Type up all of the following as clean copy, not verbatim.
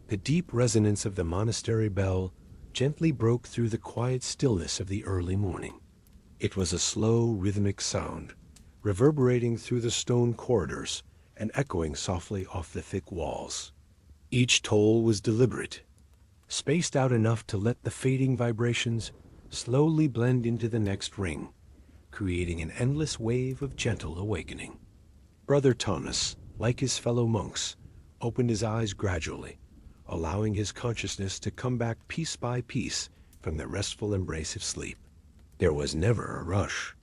The deep resonance of the monastery bell gently broke through the quiet stillness of the early morning. It was a slow, rhythmic sound, reverberating through the stone corridors and echoing softly off the thick walls. Each toll was deliberate, spaced out enough to let the fading vibrations slowly blend into the next ring, creating an endless wave of gentle awakening. Brother Thomas, like his fellow monks, opened his eyes gradually, allowing his consciousness to come back piece by piece from the restful embrace of sleep. There was never a rush.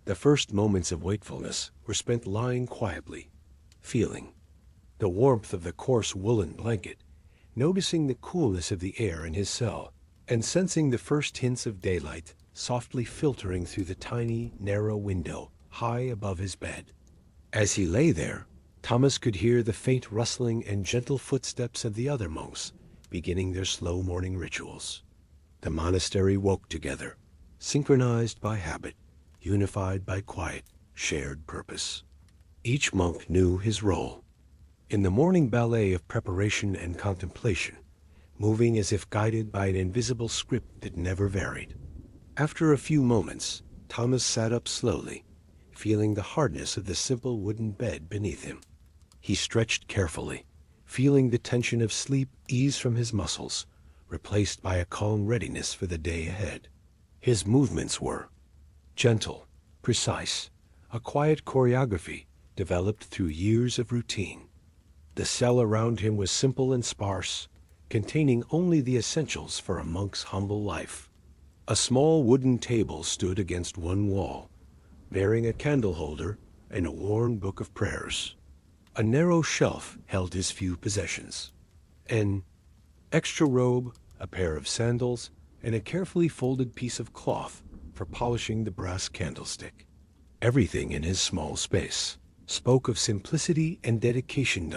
The first moments of wakefulness were spent lying quietly, feeling the warmth of the coarse woolen blanket, noticing the coolness of the air in his cell, and sensing the first hints of daylight softly filtering through the tiny, narrow window high above his bed. As he lay there, Thomas could hear the faint rustling and gentle footsteps of the other monks beginning their slow morning rituals. The monastery woke together, synchronized by habit, unified by quiet, shared purpose. Each monk knew his role. In the morning ballet of preparation and contemplation, moving as if guided by an invisible script that never varied. After a few moments, Thomas sat up slowly, feeling the hardness of the simple wooden bed beneath him. He stretched carefully, feeling the tension of sleep ease from his muscles, replaced by a calm readiness for the day ahead. His movements were gentle, precise, a quiet choreography developed through years of routine. The cell around him was simple and sparse, containing only the essentials for a monk's humble life. A small wooden table stood against one wall, bearing a candle holder and a worn book of prayers. A narrow shelf held his few possessions. An extra robe, a pair of sandals, and a carefully folded piece of cloth for polishing the brass candlestick. Everything in his small space spoke of simplicity and dedication.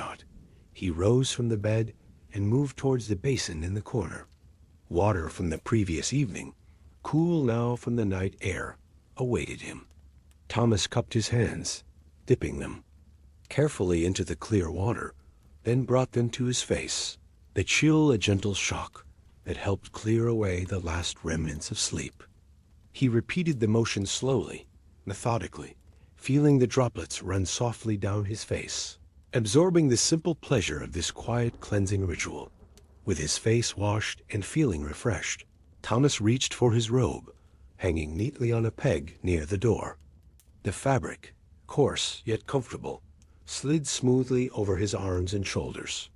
He rose from the bed and moved towards the basin in the corner. Water from the previous evening, cool now from the night air, awaited him. Thomas cupped his hands, dipping them carefully into the clear water, then brought them to his face, the chill a gentle shock that helped clear away the last remnants of sleep. He repeated the motion slowly, methodically, feeling the droplets run softly down his face, absorbing the simple pleasure of this quiet cleansing ritual. With his face washed and feeling refreshed, Thomas reached for his robe, hanging neatly on a peg near the door. The fabric, coarse yet comfortable, slid smoothly over his arms and shoulders.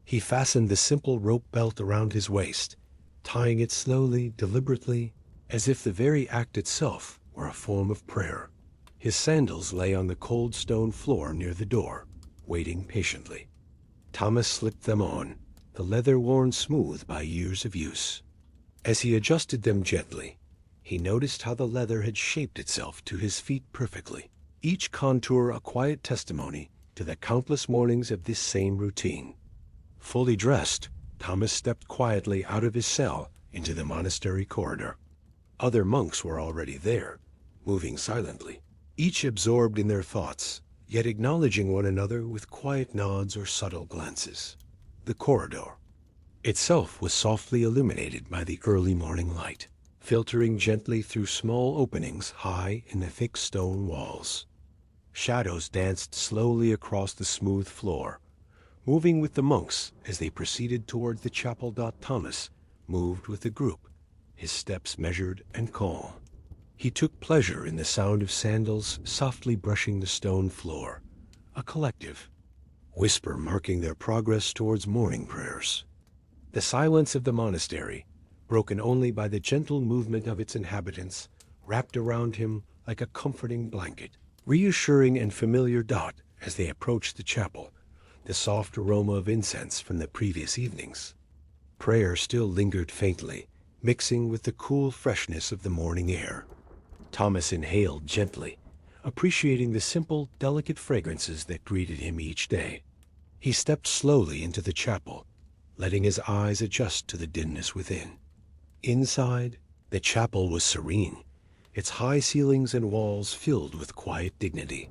He fastened the simple rope belt around his waist, tying it slowly, deliberately, as if the very act itself were a form of prayer. His sandals lay on the cold stone floor near the door, waiting patiently. Thomas slipped them on, the leather worn smooth by years of use. As he adjusted them gently, he noticed how the leather had shaped itself to his feet perfectly, each contour a quiet testimony to the countless mornings of this same routine. Fully dressed, Thomas stepped quietly out of his cell into the monastery corridor. Other monks were already there, moving silently, each absorbed in their thoughts, yet acknowledging one another with quiet nods or subtle glances. The corridor itself was softly illuminated by the early morning light, filtering gently through small openings high in the thick stone walls. Shadows danced slowly across the smooth floor, moving with the monks as they proceeded towards the chapel. Thomas moved with the group, his steps measured and calm. He took pleasure in the sound of sandals softly brushing the stone floor, a collective whisper marking their progress towards morning prayers. The silence of the monastery, broken only by the gentle movement of its inhabitants, wrapped around him like a comforting blanket, reassuring and familiar. As they approached the chapel, the soft aroma of incense from the previous evenings. Prayer still lingered faintly, mixing with the cool freshness of the morning air. Thomas inhaled gently, appreciating the simple, delicate fragrances that greeted him each day. He stepped slowly into the chapel, letting his eyes adjust to the dimness within. Inside, the chapel was serene, its high ceilings and walls filled with quiet dignity.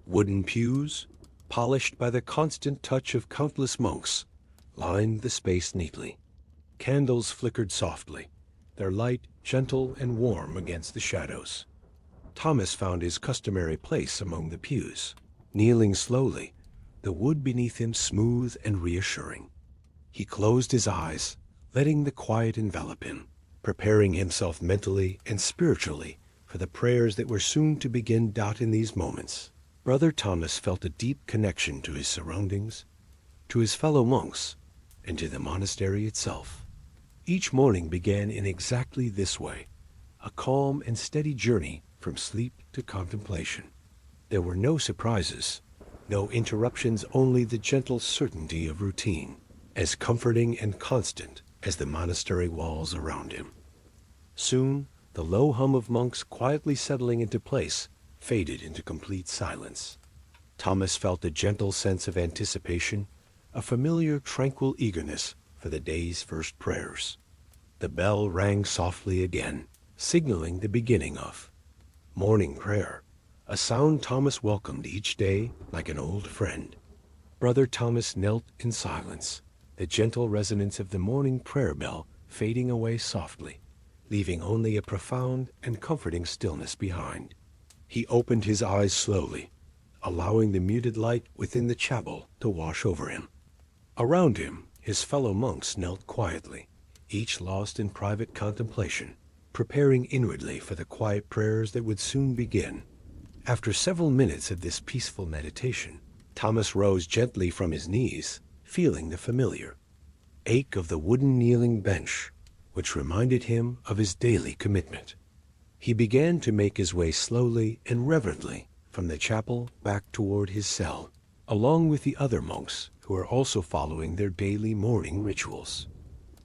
Wooden pews, polished by the constant touch of countless monks, lined the space neatly. Candles flickered softly, their light gentle and warm against the shadows. Thomas found his customary place among the pews, kneeling slowly, the wood beneath him smooth and reassuring. He closed his eyes, letting the quiet envelop him, preparing himself mentally and spiritually for the prayers that were soon to begin. In these moments, Brother Thomas felt a deep connection to his surroundings, to his fellow monks, and to the monastery itself. Each morning began in exactly this way, a calm and steady journey from sleep to contemplation. There were no surprises, no interruptions, only the gentle certainty of routine, as comforting and constant as the monastery walls around him. Soon, the low hum of monks quietly settling into place faded into complete silence. Thomas felt a gentle sense of anticipation, a familiar, tranquil eagerness for the day's first prayers. The bell rang softly again, signaling the beginning of morning prayer, a sound Thomas welcomed each day like an old friend. Brother Thomas knelt in silence, the gentle resonance of the morning prayer bell fading away softly, leaving only a profound and comforting stillness behind. He opened his eyes slowly, allowing the muted light within the chapel to wash over him. Around him, his fellow monks knelt quietly, each lost in private contemplation, preparing inwardly for the quiet prayers that would soon begin. After several minutes of this peaceful meditation, Thomas rose gently from his knees, feeling the familiar ache of the wooden kneeling bench, which reminded him of his daily commitment. He began to make his way slowly and reverently from the chapel back toward his cell, along with the other monks who were also following their daily morning rituals.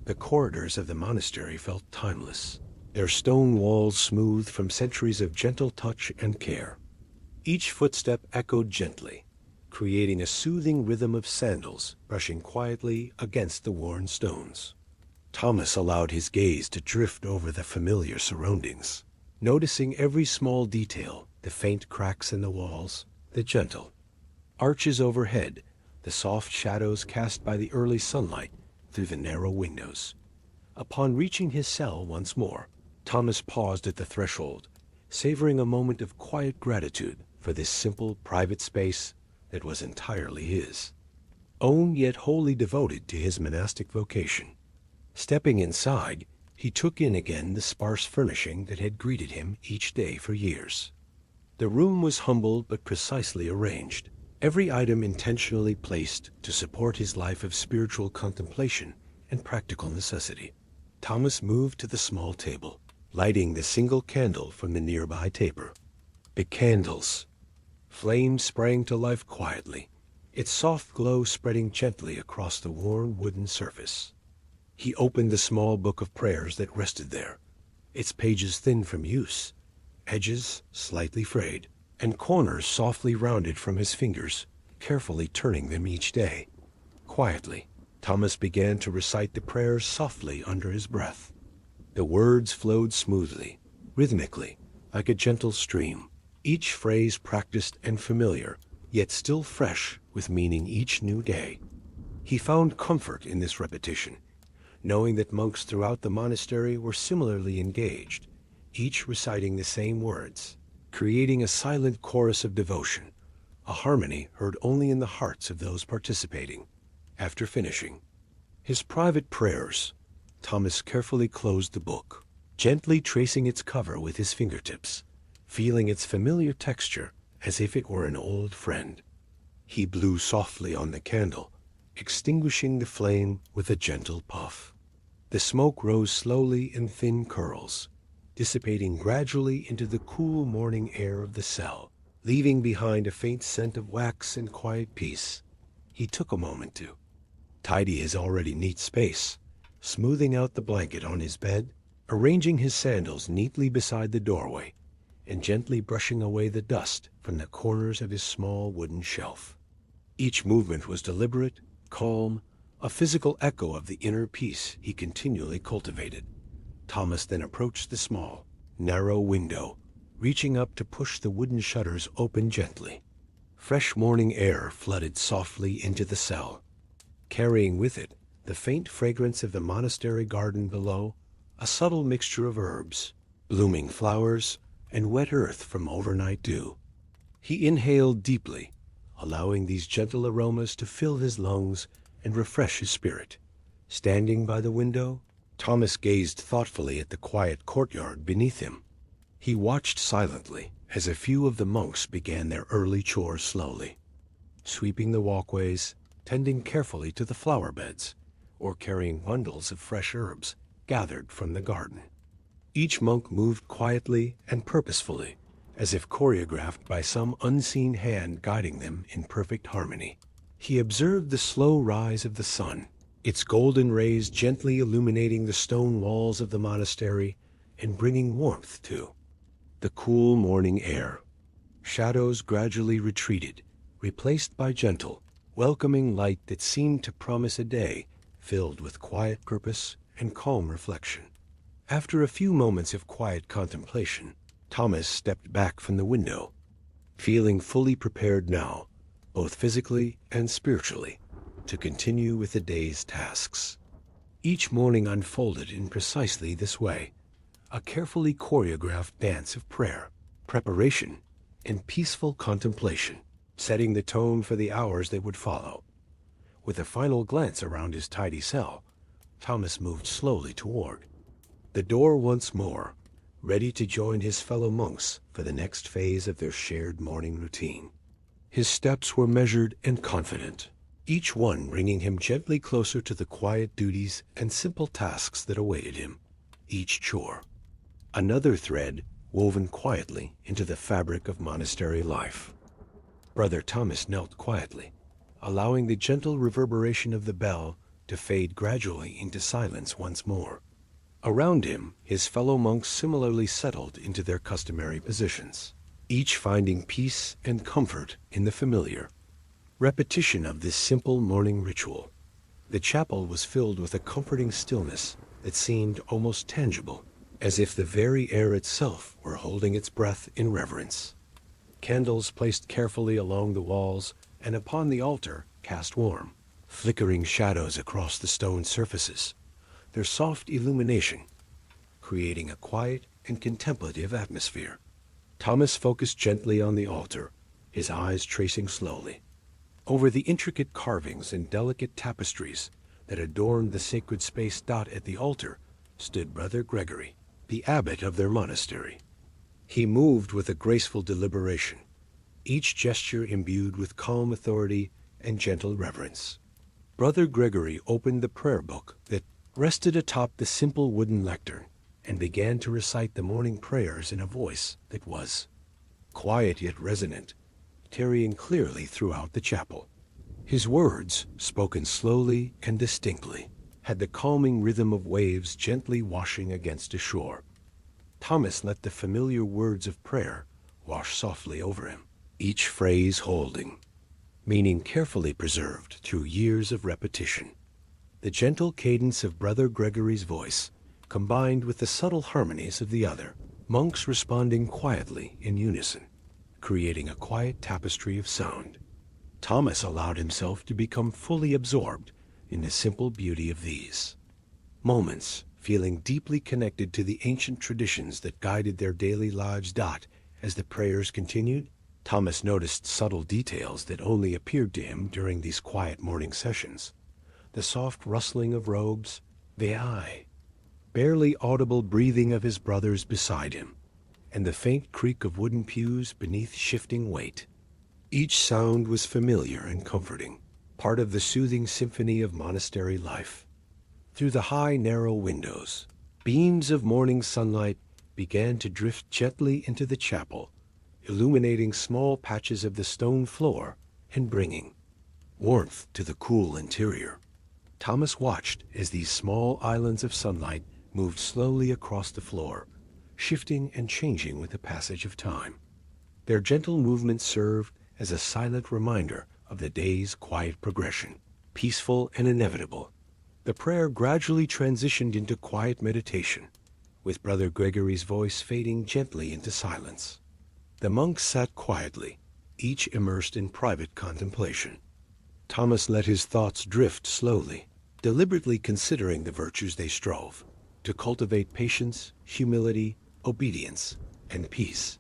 The corridors of the monastery felt timeless, their stone walls smooth from centuries of gentle touch and care. Each footstep echoed gently, creating a soothing rhythm of sandals brushing quietly against the worn stones. Thomas allowed his gaze to drift over the familiar surroundings, noticing every small detail, the faint cracks in the walls, the gentle arches overhead, the soft shadows cast by the early sunlight through the narrow windows. Upon reaching his cell once more, Thomas paused at the threshold, savoring a moment of quiet gratitude for this simple private space that was entirely his, own yet wholly devoted to his monastic vocation. Stepping inside, he took in again the sparse furnishing that had greeted him each day for years. The room was humble but precisely arranged, every item intentionally placed to support his life of spiritual contemplation and practical necessity. Thomas moved to the small table, lighting the single candle from the nearby taper. The candle's flame sprang to life quietly, its soft glow spreading gently across the worn wooden surface. He opened the small book of prayers that rested there, its pages thin from use, edges slightly frayed, and corners softly rounded from his fingers, carefully turning them each day. Quietly, Thomas began to recite the prayers softly under his breath. The words flowed smoothly, rhythmically, like a gentle stream, each phrase practiced and familiar, yet still fresh with meaning each new day. He found comfort in this repetition, knowing that monks throughout the monastery were similarly engaged, each reciting the same words, creating a silent chorus of devotion, a harmony heard only in the hearts of those participating. After finishing his private prayers, Thomas carefully closed the book, gently tracing its cover with his fingertips, feeling its familiar texture as if it were an old friend. He blew softly on the candle, extinguishing the flame with a gentle puff. The smoke rose slowly in thin curls, dissipating gradually into the cool morning air of the cell, leaving behind a faint scent of wax and quiet peace. He took a moment to tidy his already neat space, smoothing out the blanket on his bed, arranging his sandals neatly beside the doorway, and gently brushing away the dust from the corners of his small wooden shelf. Each movement was deliberate, calm, a physical echo of the inner peace he continually cultivated. Thomas then approached the small, narrow window, reaching up to push the wooden shutters open gently. Fresh morning air flooded softly into the cell, carrying with it the faint fragrance of the monastery garden below, a subtle mixture of herbs, blooming flowers, and wet earth from overnight dew. He inhaled deeply, allowing these gentle aromas to fill his lungs and refresh his spirit. Standing by the window, Thomas gazed thoughtfully at the quiet courtyard beneath him. He watched silently as a few of the monks began their early chores slowly, sweeping the walkways, tending carefully to the flower beds, or carrying bundles of fresh herbs gathered from the garden. Each monk moved quietly and purposefully, as if choreographed by some unseen hand guiding them in perfect harmony. He observed the slow rise of the sun, its golden rays gently illuminating the stone walls of the monastery and bringing warmth to the cool morning air. Shadows gradually retreated, replaced by gentle, welcoming light that seemed to promise a day filled with quiet purpose and calm reflection. After a few moments of quiet contemplation, Thomas stepped back from the window, feeling fully prepared now, both physically and spiritually, to continue with the day's tasks. Each morning unfolded in precisely this way, a carefully choreographed dance of prayer, preparation, and peaceful contemplation, setting the tone for the hours that would follow. With a final glance around his tidy cell, Thomas moved slowly toward the door once more, ready to join his fellow monks for the next phase of their shared morning routine. His steps were measured and confident, each one bringing him gently closer to the quiet duties and simple tasks that awaited him. Each chore, another thread woven quietly into the fabric of monastery life. Brother Thomas knelt quietly, allowing the gentle reverberation of the bell to fade gradually into silence once more. Around him, his fellow monks similarly settled into their customary positions, each finding peace and comfort in the familiar repetition of this simple morning ritual. The chapel was filled with a comforting stillness that seemed almost tangible, as if the very air itself were holding its breath in reverence. Candles placed carefully along the walls and upon the altar cast warm, flickering shadows across the stone surfaces, their soft illumination creating a quiet and contemplative atmosphere. Thomas focused gently on the altar, his eyes tracing slowly. Over the intricate carvings and delicate tapestries that adorned the sacred space at the altar stood Brother Gregory, the abbot of their monastery. He moved with a graceful deliberation, each gesture imbued with calm authority and gentle reverence. Brother Gregory opened the prayer book that rested atop the simple wooden lectern and began to recite the morning prayers in a voice that was quiet yet resonant, carrying clearly throughout the chapel. His words, spoken slowly and distinctly, had the calming rhythm of waves gently washing against a shore. Thomas let the familiar words of prayer wash softly over him, each phrase holding meaning carefully preserved through years of repetition. The gentle cadence of Brother Gregory's voice combined with the subtle harmonies of the other monks responding quietly in unison, creating a quiet tapestry of sound. Thomas allowed himself to become fully absorbed in the simple beauty of these moments, feeling deeply connected to the ancient traditions that guided their daily lives. As the prayers continued, Thomas noticed subtle details that only appeared to him during these quiet morning sessions. The soft rustling of robes, the barely audible breathing of his brothers beside him, and the faint creak of wooden pews beneath shifting weight. Each sound was familiar and comforting, part of the soothing symphony of monastery life. Through the high, narrow windows, beams of morning sunlight began to drift gently into the chapel, illuminating small patches of the stone floor and bringing warmth to the cool interior. Thomas watched as these small islands of sunlight moved slowly across the floor, shifting and changing with the passage of time. Their gentle movements served as a silent reminder of the day's quiet progression, peaceful and inevitable. The prayer gradually transitioned into quiet meditation, with Brother Gregory's voice fading gently into silence. The monks sat quietly, each immersed in private contemplation. Thomas let his thoughts drift slowly, deliberately considering the virtues they strove to cultivate: patience, humility, obedience, and peace.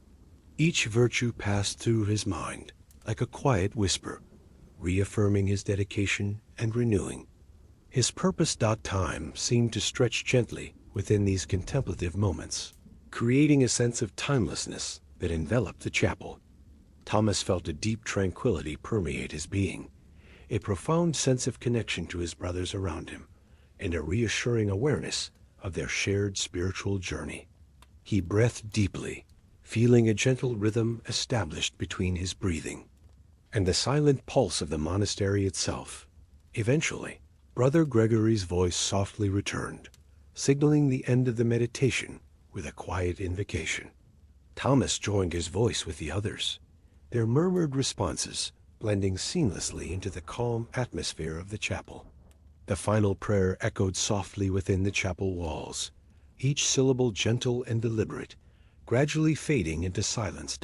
Each virtue passed through his mind like a quiet whisper, reaffirming his dedication and renewing his purpose. Time seemed to stretch gently within these contemplative moments, creating a sense of timelessness that enveloped the chapel. Thomas felt a deep tranquility permeate his being, a profound sense of connection to his brothers around him, and a reassuring awareness of their shared spiritual journey. He breathed deeply, feeling a gentle rhythm established between his breathing and the silent pulse of the monastery itself. Eventually, Brother Gregory's voice softly returned, signaling the end of the meditation with a quiet invocation. Thomas joined his voice with the others, their murmured responses blending seamlessly into the calm atmosphere of the chapel. The final prayer echoed softly within the chapel walls, each syllable gentle and deliberate, gradually fading into silence.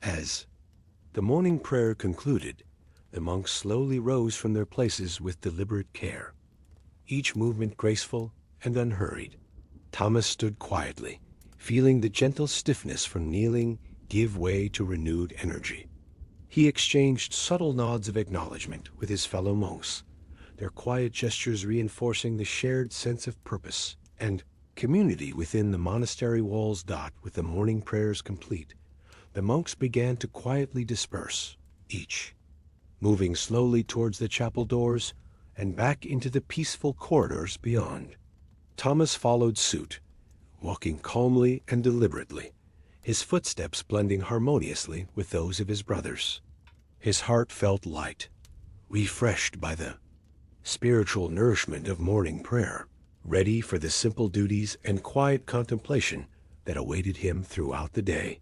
As the morning prayer concluded, the monks slowly rose from their places with deliberate care, each movement graceful and unhurried. Thomas stood quietly, feeling the gentle stiffness from kneeling give way to renewed energy. He exchanged subtle nods of acknowledgement with his fellow monks, their quiet gestures reinforcing the shared sense of purpose and community within the monastery walls. With the morning prayers complete, the monks began to quietly disperse, each moving slowly towards the chapel doors and back into the peaceful corridors beyond. Thomas followed suit, walking calmly and deliberately, his footsteps blending harmoniously with those of his brothers. His heart felt light, refreshed by the spiritual nourishment of morning prayer, ready for the simple duties and quiet contemplation that awaited him throughout the day.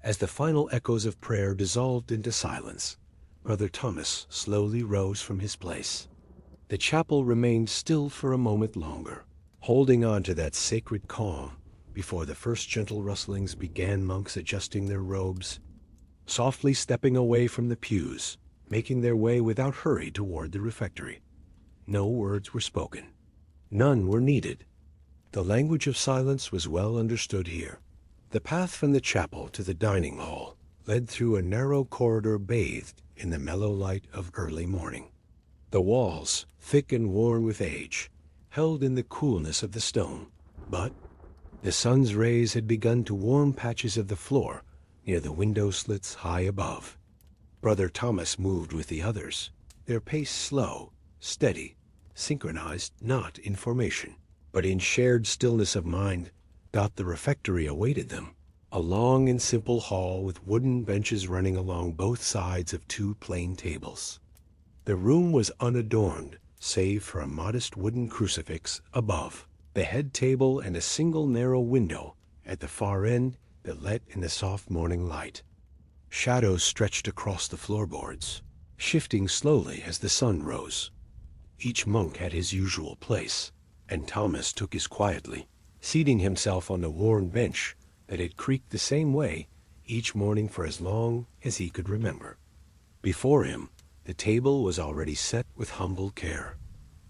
As the final echoes of prayer dissolved into silence, Brother Thomas slowly rose from his place. The chapel remained still for a moment longer, holding on to that sacred calm before the first gentle rustlings began. Monks adjusting their robes, softly stepping away from the pews, making their way without hurry toward the refectory. No words were spoken. None were needed. The language of silence was well understood here. The path from the chapel to the dining hall led through a narrow corridor bathed in the mellow light of early morning. The walls, thick and worn with age, held in the coolness of the stone, but the sun's rays had begun to warm patches of the floor near the window slits high above. Brother Thomas moved with the others, their pace slow, steady, synchronized not in formation, but in shared stillness of mind. The refectory awaited them, a long and simple hall with wooden benches running along both sides of two plain tables. The room was unadorned, save for a modest wooden crucifix above the head table and a single narrow window at the far end that let in the soft morning light. Shadows stretched across the floorboards, shifting slowly as the sun rose. Each monk had his usual place, and Thomas took his quietly, seating himself on the worn bench that had creaked the same way each morning for as long as he could remember. Before him, the table was already set with humble care.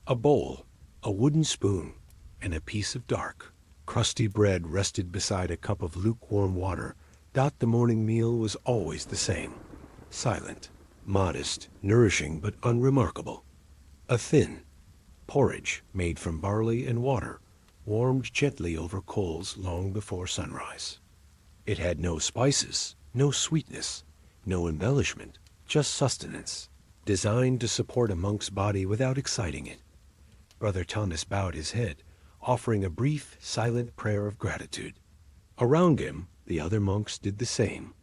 A bowl, a wooden spoon, and a piece of dark, crusty bread rested beside a cup of lukewarm water. The morning meal was always the same, silent, modest, nourishing but unremarkable. A thin porridge made from barley and water, warmed gently over coals long before sunrise. It had no spices, no sweetness, no embellishment, just sustenance, designed to support a monk's body without exciting it. Brother Thomas bowed his head, offering a brief, silent prayer of gratitude. Around him, the other monks did the same.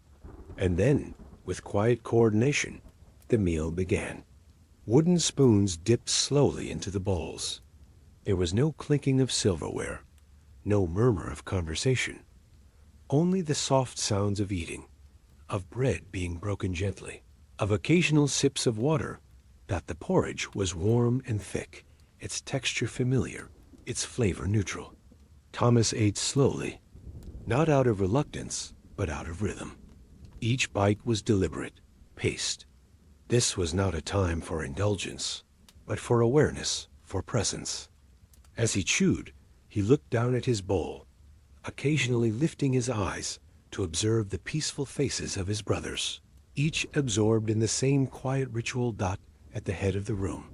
And then, with quiet coordination, the meal began. Wooden spoons dipped slowly into the bowls. There was no clinking of silverware, no murmur of conversation, only the soft sounds of eating, of bread being broken gently, of occasional sips of water. The porridge was warm and thick, its texture familiar, its flavor neutral. Thomas ate slowly, not out of reluctance, but out of rhythm. Each bite was deliberate, paced, This was not a time for indulgence, but for awareness, for presence. As he chewed, he looked down at his bowl, occasionally lifting his eyes to observe the peaceful faces of his brothers, each absorbed in the same quiet ritual. At the head of the room,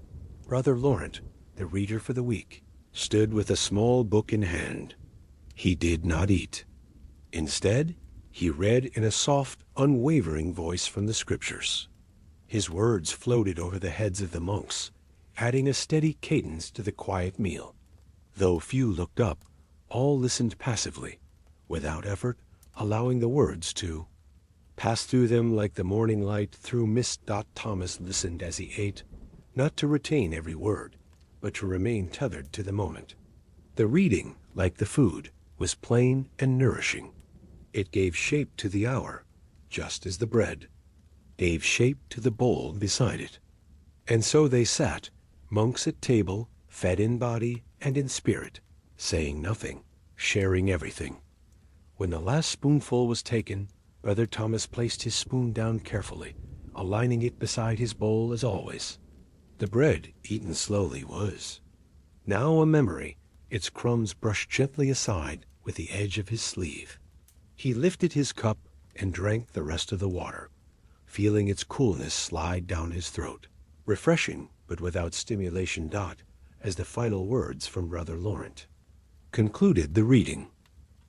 Brother Laurent, the reader for the week, stood with a small book in hand. He did not eat. Instead, he read in a soft, unwavering voice from the scriptures. His words floated over the heads of the monks, adding a steady cadence to the quiet meal. Though few looked up, all listened passively, without effort, allowing the words to pass through them like the morning light through mist. Thomas listened as he ate, not to retain every word, but to remain tethered to the moment. The reading, like the food, was plain and nourishing. It gave shape to the hour, just as the bread gave shape to the bowl beside it. And so they sat, monks at table, fed in body and in spirit, saying nothing, sharing everything. When the last spoonful was taken, Brother Thomas placed his spoon down carefully, aligning it beside his bowl as always. The bread, eaten slowly, was now a memory, its crumbs brushed gently aside with the edge of his sleeve. He lifted his cup and drank the rest of the water, feeling its coolness slide down his throat. Refreshing, but without stimulation. As the final words from Brother Laurent concluded the reading.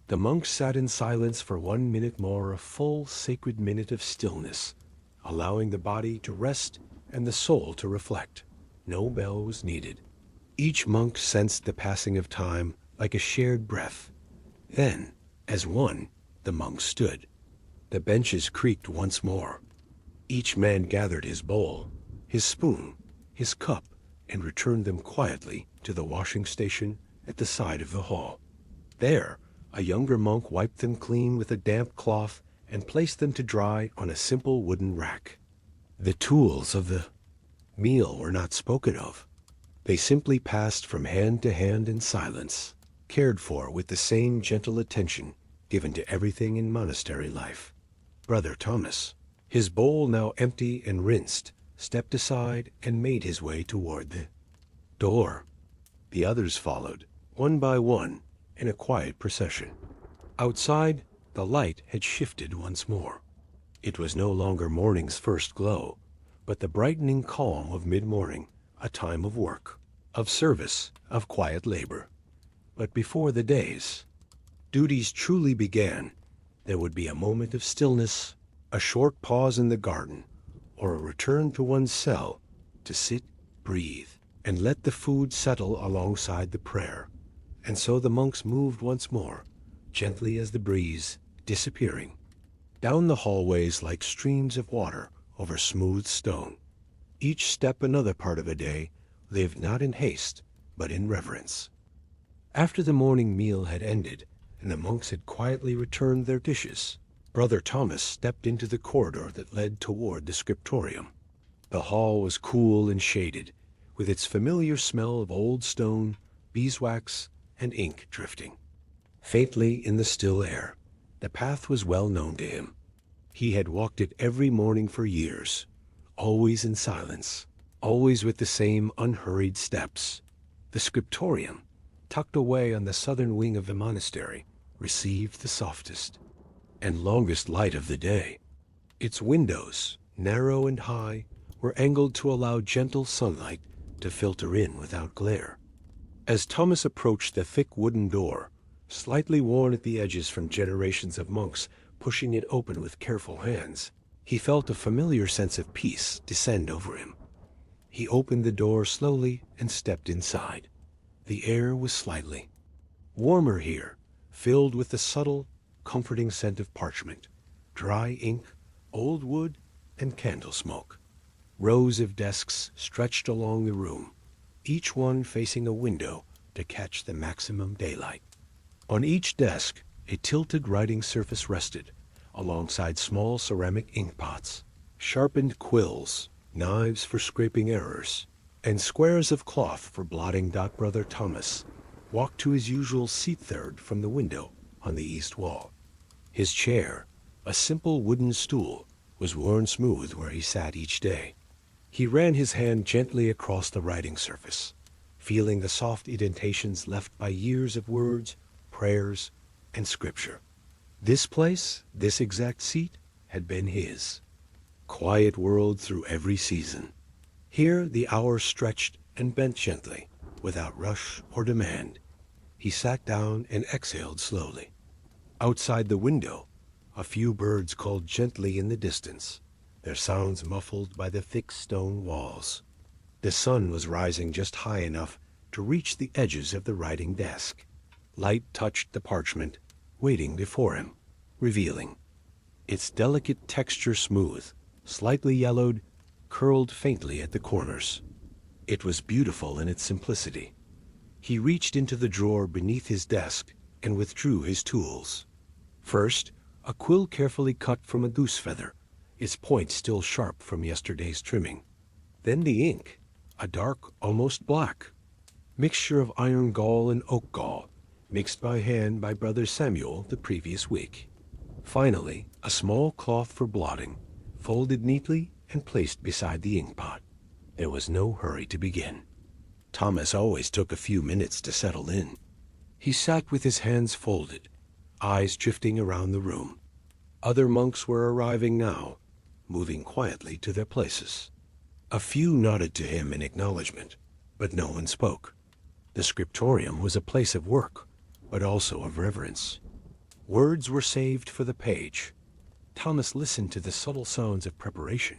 The monks sat in silence for 1 minute more, a full sacred minute of stillness, allowing the body to rest and the soul to reflect. No bell was needed. Each monk sensed the passing of time like a shared breath. Then, as one, the monks stood. The benches creaked once more. Each man gathered his bowl, his spoon, his cup, and returned them quietly to the washing station at the side of the hall. There, a younger monk wiped them clean with a damp cloth and placed them to dry on a simple wooden rack. The tools of the meal were not spoken of. They simply passed from hand to hand in silence, cared for with the same gentle attention given to everything in monastery life. Brother Thomas, his bowl now empty and rinsed, stepped aside and made his way toward the door. The others followed, one by one, in a quiet procession. Outside, the light had shifted once more. It was no longer morning's first glow, but the brightening calm of mid-morning, a time of work, of service, of quiet labor. But before the day's duties truly began, there would be a moment of stillness, a short pause in the garden, or a return to one's cell to sit, breathe, and let the food settle alongside the prayer. And so the monks moved once more, gently as the breeze, disappearing, down the hallways like streams of water over smooth stone. Each step another part of a day, lived not in haste, but in reverence. After the morning meal had ended, and the monks had quietly returned their dishes, Brother Thomas stepped into the corridor that led toward the scriptorium. The hall was cool and shaded, with its familiar smell of old stone, beeswax, and ink drifting faintly in the still air. The path was well known to him. He had walked it every morning for years, always in silence, always with the same unhurried steps. The scriptorium, tucked away on the southern wing of the monastery, received the softest and longest light of the day. Its windows, narrow and high, were angled to allow gentle sunlight to filter in without glare. As Thomas approached the thick wooden door, slightly worn at the edges from generations of monks pushing it open with careful hands, he felt a familiar sense of peace descend over him. He opened the door slowly and stepped inside. The air was slightly warmer here, filled with the subtle, comforting scent of parchment, dry ink, old wood, and candle smoke. Rows of desks stretched along the room, each one facing a window to catch the maximum daylight. On each desk, a tilted writing surface rested, alongside small ceramic ink pots, sharpened quills, knives for scraping errors, and squares of cloth for blotting. Brother Thomas walked to his usual seat third from the window on the east wall. His chair, a simple wooden stool, was worn smooth where he sat each day. He ran his hand gently across the writing surface, feeling the soft indentations left by years of words, prayers, and scripture. This place, this exact seat, had been his. Quiet world through every season. Here the hours stretched and bent gently, without rush or demand. He sat down and exhaled slowly. Outside the window, a few birds called gently in the distance, their sounds muffled by the thick stone walls. The sun was rising just high enough to reach the edges of the writing desk. Light touched the parchment, waiting before him, revealing its delicate texture smooth, slightly yellowed, curled faintly at the corners. It was beautiful in its simplicity. He reached into the drawer beneath his desk and withdrew his tools. First, a quill carefully cut from a goose feather, its point still sharp from yesterday's trimming. Then the ink, a dark, almost black mixture of iron gall and oak gall, mixed by hand by Brother Samuel the previous week. Finally, a small cloth for blotting, folded neatly and placed beside the inkpot. There was no hurry to begin. Thomas always took a few minutes to settle in. He sat with his hands folded, eyes drifting around the room. Other monks were arriving now, moving quietly to their places. A few nodded to him in acknowledgement, but no one spoke. The scriptorium was a place of work, but also of reverence. Words were saved for the page. Thomas listened to the subtle sounds of preparation,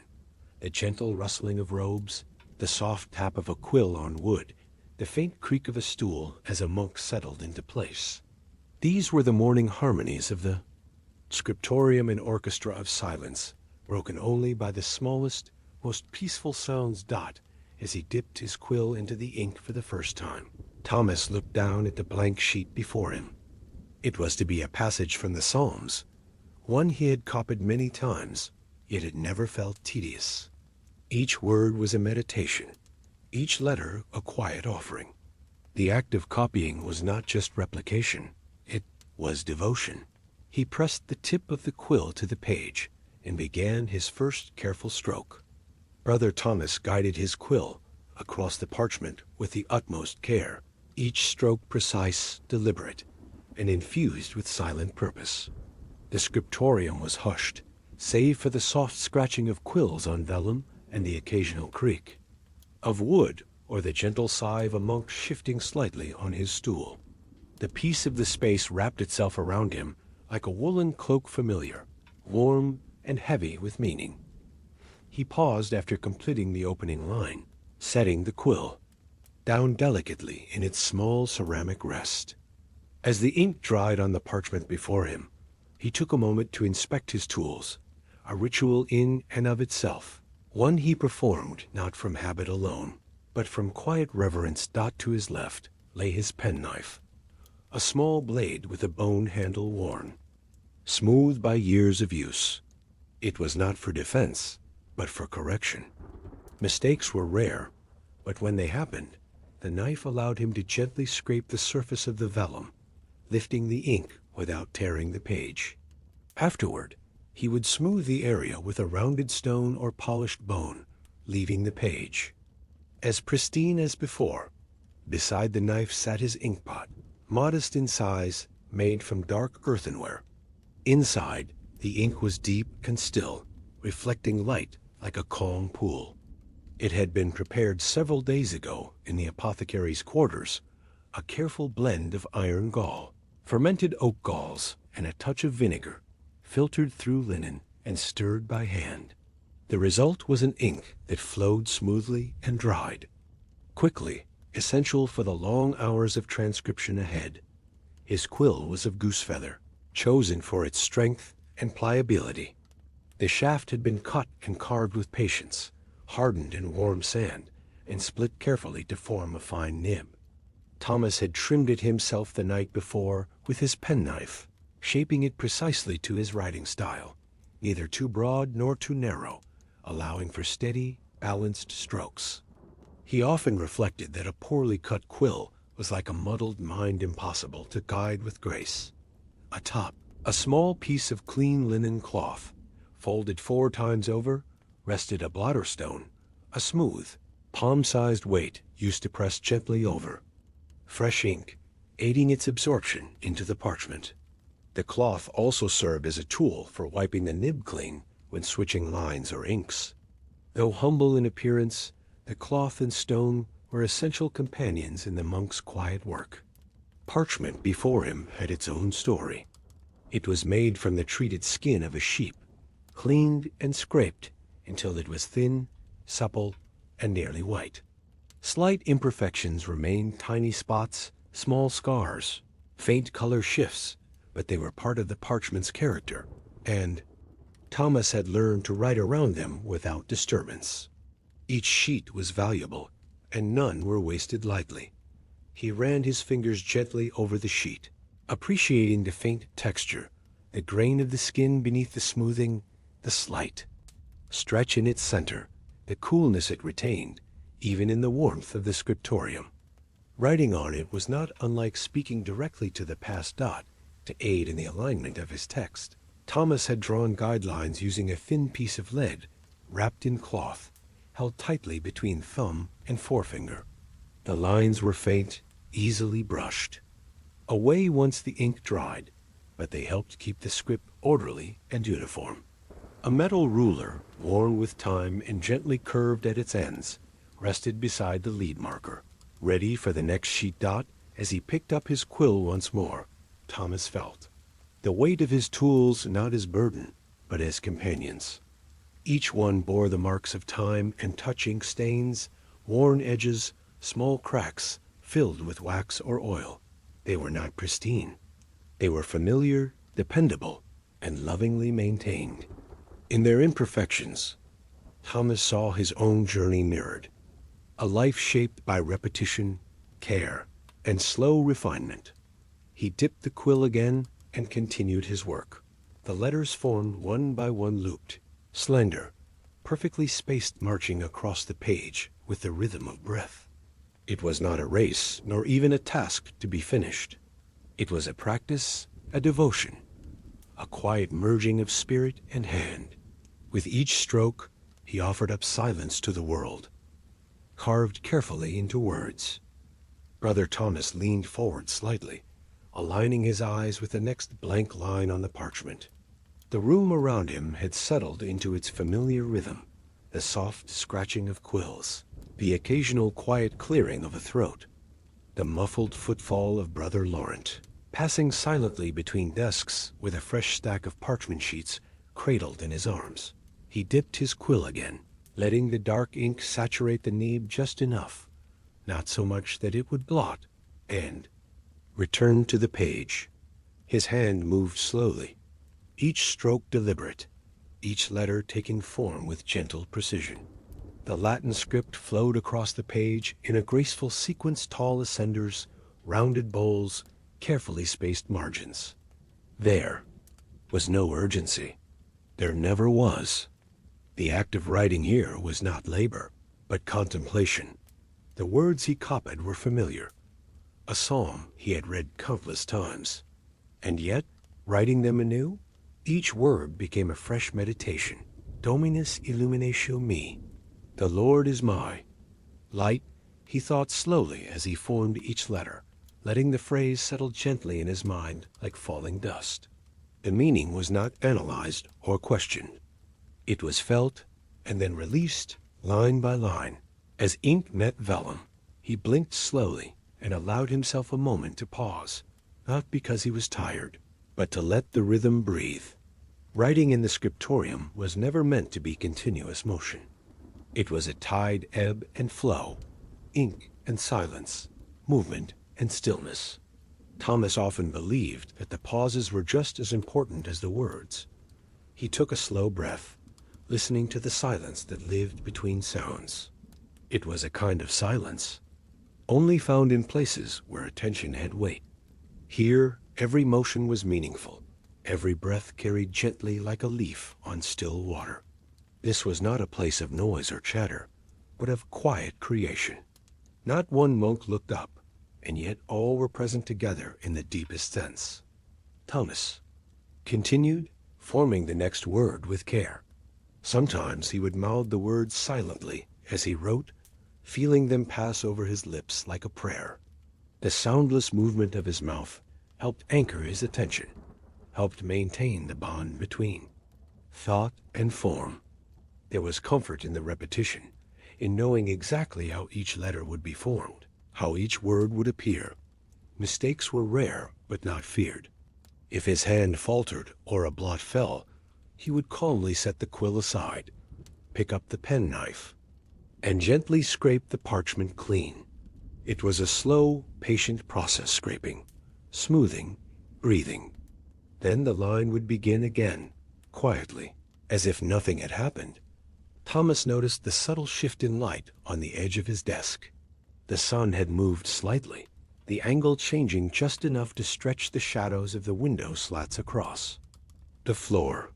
the gentle rustling of robes, the soft tap of a quill on wood, the faint creak of a stool as a monk settled into place. These were the morning harmonies of the scriptorium, an orchestra of silence, broken only by the smallest, most peaceful sounds. As he dipped his quill into the ink for the first time, Thomas looked down at the blank sheet before him. It was to be a passage from the Psalms, one he had copied many times, yet had never felt tedious. Each word was a meditation, each letter a quiet offering. The act of copying was not just replication, it was devotion. He pressed the tip of the quill to the page and began his first careful stroke. Brother Thomas guided his quill across the parchment with the utmost care, each stroke precise, deliberate, and infused with silent purpose. The scriptorium was hushed, save for the soft scratching of quills on vellum and the occasional creak of wood or the gentle sigh of a monk shifting slightly on his stool. The peace of the space wrapped itself around him like a woolen cloak, familiar, warm, and heavy with meaning. He paused after completing the opening line, setting the quill down delicately in its small ceramic rest. As the ink dried on the parchment before him, he took a moment to inspect his tools, a ritual in and of itself, one he performed not from habit alone, but from quiet reverence. To his left lay his penknife, a small blade with a bone handle worn, smooth by years of use. It was not for defense, but for correction. Mistakes were rare, but when they happened, the knife allowed him to gently scrape the surface of the vellum, lifting the ink without tearing the page. Afterward, he would smooth the area with a rounded stone or polished bone, leaving the page as pristine as before. Beside the knife sat his inkpot, modest in size, made from dark earthenware. Inside, the ink was deep and still, reflecting light like a calm pool. It had been prepared several days ago in the apothecary's quarters, a careful blend of iron gall, fermented oak galls, and a touch of vinegar, filtered through linen and stirred by hand. The result was an ink that flowed smoothly and dried quickly, essential for the long hours of transcription ahead. His quill was of goose feather, chosen for its strength and pliability. The shaft had been cut and carved with patience, hardened in warm sand, and split carefully to form a fine nib. Thomas had trimmed it himself the night before with his penknife, shaping it precisely to his writing style, neither too broad nor too narrow, allowing for steady, balanced strokes. He often reflected that a poorly cut quill was like a muddled mind, impossible to guide with grace. Atop, a small piece of clean linen cloth, folded 4 times over, rested a blotter stone, a smooth, palm-sized weight used to press gently over. Fresh ink, aiding its absorption into the parchment. The cloth also served as a tool for wiping the nib clean when switching lines or inks. Though humble in appearance, the cloth and stone were essential companions in the monk's quiet work. Parchment before him had its own story. It was made from the treated skin of a sheep, cleaned and scraped until it was thin, supple, and nearly white. Slight imperfections remained: tiny spots, small scars, faint color shifts, but they were part of the parchment's character, and Thomas had learned to write around them without disturbance. Each sheet was valuable, and none were wasted lightly. He ran his fingers gently over the sheet, appreciating the faint texture, the grain of the skin beneath the smoothing, the slight stretch in its center, the coolness it retained, even in the warmth of the scriptorium. Writing on it was not unlike speaking directly to the past dot to aid in the alignment of his text. Thomas had drawn guidelines using a thin piece of lead wrapped in cloth, held tightly between thumb and forefinger. The lines were faint, easily brushed. Away once the ink dried, but they helped keep the script orderly and uniform. A metal ruler, worn with time and gently curved at its ends, rested beside the lead marker, ready for the next sheet dot. As he picked up his quill once more, Thomas felt the weight of his tools not as burden, but as companions. Each one bore the marks of time and touch: ink stains, worn edges, small cracks filled with wax or oil. They were not pristine. They were familiar, dependable, and lovingly maintained. In their imperfections, Thomas saw his own journey mirrored, a life shaped by repetition, care, and slow refinement. He dipped the quill again and continued his work. The letters formed one by one, looped, slender, perfectly spaced, marching across the page with the rhythm of breath. It was not a race, nor even a task to be finished. It was a practice, a devotion, a quiet merging of spirit and hand. With each stroke, he offered up silence to the world, carved carefully into words. Brother Thomas leaned forward slightly, aligning his eyes with the next blank line on the parchment. The room around him had settled into its familiar rhythm, the soft scratching of quills, the occasional quiet clearing of a throat, the muffled footfall of Brother Laurent, passing silently between desks with a fresh stack of parchment sheets cradled in his arms. He dipped his quill again, letting the dark ink saturate the nib just enough, not so much that it would blot, and returned to the page. His hand moved slowly, each stroke deliberate, each letter taking form with gentle precision. The Latin script flowed across the page in a graceful sequence: tall ascenders, rounded bowls, carefully spaced margins. There was no urgency. There never was. The act of writing here was not labor, but contemplation. The words he copied were familiar, a psalm he had read countless times. And yet, writing them anew, each word became a fresh meditation. Dominus illuminatio me. The Lord is my light, he thought slowly as he formed each letter, letting the phrase settle gently in his mind like falling dust. The meaning was not analyzed or questioned. It was felt and then released line by line. As ink met vellum, he blinked slowly and allowed himself a moment to pause, not because he was tired, but to let the rhythm breathe. Writing in the scriptorium was never meant to be continuous motion. It was a tide, ebb and flow, ink and silence, movement and stillness. Thomas often believed that the pauses were just as important as the words. He took a slow breath, listening to the silence that lived between sounds. It was a kind of silence, only found in places where attention had weight. Here, every motion was meaningful. Every breath carried gently like a leaf on still water. This was not a place of noise or chatter, but of quiet creation. Not one monk looked up, and yet all were present together in the deepest sense. Thomas continued, forming the next word with care. Sometimes he would mouth the words silently as he wrote, feeling them pass over his lips like a prayer. The soundless movement of his mouth helped anchor his attention, helped maintain the bond between thought and form. There was comfort in the repetition, in knowing exactly how each letter would be formed, how each word would appear. Mistakes were rare, but not feared. If his hand faltered or a blot fell, he would calmly set the quill aside, pick up the penknife, and gently scrape the parchment clean. It was a slow, patient process, scraping, smoothing, breathing. Then the line would begin again, quietly, as if nothing had happened. Thomas noticed the subtle shift in light on the edge of his desk. The sun had moved slightly, the angle changing just enough to stretch the shadows of the window slats across. The floor.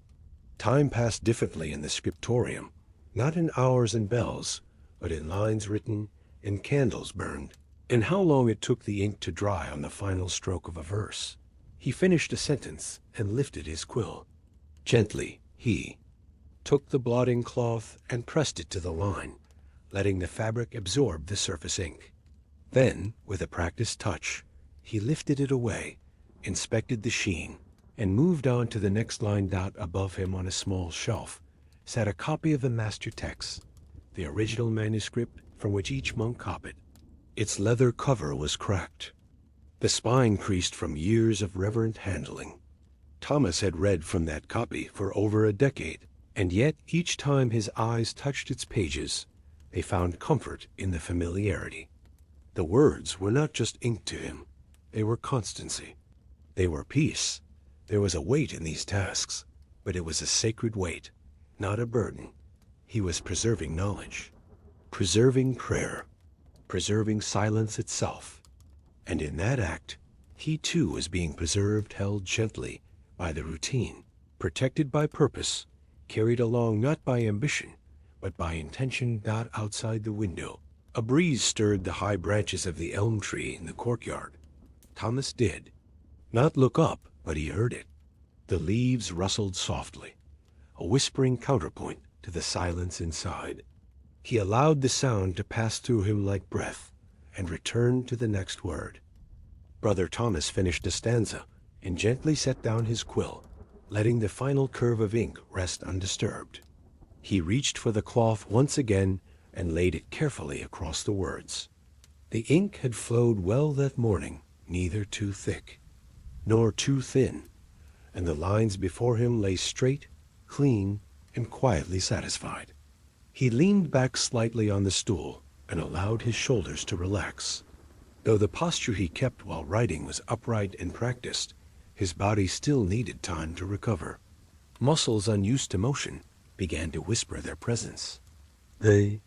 Time passed differently in the scriptorium, not in hours and bells, but in lines written and candles burned, and how long it took the ink to dry on the final stroke of a verse. He finished a sentence and lifted his quill. Gently, he took the blotting cloth and pressed it to the line, letting the fabric absorb the surface ink. Then, with a practiced touch, he lifted it away, inspected the sheen, and moved on to the next line. Above him on a small shelf sat a copy of the master text, the original manuscript from which each monk copied. Its leather cover was cracked, the spine creased from years of reverent handling. Thomas had read from that copy for over a decade, and yet each time his eyes touched its pages, they found comfort in the familiarity. The words were not just ink to him, they were constancy. They were peace. There was a weight in these tasks, but it was a sacred weight, not a burden. He was preserving knowledge, preserving prayer, preserving silence itself. And in that act, he too was being preserved, held gently by the routine, protected by purpose, carried along not by ambition, but by intention. Outside the window, a breeze stirred the high branches of the elm tree in the courtyard. Thomas did not look up, but he heard it. The leaves rustled softly, a whispering counterpoint to the silence inside. He allowed the sound to pass through him like breath, and returned to the next word. Brother Thomas finished a stanza and gently set down his quill, letting the final curve of ink rest undisturbed. He reached for the cloth once again and laid it carefully across the words. The ink had flowed well that morning, neither too thick nor too thin, and the lines before him lay straight, clean, and quietly satisfied. He leaned back slightly on the stool and allowed his shoulders to relax. Though the posture he kept while writing was upright and practiced, his body still needed time to recover. Muscles unused to motion began to whisper their presence. The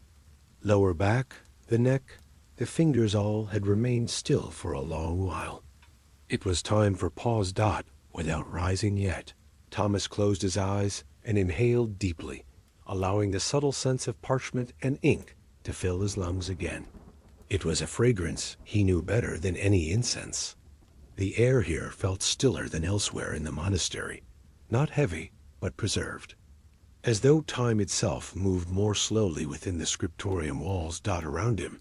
lower back, the neck, the fingers all had remained still for a long while. It was time for pause. Without rising yet, Thomas closed his eyes and inhaled deeply, allowing the subtle sense of parchment and ink to fill his lungs again. It was a fragrance he knew better than any incense. The air here felt stiller than elsewhere in the monastery, not heavy, but preserved. As though time itself moved more slowly within the scriptorium walls. Around him,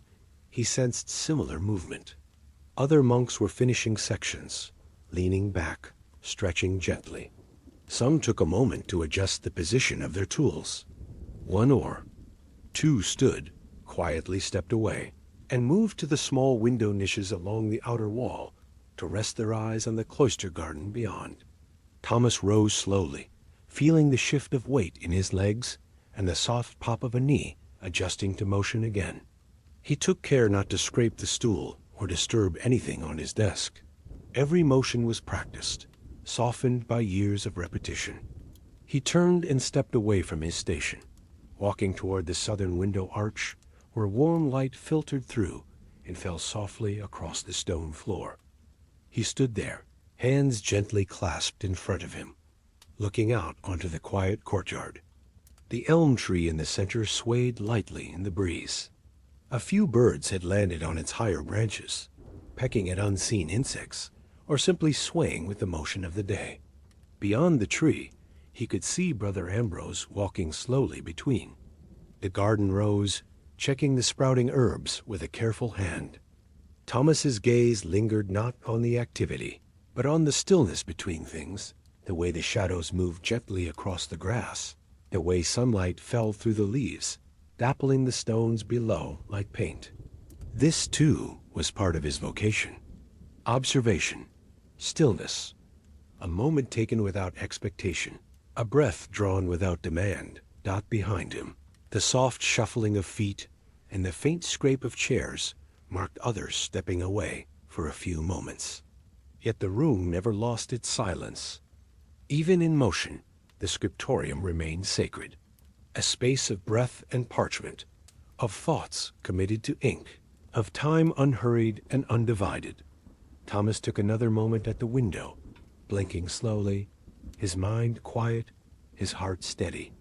he sensed similar movement. Other monks were finishing sections, leaning back, stretching gently. Some took a moment to adjust the position of their tools. One or two stood, quietly stepped away, and moved to the small window niches along the outer wall to rest their eyes on the cloister garden beyond. Thomas rose slowly, feeling the shift of weight in his legs and the soft pop of a knee adjusting to motion again. He took care not to scrape the stool or disturb anything on his desk. Every motion was practiced, softened by years of repetition. He turned and stepped away from his station, walking toward the southern window arch where warm light filtered through and fell softly across the stone floor. He stood there, hands gently clasped in front of him, looking out onto the quiet courtyard. The elm tree in the center swayed lightly in the breeze. A few birds had landed on its higher branches, pecking at unseen insects, or simply swaying with the motion of the day. Beyond the tree, he could see Brother Ambrose walking slowly between. The garden rose, checking the sprouting herbs with a careful hand. Thomas's gaze lingered not on the activity, but on the stillness between things, the way the shadows moved gently across the grass, the way sunlight fell through the leaves, dappling the stones below like paint. This, too, was part of his vocation. Observation, stillness, a moment taken without expectation, a breath drawn without demand. Dot behind him, the soft shuffling of feet and the faint scrape of chairs marked others stepping away for a few moments. Yet the room never lost its silence. Even in motion, the scriptorium remained sacred, a space of breath and parchment, of thoughts committed to ink, of time unhurried and undivided. Thomas took another moment at the window, blinking slowly, his mind quiet, his heart steady.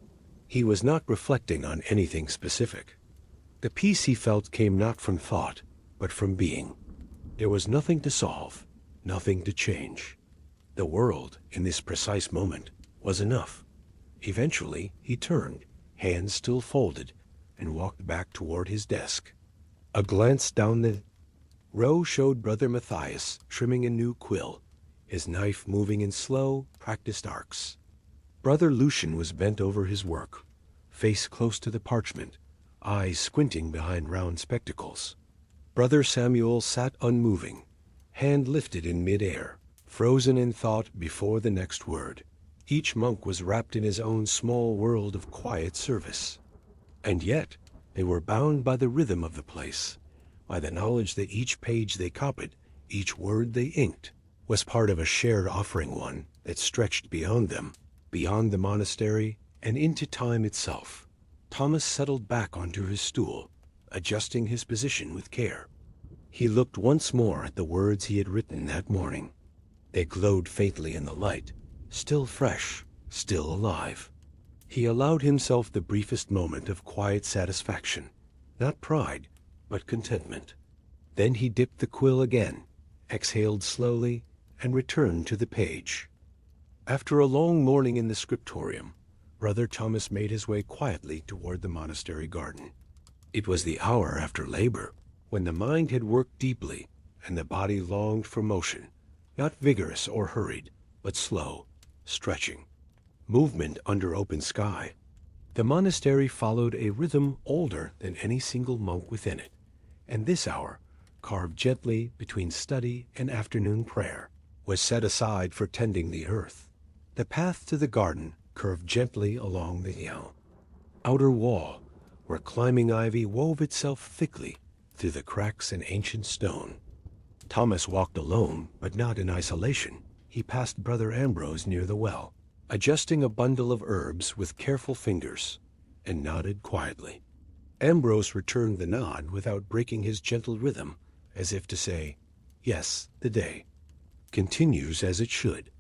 He was not reflecting on anything specific. The peace he felt came not from thought, but from being. There was nothing to solve, nothing to change. The world, in this precise moment, was enough. Eventually, he turned, hands still folded, and walked back toward his desk. A glance down the row showed Brother Matthias trimming a new quill, his knife moving in slow, practiced arcs. Brother Lucian was bent over his work, face close to the parchment, eyes squinting behind round spectacles. Brother Samuel sat unmoving, hand lifted in mid-air, frozen in thought before the next word. Each monk was wrapped in his own small world of quiet service. And yet, they were bound by the rhythm of the place, by the knowledge that each page they copied, each word they inked, was part of a shared offering, one that stretched beyond them, beyond the monastery, and into time itself. Thomas settled back onto his stool, adjusting his position with care. He looked once more at the words he had written that morning. They glowed faintly in the light, still fresh, still alive. He allowed himself the briefest moment of quiet satisfaction, not pride, but contentment. Then he dipped the quill again, exhaled slowly, and returned to the page. After a long morning in the scriptorium, Brother Thomas made his way quietly toward the monastery garden. It was the hour after labor, when the mind had worked deeply and the body longed for motion, not vigorous or hurried, but slow, stretching, movement under open sky. The monastery followed a rhythm older than any single monk within it, and this hour, carved gently between study and afternoon prayer, was set aside for tending the earth. The path to the garden curved gently along the outer wall, where climbing ivy wove itself thickly through the cracks in ancient stone. Thomas walked alone, but not in isolation. He passed Brother Ambrose near the well, adjusting a bundle of herbs with careful fingers, and nodded quietly. Ambrose returned the nod without breaking his gentle rhythm, as if to say, "Yes, the day continues as it should."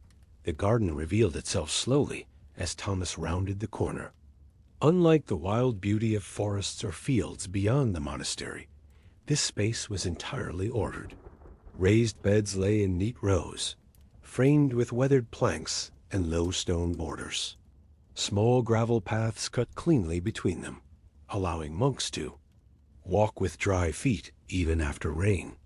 The garden revealed itself slowly as Thomas rounded the corner. Unlike the wild beauty of forests or fields beyond the monastery, this space was entirely ordered. Raised beds lay in neat rows, framed with weathered planks and low stone borders. Small gravel paths cut cleanly between them, allowing monks to walk with dry feet even after rain.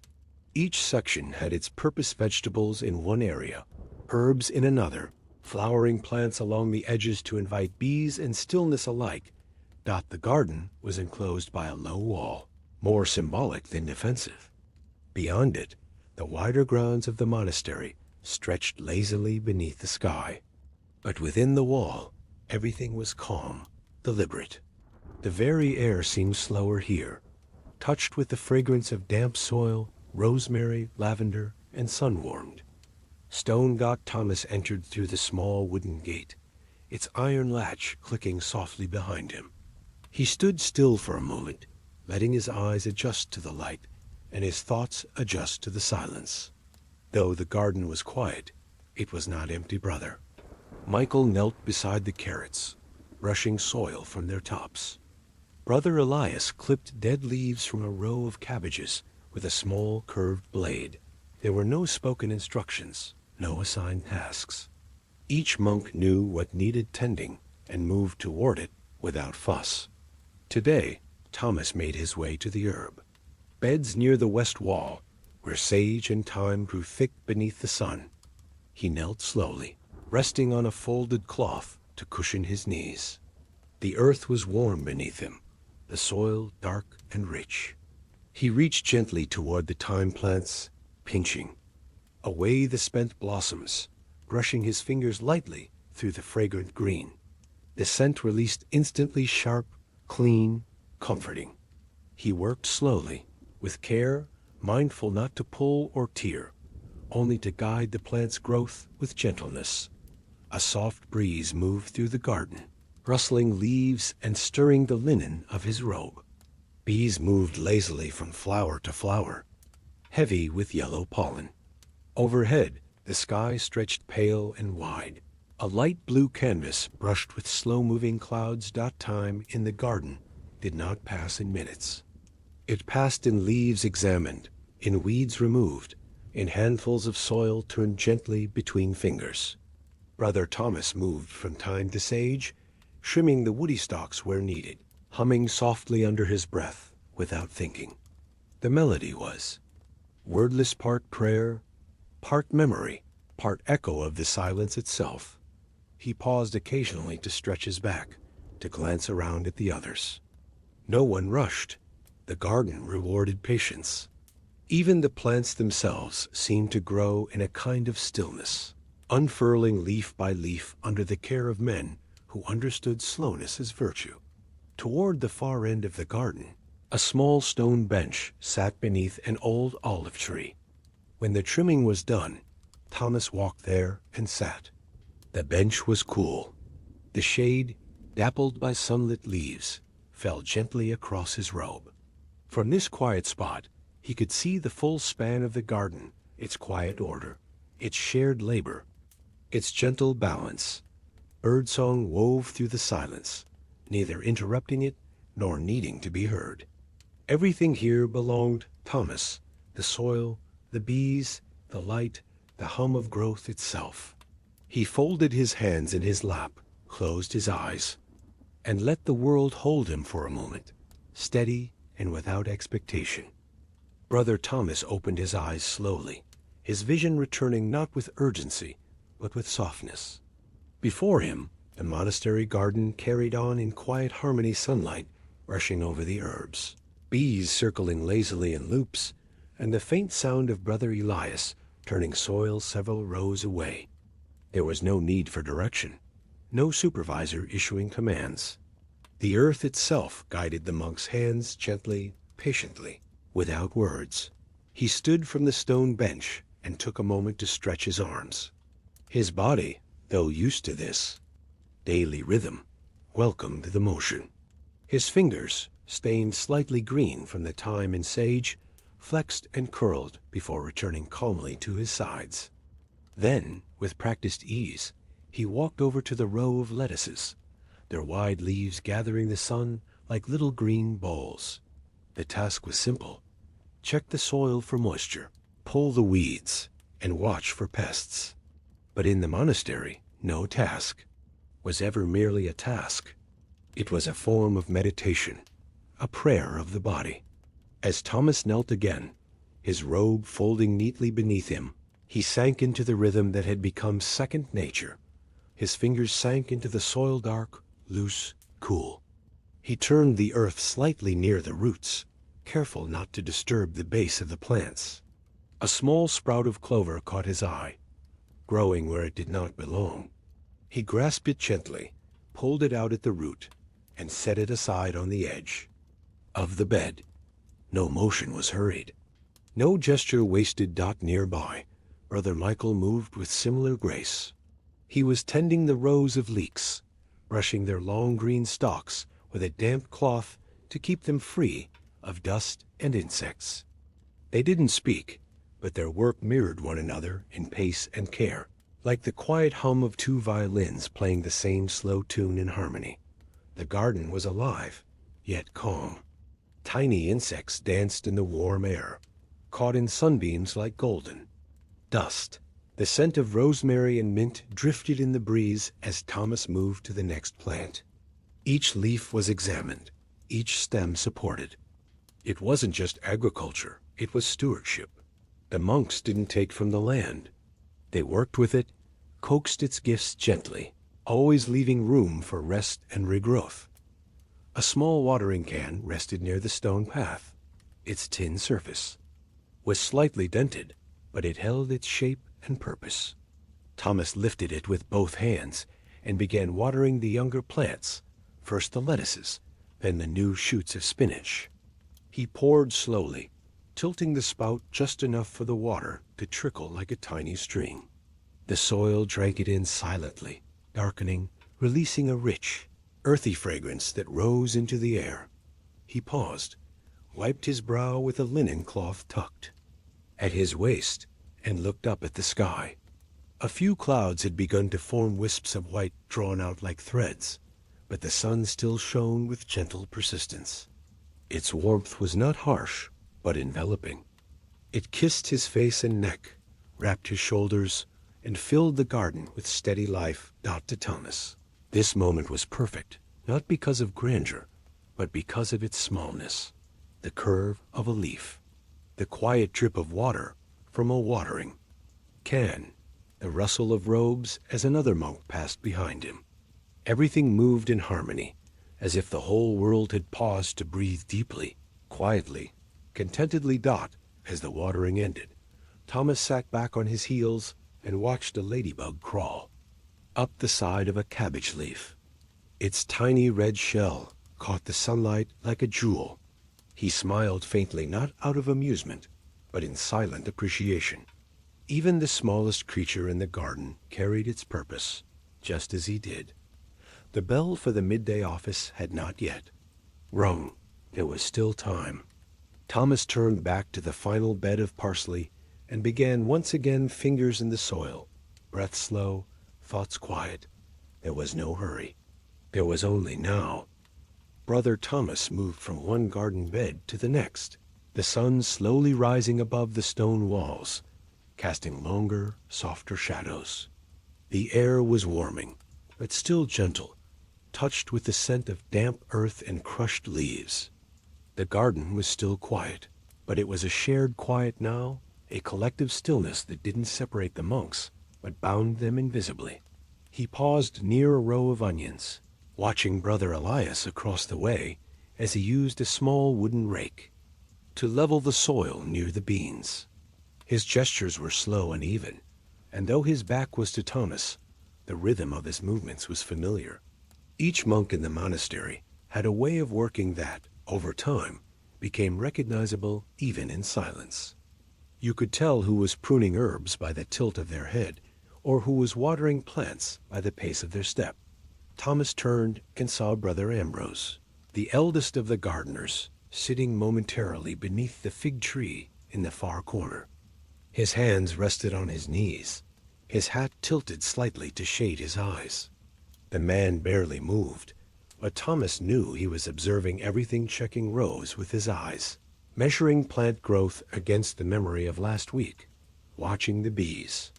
Each section had its purpose: vegetables in one area, herbs in another, flowering plants along the edges to invite bees and stillness alike. The garden was enclosed by a low wall, more symbolic than defensive. Beyond it, the wider grounds of the monastery stretched lazily beneath the sky. But within the wall, everything was calm, deliberate. The very air seemed slower here, touched with the fragrance of damp soil, rosemary, lavender, and sun-warmed. Stone-got Thomas entered through the small wooden gate, its iron latch clicking softly behind him. He stood still for a moment, letting his eyes adjust to the light and his thoughts adjust to the silence. Though the garden was quiet, it was not empty. Brother Michael knelt beside the carrots, brushing soil from their tops. Brother Elias clipped dead leaves from a row of cabbages with a small curved blade. There were no spoken instructions, no assigned tasks. Each monk knew what needed tending and moved toward it without fuss. Today, Thomas made his way to the herb. Beds near the west wall, where sage and thyme grew thick beneath the sun. He knelt slowly, resting on a folded cloth to cushion his knees. The earth was warm beneath him, the soil dark and rich. He reached gently toward the thyme plants, pinching away the spent blossoms, brushing his fingers lightly through the fragrant green. The scent released instantly sharp, clean, comforting. He worked slowly, with care, mindful not to pull or tear, only to guide the plant's growth with gentleness. A soft breeze moved through the garden, rustling leaves and stirring the linen of his robe. Bees moved lazily from flower to flower, heavy with yellow pollen. Overhead, the sky stretched pale and wide. A light blue canvas brushed with slow-moving clouds. Time in the garden did not pass in minutes. It passed in leaves examined, in weeds removed, in handfuls of soil turned gently between fingers. Brother Thomas moved from thyme to sage, trimming the woody stalks where needed, humming softly under his breath without thinking. The melody was wordless, part prayer, part memory, part echo of the silence itself. He paused occasionally to stretch his back, to glance around at the others. No one rushed. The garden rewarded patience. Even the plants themselves seemed to grow in a kind of stillness, unfurling leaf by leaf under the care of men who understood slowness as virtue. Toward the far end of the garden, a small stone bench sat beneath an old olive tree. When the trimming was done, Thomas walked there and sat. The bench was cool. The shade, dappled by sunlit leaves, fell gently across his robe. From this quiet spot, he could see the full span of the garden, its quiet order, its shared labor, its gentle balance. Birdsong wove through the silence, neither interrupting it nor needing to be heard. Everything here belonged Thomas, the soil, the bees, the light, the hum of growth itself. He folded his hands in his lap, closed his eyes, and let the world hold him for a moment, steady and without expectation. Brother Thomas opened his eyes slowly, his vision returning not with urgency, but with softness. Before him, the monastery garden carried on in quiet harmony, sunlight rushing over the herbs, bees circling lazily in loops, and the faint sound of Brother Elias turning soil several rows away. There was no need for direction, no supervisor issuing commands. The earth itself guided the monk's hands gently, patiently, without words. He stood from the stone bench and took a moment to stretch his arms. His body, though used to this daily rhythm, welcomed the motion. His fingers, stained slightly green from the thyme and sage, flexed and curled before returning calmly to his sides. Then, with practiced ease, he walked over to the row of lettuces, their wide leaves gathering the sun like little green bowls. The task was simple. Check the soil for moisture, pull the weeds, and watch for pests. But in the monastery, no task was ever merely a task. It was a form of meditation, a prayer of the body. As Thomas knelt again, his robe folding neatly beneath him, he sank into the rhythm that had become second nature. His fingers sank into the soil, dark, loose, cool. He turned the earth slightly near the roots, careful not to disturb the base of the plants. A small sprout of clover caught his eye, growing where it did not belong. He grasped it gently, pulled it out at the root, and set it aside on the edge of the bed. No motion was hurried, no gesture wasted. Nearby, Brother Michael moved with similar grace. He was tending the rows of leeks, brushing their long green stalks with a damp cloth to keep them free of dust and insects. They didn't speak, but their work mirrored one another in pace and care, like the quiet hum of two violins playing the same slow tune in harmony. The garden was alive, yet calm. Tiny insects danced in the warm air, caught in sunbeams like golden dust. The scent of rosemary and mint drifted in the breeze as Thomas moved to the next plant. Each leaf was examined, each stem supported. It wasn't just agriculture, it was stewardship. The monks didn't take from the land. They worked with it, coaxed its gifts gently, always leaving room for rest and regrowth. A small watering can rested near the stone path. Its tin surface was slightly dented, but it held its shape and purpose. Thomas lifted it with both hands and began watering the younger plants, first the lettuces, then the new shoots of spinach. He poured slowly, tilting the spout just enough for the water to trickle like a tiny stream. The soil drank it in silently, darkening, releasing a rich, earthy fragrance that rose into the air. He paused, wiped his brow with a linen cloth tucked at his waist, and looked up at the sky. A few clouds had begun to form wisps of white drawn out like threads, but the sun still shone with gentle persistence. Its warmth was not harsh, but enveloping. It kissed his face and neck, wrapped his shoulders, and filled the garden with steady life. To Thomas, this moment was perfect, not because of grandeur, but because of its smallness. The curve of a leaf, the quiet drip of water from a watering can, the rustle of robes as another monk passed behind him. Everything moved in harmony, as if the whole world had paused to breathe deeply, quietly, contentedly. As the watering ended, Thomas sat back on his heels and watched a ladybug crawl up the side of a cabbage leaf. Its tiny red shell caught the sunlight like a jewel. He smiled faintly, not out of amusement, but in silent appreciation. Even the smallest creature in the garden carried its purpose, just as he did. The bell for the midday office had not yet rung. There was still time. Thomas turned back to the final bed of parsley and began once again, fingers in the soil, breath slow, thoughts quiet. There was no hurry. There was only now. Brother Thomas moved from one garden bed to the next, the sun slowly rising above the stone walls, casting longer, softer shadows. The air was warming, but still gentle, touched with the scent of damp earth and crushed leaves. The garden was still quiet, but it was a shared quiet now, a collective stillness that didn't separate the monks, but bound them invisibly. He paused near a row of onions, watching Brother Elias across the way as he used a small wooden rake to level the soil near the beans. His gestures were slow and even, and though his back was to Thomas, the rhythm of his movements was familiar. Each monk in the monastery had a way of working that, over time, became recognizable even in silence. You could tell who was pruning herbs by the tilt of their head, or who was watering plants by the pace of their step. Thomas turned and saw Brother Ambrose, the eldest of the gardeners, sitting momentarily beneath the fig tree in the far corner. His hands rested on his knees, his hat tilted slightly to shade his eyes. The man barely moved, but Thomas knew he was observing everything, checking rows with his eyes, measuring plant growth against the memory of last week, watching the bees,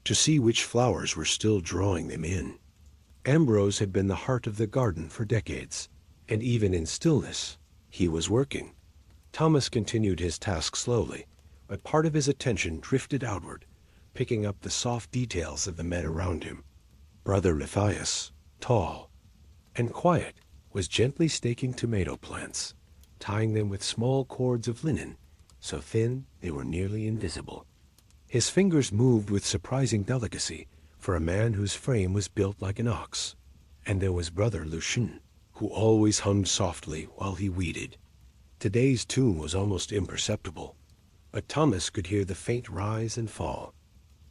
to see which flowers were still drawing them in. Ambrose had been the heart of the garden for decades, and even in stillness, he was working. Thomas continued his task slowly, but part of his attention drifted outward, picking up the soft details of the men around him. Brother Matthias, tall and quiet, was gently staking tomato plants, tying them with small cords of linen, so thin they were nearly invisible. His fingers moved with surprising delicacy for a man whose frame was built like an ox. And there was Brother Lucien, who always hummed softly while he weeded. Today's tune was almost imperceptible, but Thomas could hear the faint rise and fall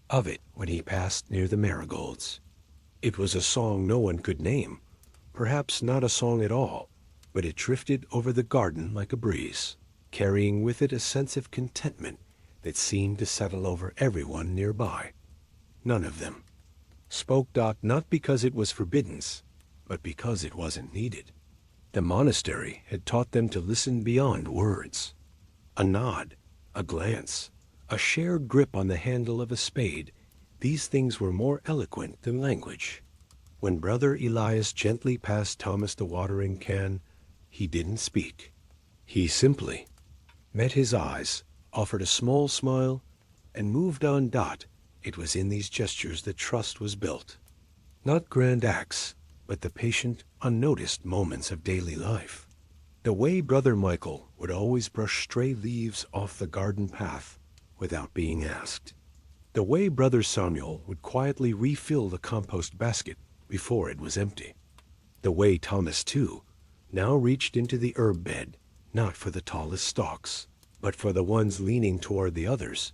of it when he passed near the marigolds. It was a song no one could name, perhaps not a song at all, but it drifted over the garden like a breeze, carrying with it a sense of contentment that seemed to settle over everyone nearby. None of them spoke, not because it was forbidden, but because it wasn't needed. The monastery had taught them to listen beyond words. A nod, a glance, a shared grip on the handle of a spade, these things were more eloquent than language. When Brother Elias gently passed Thomas the watering can, He didn't speak. He simply met his eyes, offered a small smile, and moved on. It was in these gestures that trust was built. Not grand acts, but the patient, unnoticed moments of daily life. The way Brother Michael would always brush stray leaves off the garden path without being asked. The way Brother Samuel would quietly refill the compost basket before it was empty. The way Thomas, too, now reached into the herb bed, not for the tallest stalks, but for the ones leaning toward the others,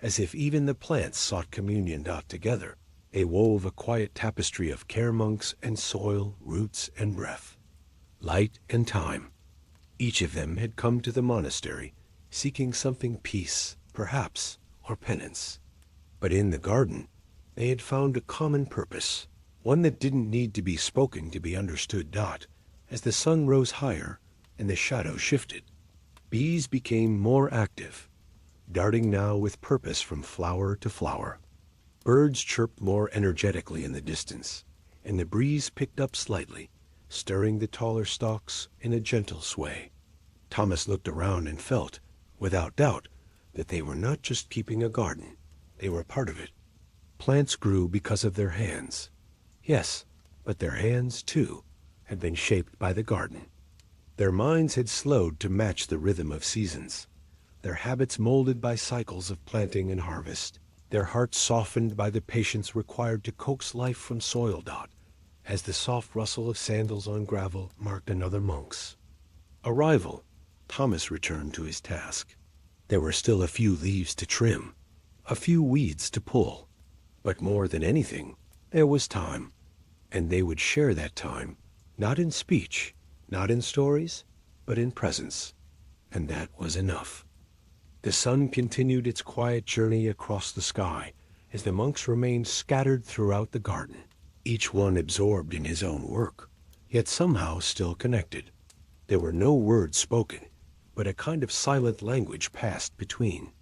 as if even the plants sought communion. Together, they wove a quiet tapestry of care monks and soil, roots and breath, light and time. Each of them had come to the monastery, seeking something, peace, perhaps, or penance. But in the garden, they had found a common purpose, one that didn't need to be spoken to be understood. As the sun rose higher and the shadow shifted, bees became more active, darting now with purpose from flower to flower. Birds chirped more energetically in the distance, and the breeze picked up slightly, stirring the taller stalks in a gentle sway. Thomas looked around and felt, without doubt, that they were not just keeping a garden. They were part of it. Plants grew because of their hands. Yes, but their hands, too, had been shaped by the garden. Their minds had slowed to match the rhythm of seasons, their habits molded by cycles of planting and harvest, their hearts softened by the patience required to coax life from soil. As the soft rustle of sandals on gravel marked another monk's arrival, Thomas returned to his task. There were still a few leaves to trim, a few weeds to pull, but more than anything, there was time, and they would share that time, not in speech, not in stories, but in presence, and that was enough. The sun continued its quiet journey across the sky as the monks remained scattered throughout the garden, each one absorbed in his own work, yet somehow still connected. There were no words spoken, but a kind of silent language passed between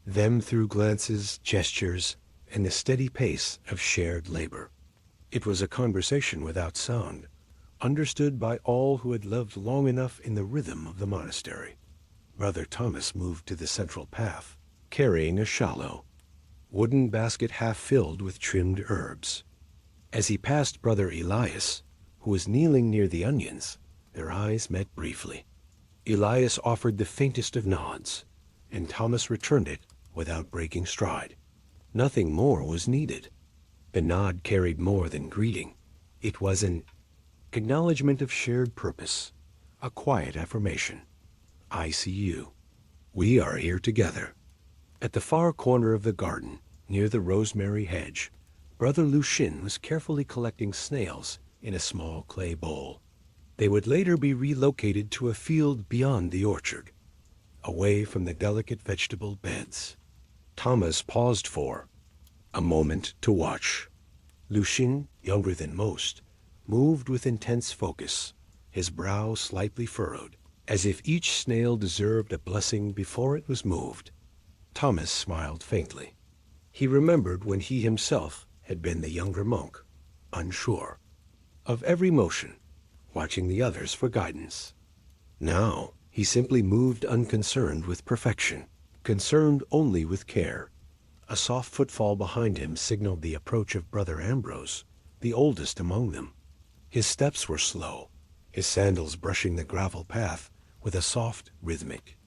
them through glances, gestures, and the steady pace of shared labor. It was a conversation without sound, understood by all who had lived long enough in the rhythm of the monastery. Brother Thomas moved to the central path, carrying a shallow wooden basket half filled with trimmed herbs. As he passed Brother Elias, who was kneeling near the onions, their eyes met briefly. Elias offered the faintest of nods, and Thomas returned it without breaking stride. Nothing more was needed. The nod carried more than greeting. It was an acknowledgement of shared purpose, a quiet affirmation. I see you. We are here together. At the far corner of the garden, near the rosemary hedge, Brother Lucien was carefully collecting snails in a small clay bowl. They would later be relocated to a field beyond the orchard, away from the delicate vegetable beds. Thomas paused for a moment to watch. Lucien, younger than most, moved with intense focus, his brow slightly furrowed, as if each snail deserved a blessing before it was moved. Thomas smiled faintly. He remembered when he himself had been the younger monk, unsure of every motion, watching the others for guidance. Now he simply moved unconcerned with perfection, concerned only with care. A soft footfall behind him signaled the approach of Brother Ambrose, the oldest among them. His steps were slow, his sandals brushing the gravel path with a soft, rhythmic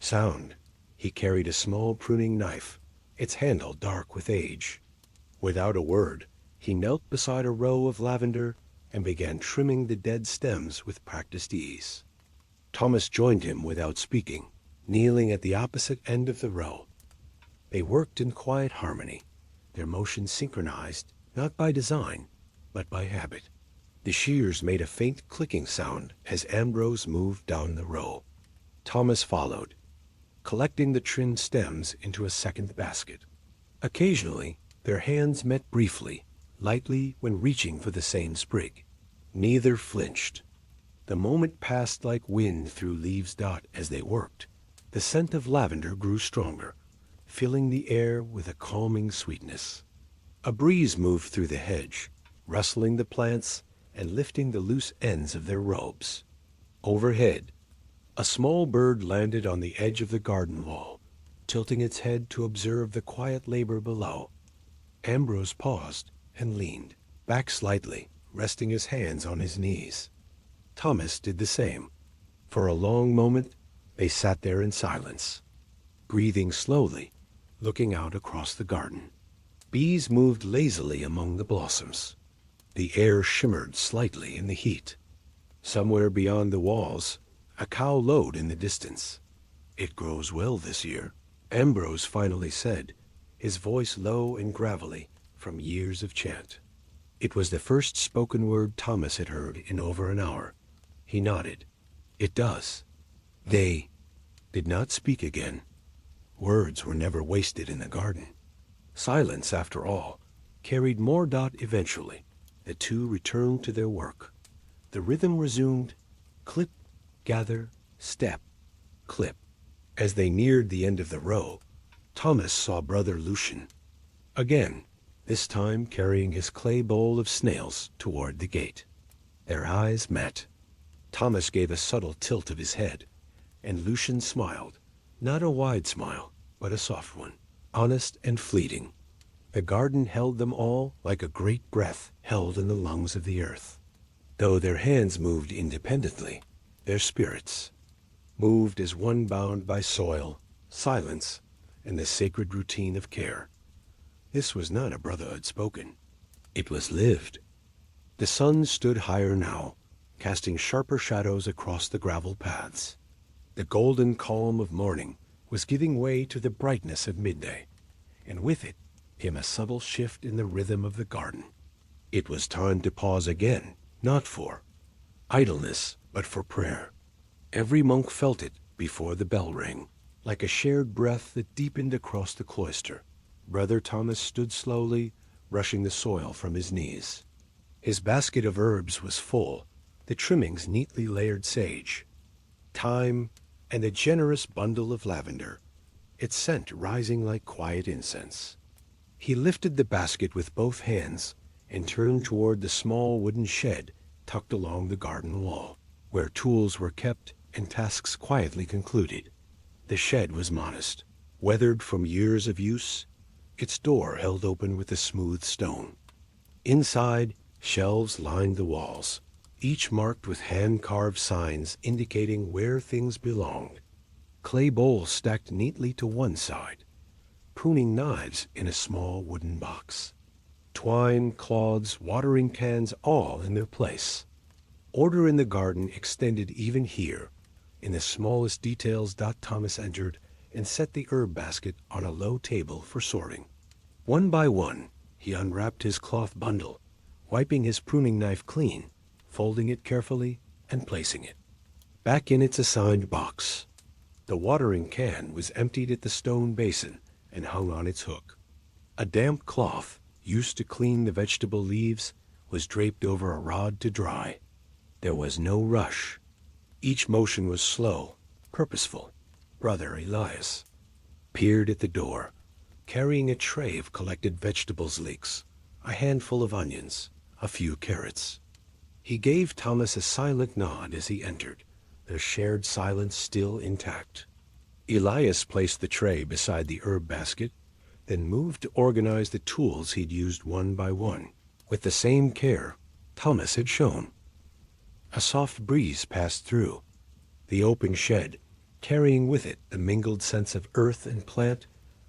sound. He carried a small pruning knife, its handle dark with age. Without a word, he knelt beside a row of lavender and began trimming the dead stems with practiced ease. Thomas joined him without speaking, kneeling at the opposite end of the row. They worked in quiet harmony, their motions synchronized, not by design, but by habit. The shears made a faint clicking sound as Ambrose moved down the row. Thomas followed, collecting the trimmed stems into a second basket. Occasionally, their hands met briefly, lightly when reaching for the same sprig. Neither flinched. The moment passed like wind through leaves. As they worked, the scent of lavender grew stronger, filling the air with a calming sweetness. A breeze moved through the hedge, rustling the plants and lifting the loose ends of their robes. Overhead, a small bird landed on the edge of the garden wall, tilting its head to observe the quiet labor below. Ambrose paused and leaned back slightly, resting his hands on his knees. Thomas did the same. For a long moment, they sat there in silence, breathing slowly, looking out across the garden. Bees moved lazily among the blossoms. The air shimmered slightly in the heat. Somewhere beyond the walls, a cow lowed in the distance. "It grows well this year," Ambrose finally said, his voice low and gravelly from years of chant. It was the first spoken word Thomas had heard in over an hour. He nodded. "It does." They did not speak again. Words were never wasted in the garden. Silence, after all, carried more. Eventually, the two returned to their work. The rhythm resumed: clip, gather, step, clip. As they neared the end of the row, Thomas saw Brother Lucian again, this time carrying his clay bowl of snails toward the gate. Their eyes met. Thomas gave a subtle tilt of his head, and Lucian smiled, not a wide smile, but a soft one, honest and fleeting. The garden held them all like a great breath held in the lungs of the earth. Though their hands moved independently, their spirits moved as one bound by soil, silence, and the sacred routine of care. This was not a brotherhood spoken. It was lived. The sun stood higher now, casting sharper shadows across the gravel paths. The golden calm of morning was giving way to the brightness of midday, and with it came a subtle shift in the rhythm of the garden. It was time to pause again, not for idleness, but for prayer. Every monk felt it before the bell rang, like a shared breath that deepened across the cloister. Brother Thomas stood slowly, brushing the soil from his knees. His basket of herbs was full, the trimmings neatly layered sage, thyme, and a generous bundle of lavender, its scent rising like quiet incense. He lifted the basket with both hands and turned toward the small wooden shed tucked along the garden wall, where tools were kept and tasks quietly concluded. The shed was modest, weathered from years of use, its door held open with a smooth stone. Inside, shelves lined the walls, each marked with hand-carved signs indicating where things belonged. Clay bowls stacked neatly to one side, pruning knives in a small wooden box, twine, cloths, watering cans, all in their place. Order in the garden extended even here, in the smallest details. Thomas entered and set the herb basket on a low table for sorting. One by one, he unwrapped his cloth bundle, wiping his pruning knife clean, folding it carefully, and placing it back in its assigned box. The watering can was emptied at the stone basin and hung on its hook. A damp cloth, used to clean the vegetable leaves, was draped over a rod to dry. There was no rush. Each motion was slow, purposeful. Brother Elias peered at the door, carrying a tray of collected vegetables leeks, a handful of onions, a few carrots. He gave Thomas a silent nod as he entered, their shared silence still intact. Elias placed the tray beside the herb basket, then moved to organize the tools he'd used one by one, with the same care Thomas had shown. A soft breeze passed through the open shed, carrying with it the mingled scents of earth and plant,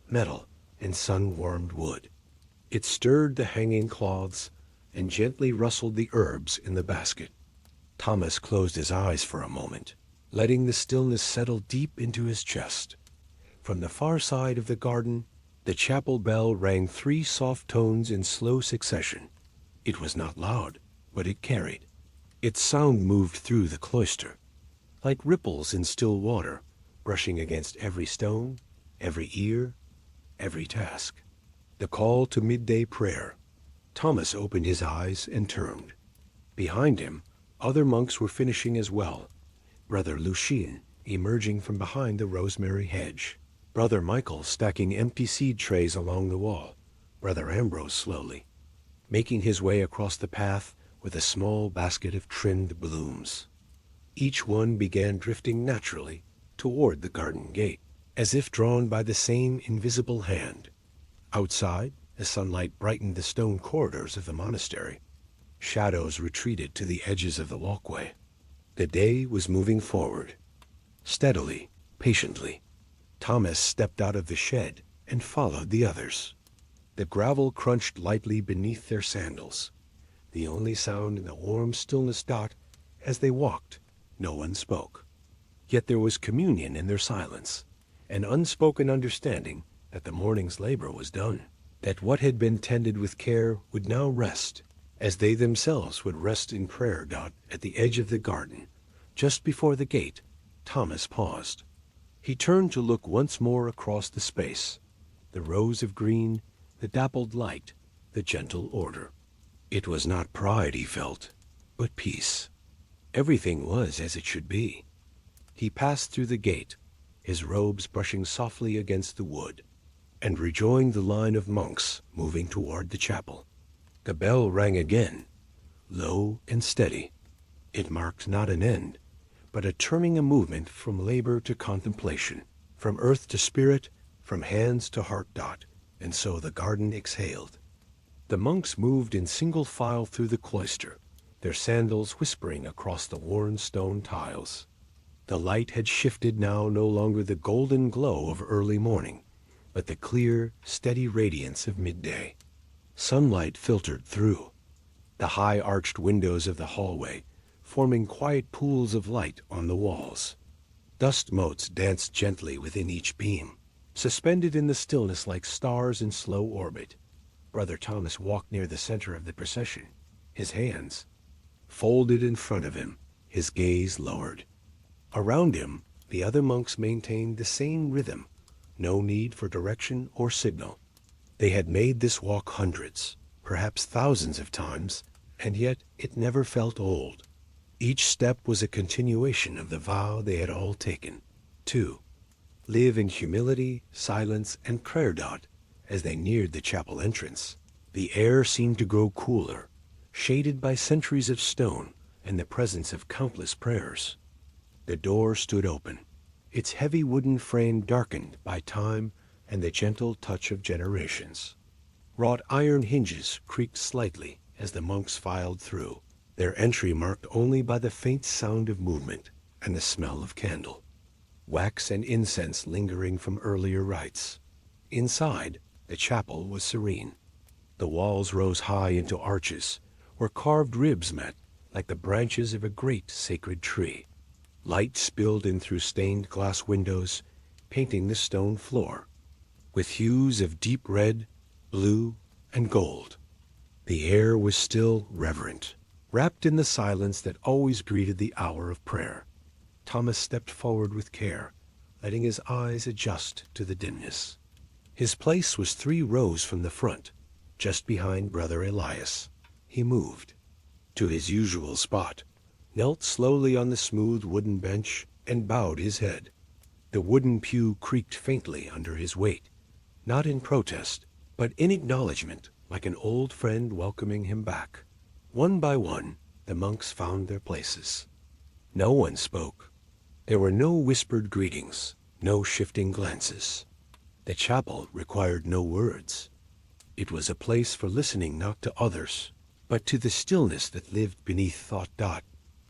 metal and sun-warmed wood. It stirred the hanging cloths and gently rustled the herbs in the basket. Thomas closed his eyes for a moment, letting the stillness settle deep into his chest. From the far side of the garden, the chapel bell rang 3 soft tones in slow succession. It was not loud, but it carried. Its sound moved through the cloister, like ripples in still water, brushing against every stone, every ear, every task. The call to midday prayer. Thomas opened his eyes and turned. Behind him, other monks were finishing as well. Brother Lucian emerging from behind the rosemary hedge. Brother Michael stacking empty seed trays along the wall. Brother Ambrose slowly making his way across the path with a small basket of trimmed blooms. Each one began drifting naturally toward the garden gate, as if drawn by the same invisible hand. Outside, as sunlight brightened the stone corridors of the monastery, shadows retreated to the edges of the walkway. The day was moving forward. Steadily, patiently, Thomas stepped out of the shed and followed the others. The gravel crunched lightly beneath their sandals. The only sound in the warm stillness. As they walked, no one spoke. Yet there was communion in their silence, an unspoken understanding that the morning's labor was done, that what had been tended with care would now rest, as they themselves would rest in prayer. At the edge of the garden, just before the gate, Thomas paused. He turned to look once more across the space, the rows of green, the dappled light, the gentle order. It was not pride he felt, but peace. Everything was as it should be. He passed through the gate, his robes brushing softly against the wood, and rejoined the line of monks moving toward the chapel. The bell rang again, low and steady. It marked not an end, but a turning, a movement from labor to contemplation, from earth to spirit, from hands to heart. And so the garden exhaled. The monks moved in single file through the cloister, their sandals whispering across the worn stone tiles. The light had shifted, now no longer the golden glow of early morning, but the clear, steady radiance of midday. Sunlight filtered through, the high arched windows of the hallway forming quiet pools of light on the walls. Dust motes danced gently within each beam, suspended in the stillness like stars in slow orbit. Brother Thomas walked near the center of the procession, his hands folded in front of him, his gaze lowered. Around him, the other monks maintained the same rhythm, no need for direction or signal. They had made this walk hundreds, perhaps thousands of times, and yet it never felt old. Each step was a continuation of the vow they had all taken, to live in humility, silence, and prayer. As they neared the chapel entrance, the air seemed to grow cooler, shaded by centuries of stone and the presence of countless prayers. The door stood open, its heavy wooden frame darkened by time and the gentle touch of generations. Wrought iron hinges creaked slightly as the monks filed through, their entry marked only by the faint sound of movement and the smell of candle, wax and incense lingering from earlier rites. Inside, the chapel was serene. The walls rose high into arches, where carved ribs met like the branches of a great sacred tree. Light spilled in through stained glass windows, painting the stone floor with hues of deep red, blue, and gold. The air was still reverent, wrapped in the silence that always greeted the hour of prayer. Thomas stepped forward with care, letting his eyes adjust to the dimness. His place was 3 rows from the front, just behind Brother Elias. He moved to his usual spot, knelt slowly on the smooth wooden bench, and bowed his head. The wooden pew creaked faintly under his weight, not in protest, but in acknowledgement, like an old friend welcoming him back. One by one, the monks found their places. No one spoke. There were no whispered greetings, no shifting glances. The chapel required no words. It was a place for listening not to others, but to the stillness that lived beneath thought.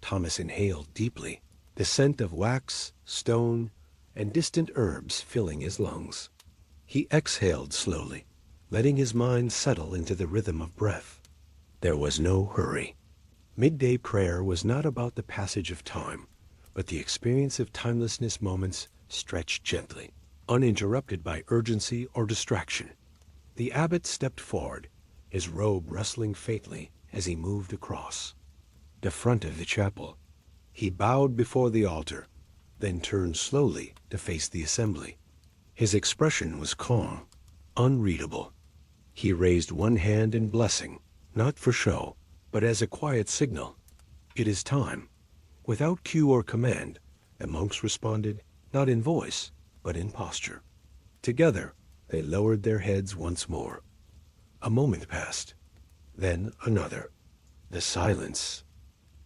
Thomas inhaled deeply, the scent of wax, stone, and distant herbs filling his lungs. He exhaled slowly, letting his mind settle into the rhythm of breath. There was no hurry. Midday prayer was not about the passage of time, but the experience of timelessness, moments stretched gently, uninterrupted by urgency or distraction. The abbot stepped forward, his robe rustling faintly as he moved across the front of the chapel. He bowed before the altar, then turned slowly to face the assembly. His expression was calm, unreadable. He raised one hand in blessing, not for show, but as a quiet signal. It is time. Without cue or command, the monks responded, not in voice, but in posture. Together, they lowered their heads once more. A moment passed, then another. The silence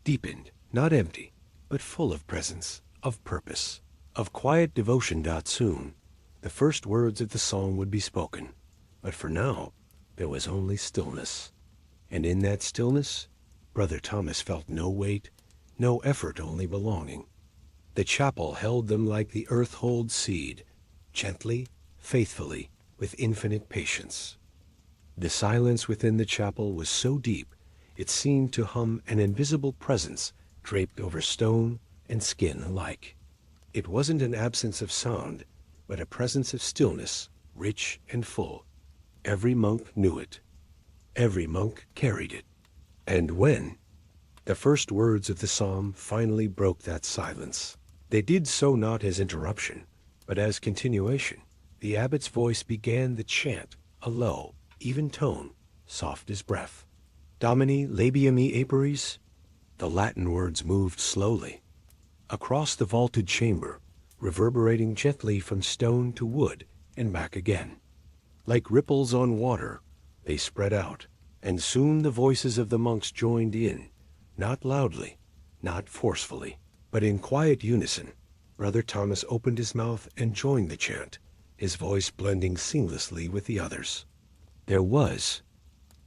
deepened, not empty, but full of presence, of purpose, of quiet devotion. Soon, the first words of the song would be spoken, but for now, there was only stillness. And in that stillness, Brother Thomas felt no weight, no effort, only belonging. The chapel held them like the earth holds seed, gently, faithfully, with infinite patience. The silence within the chapel was so deep, it seemed to hum an invisible presence draped over stone and skin alike. It wasn't an absence of sound, but a presence of stillness, rich and full. Every monk knew it. Every monk carried it. And when the first words of the psalm finally broke that silence, they did so not as interruption, but as continuation. The abbot's voice began the chant, a low, even tone, soft as breath. Domini labium me aperis. The Latin words moved slowly across the vaulted chamber, reverberating gently from stone to wood and back again. Like ripples on water, they spread out, and soon the voices of the monks joined in, not loudly, not forcefully, but in quiet unison. Brother Thomas opened his mouth and joined the chant, his voice blending seamlessly with the others. There was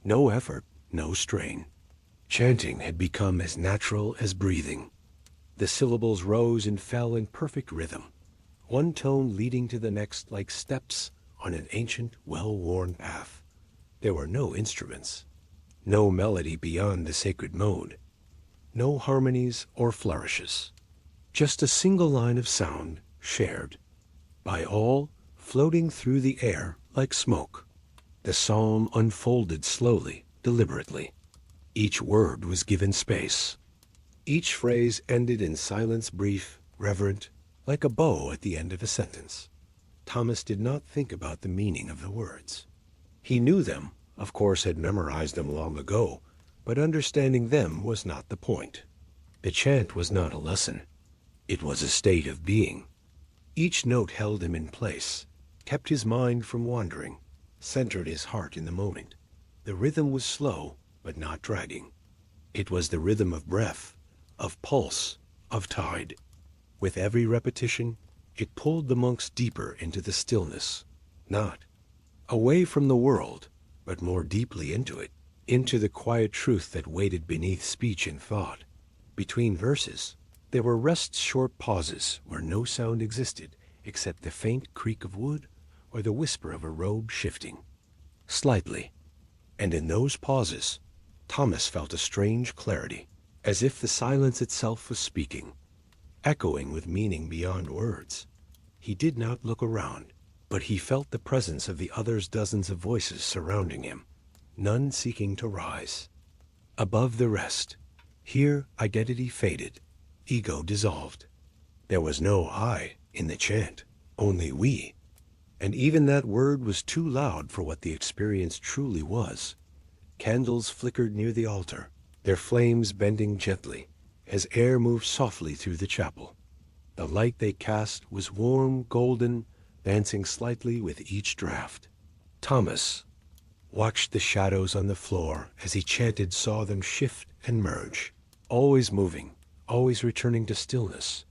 no effort, no strain. Chanting had become as natural as breathing. The syllables rose and fell in perfect rhythm, one tone leading to the next like steps on an ancient, well-worn path. There were no instruments, no melody beyond the sacred mode, no harmonies or flourishes, just a single line of sound shared by all, floating through the air like smoke. The psalm unfolded slowly, deliberately. Each word was given space. Each phrase ended in silence, brief, reverent, like a bow at the end of a sentence. Thomas did not think about the meaning of the words. He knew them, of course had memorized them long ago, but understanding them was not the point. The chant was not a lesson. It was a state of being. Each note held him in place, kept his mind from wandering, centered his heart in the moment. The rhythm was slow, but not dragging. It was the rhythm of breath, of pulse, of tide. With every repetition, it pulled the monks deeper into the stillness, not away from the world, but more deeply into it, into the quiet truth that waited beneath speech and thought. Between verses, there were rests, short pauses where no sound existed except the faint creak of wood or the whisper of a robe shifting slightly. And in those pauses, Thomas felt a strange clarity, as if the silence itself was speaking, echoing with meaning beyond words. He did not look around, but he felt the presence of the others, dozens of voices surrounding him, none seeking to rise above the rest. Here identity faded, ego dissolved. There was no I in the chant, only we. And even that word was too loud for what the experience truly was. Candles flickered near the altar, their flames bending gently as air moved softly through the chapel. The light they cast was warm, golden, dancing slightly with each draft. Thomas watched the shadows on the floor as he chanted, saw them shift and merge, always moving, always returning to stillness.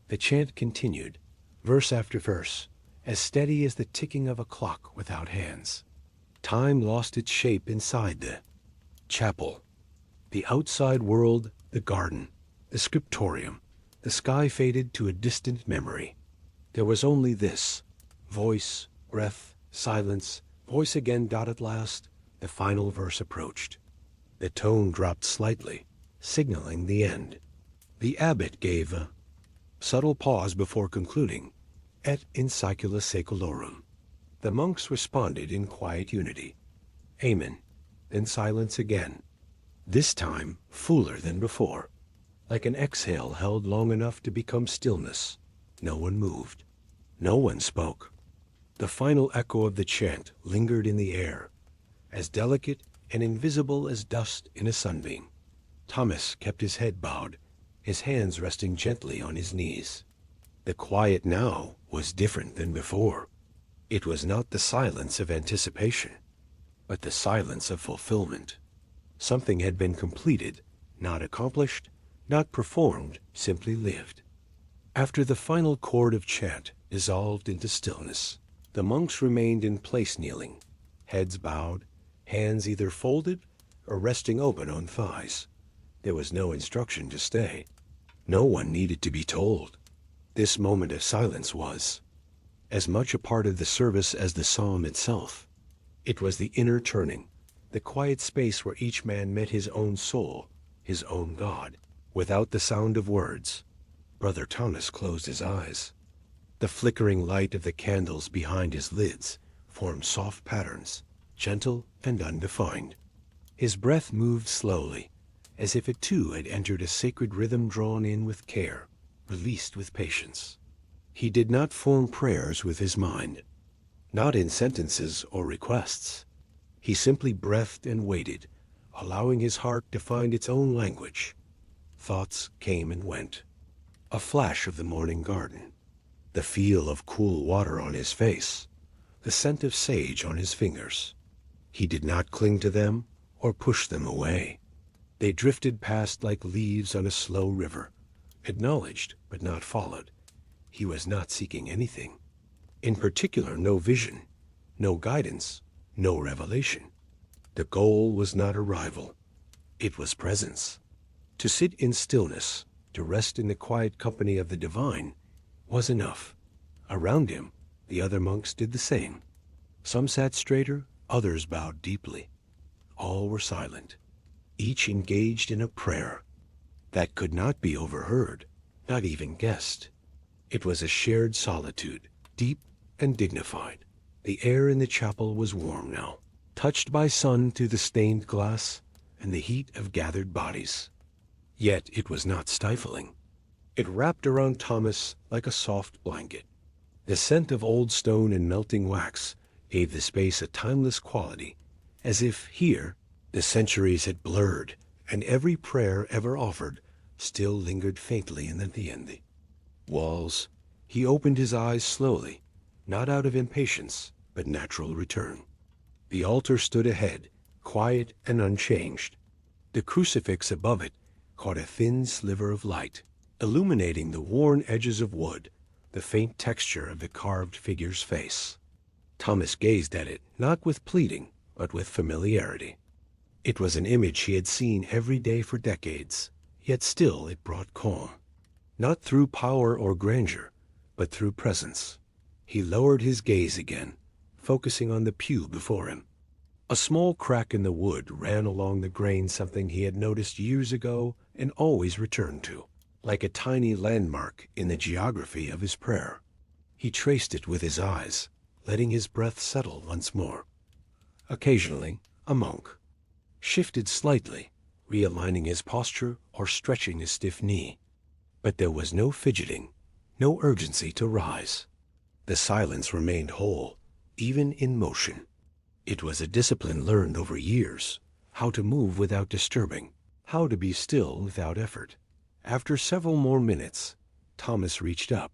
The chant continued, verse after verse, as steady as the ticking of a clock without hands. Time lost its shape inside the chapel. The outside world, the garden, the scriptorium, the sky faded to a distant memory. There was only this, voice, breath, silence, voice again. At last, the final verse approached. The tone dropped slightly, signaling the end. The abbot gave a subtle pause before concluding, et in saecula saeculorum. The monks responded in quiet unity. Amen. Then silence again. This time fuller than before, like an exhale held long enough to become stillness. No one moved. No one spoke. The final echo of the chant lingered in the air, as delicate and invisible as dust in a sunbeam. Thomas kept his head bowed, his hands resting gently on his knees. The quiet now was different than before. It was not the silence of anticipation, but the silence of fulfillment. Something had been completed, not accomplished, not performed, simply lived. After the final chord of chant dissolved into stillness, the monks remained in place kneeling, heads bowed, hands either folded or resting open on thighs. There was no instruction to stay. No one needed to be told. This moment of silence was as much a part of the service as the psalm itself. It was the inner turning, the quiet space where each man met his own soul, his own God. Without the sound of words, Brother Thomas closed his eyes. The flickering light of the candles behind his lids formed soft patterns, gentle and undefined. His breath moved slowly, as if it too had entered a sacred rhythm drawn in with care, released with patience. He did not form prayers with his mind, not in sentences or requests. He simply breathed and waited, allowing his heart to find its own language. Thoughts came and went. A flash of the morning garden, the feel of cool water on his face, the scent of sage on his fingers. He did not cling to them or push them away. They drifted past like leaves on a slow river, acknowledged but not followed. He was not seeking anything. In particular, no vision, no guidance, no revelation. The goal was not arrival. It was presence. To sit in stillness, to rest in the quiet company of the divine, was enough. Around him, the other monks did the same. Some sat straighter, others bowed deeply. All were silent, each engaged in a prayer that could not be overheard, not even guessed. It was a shared solitude, deep and dignified. The air in the chapel was warm now, touched by sun through the stained glass and the heat of gathered bodies. Yet it was not stifling. It wrapped around Thomas like a soft blanket. The scent of old stone and melting wax gave the space a timeless quality, as if here the centuries had blurred and every prayer ever offered still lingered faintly in the tiende. Walls. He opened his eyes slowly, not out of impatience, but natural return. The altar stood ahead, quiet and unchanged. The crucifix above it caught a thin sliver of light, illuminating the worn edges of wood, the faint texture of the carved figure's face. Thomas gazed at it, not with pleading, but with familiarity. It was an image he had seen every day for decades, yet still it brought calm. Not through power or grandeur, but through presence. He lowered his gaze again, focusing on the pew before him. A small crack in the wood ran along the grain, something he had noticed years ago and always returned to, like a tiny landmark in the geography of his prayer. He traced it with his eyes, letting his breath settle once more. Occasionally, a monk shifted slightly, realigning his posture or stretching a stiff knee. But there was no fidgeting, no urgency to rise. The silence remained whole, even in motion. It was a discipline learned over years, how to move without disturbing, how to be still without effort. After several more minutes, Thomas reached up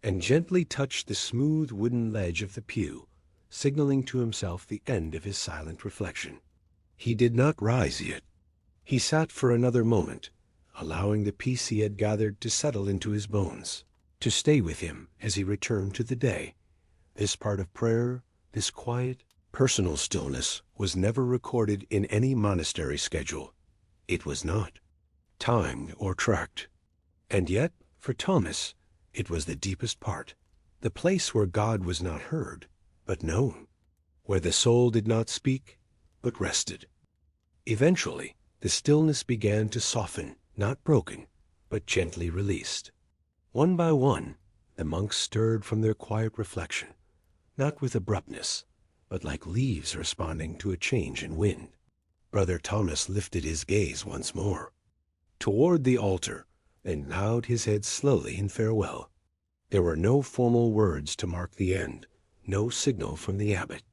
and gently touched the smooth wooden ledge of the pew, signaling to himself the end of his silent reflection. He did not rise yet. He sat for another moment, allowing the peace he had gathered to settle into his bones, to stay with him as he returned to the day. This part of prayer, this quiet, personal stillness, was never recorded in any monastery schedule. It was not timed or tracked. And yet, for Thomas, it was the deepest part, the place where God was not heard, but known, where the soul did not speak, but rested. Eventually, the stillness began to soften, not broken, but gently released. One by one, the monks stirred from their quiet reflection, not with abruptness, but like leaves responding to a change in wind. Brother Thomas lifted his gaze once more, toward the altar, and bowed his head slowly in farewell. There were no formal words to mark the end, no signal from the abbot.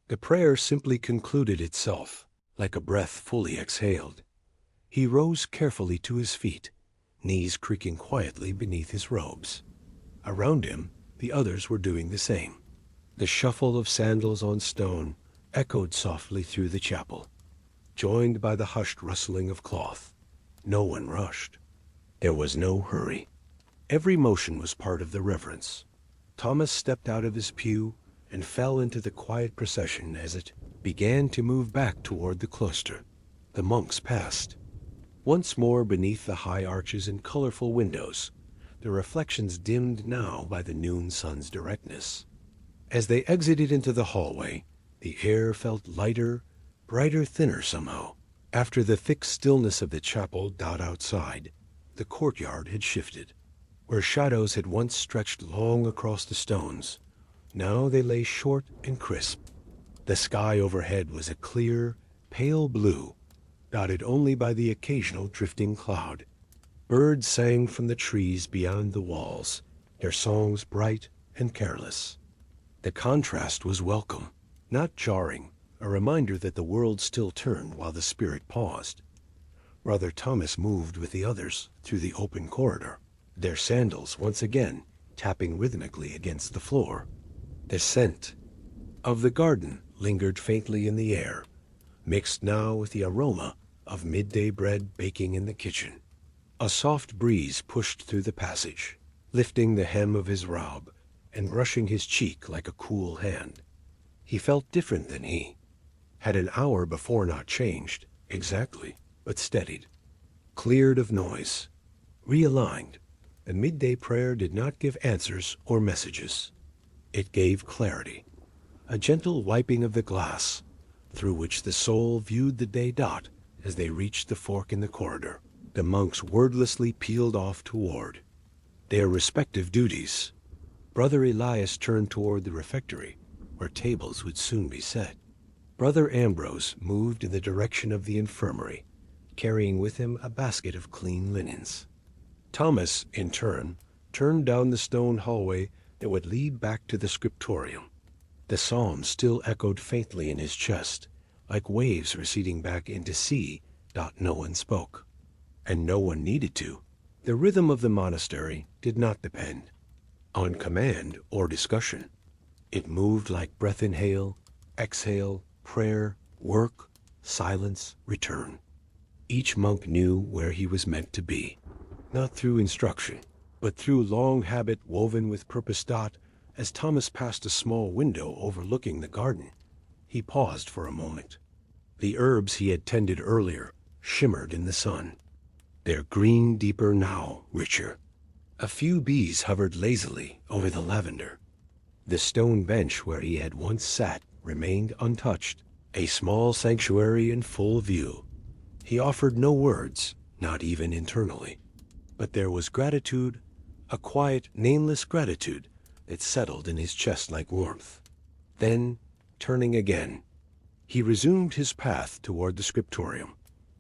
The prayer simply concluded itself, like a breath fully exhaled. He rose carefully to his feet, knees creaking quietly beneath his robes. Around him, the others were doing the same. The shuffle of sandals on stone echoed softly through the chapel, joined by the hushed rustling of cloth. No one rushed. There was no hurry. Every motion was part of the reverence. Thomas stepped out of his pew and fell into the quiet procession as it began to move back toward the cloister. The monks passed. Once more beneath the high arches and colorful windows, the reflections dimmed now by the noon sun's directness. As they exited into the hallway, the air felt lighter, brighter, thinner somehow. After the thick stillness of the chapel died outside, the courtyard had shifted. Where shadows had once stretched long across the stones, now they lay short and crisp. The sky overhead was a clear, pale blue, dotted only by the occasional drifting cloud. Birds sang from the trees beyond the walls, their songs bright and careless. The contrast was welcome, not jarring, a reminder that the world still turned while the spirit paused. Brother Thomas moved with the others through the open corridor, their sandals once again tapping rhythmically against the floor. The scent of the garden lingered faintly in the air, mixed now with the aroma of midday bread baking in the kitchen. A soft breeze pushed through the passage, lifting the hem of his robe and brushing his cheek like a cool hand. He felt different than he had an hour before, not changed exactly, but steadied, cleared of noise, realigned. The midday prayer did not give answers or messages. It gave clarity, a gentle wiping of the glass through which the soul viewed the day dot. As they reached the fork in the corridor, the monks wordlessly peeled off toward their respective duties. Brother Elias turned toward the refectory, where tables would soon be set. Brother Ambrose moved in the direction of the infirmary, carrying with him a basket of clean linens. Thomas, in turn, turned down the stone hallway that would lead back to the scriptorium. The psalms still echoed faintly in his chest, like waves receding back into sea. No one spoke, and no one needed to. The rhythm of the monastery did not depend on command or discussion. It moved like breath: inhale, exhale, prayer, work, silence, return. Each monk knew where he was meant to be, not through instruction, but through long habit woven with purpose. As Thomas passed a small window overlooking the garden, he paused for a moment. The herbs he had tended earlier shimmered in the sun, their green deeper now, richer. A few bees hovered lazily over the lavender. The stone bench where he had once sat remained untouched, a small sanctuary in full view. He offered no words, not even internally. But there was gratitude, a quiet, nameless gratitude that settled in his chest like warmth. Then, turning again, he resumed his path toward the scriptorium.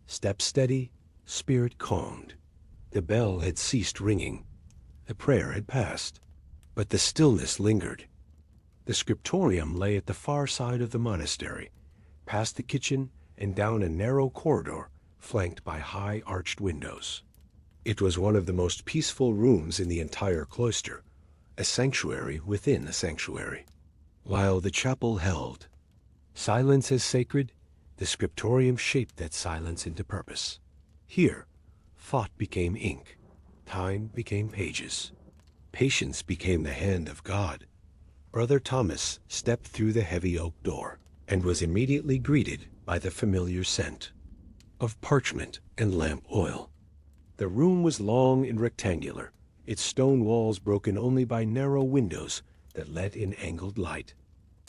Step steady, spirit calmed. The bell had ceased ringing. The prayer had passed, but the stillness lingered. The scriptorium lay at the far side of the monastery, past the kitchen and down a narrow corridor flanked by high arched windows. It was one of the most peaceful rooms in the entire cloister, a sanctuary within a sanctuary. While the chapel held silence as sacred, the scriptorium shaped that silence into purpose. Here, thought became ink, time became pages, patience became the hand of God. Brother Thomas stepped through the heavy oak door and was immediately greeted by the familiar scent of parchment and lamp oil. The room was long and rectangular, its stone walls broken only by narrow windows that let in angled light.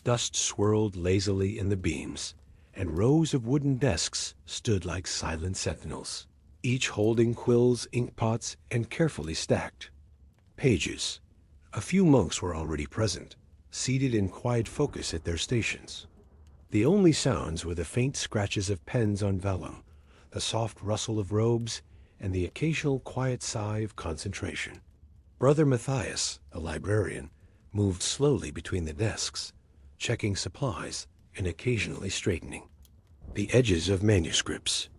Dust swirled lazily in the beams, and rows of wooden desks stood like silent sentinels, each holding quills, inkpots, and carefully stacked pages. A few monks were already present, seated in quiet focus at their stations. The only sounds were the faint scratches of pens on vellum, the soft rustle of robes, and the occasional quiet sigh of concentration. Brother Matthias, a librarian, moved slowly between the desks, checking supplies and occasionally straightening the edges of manuscripts.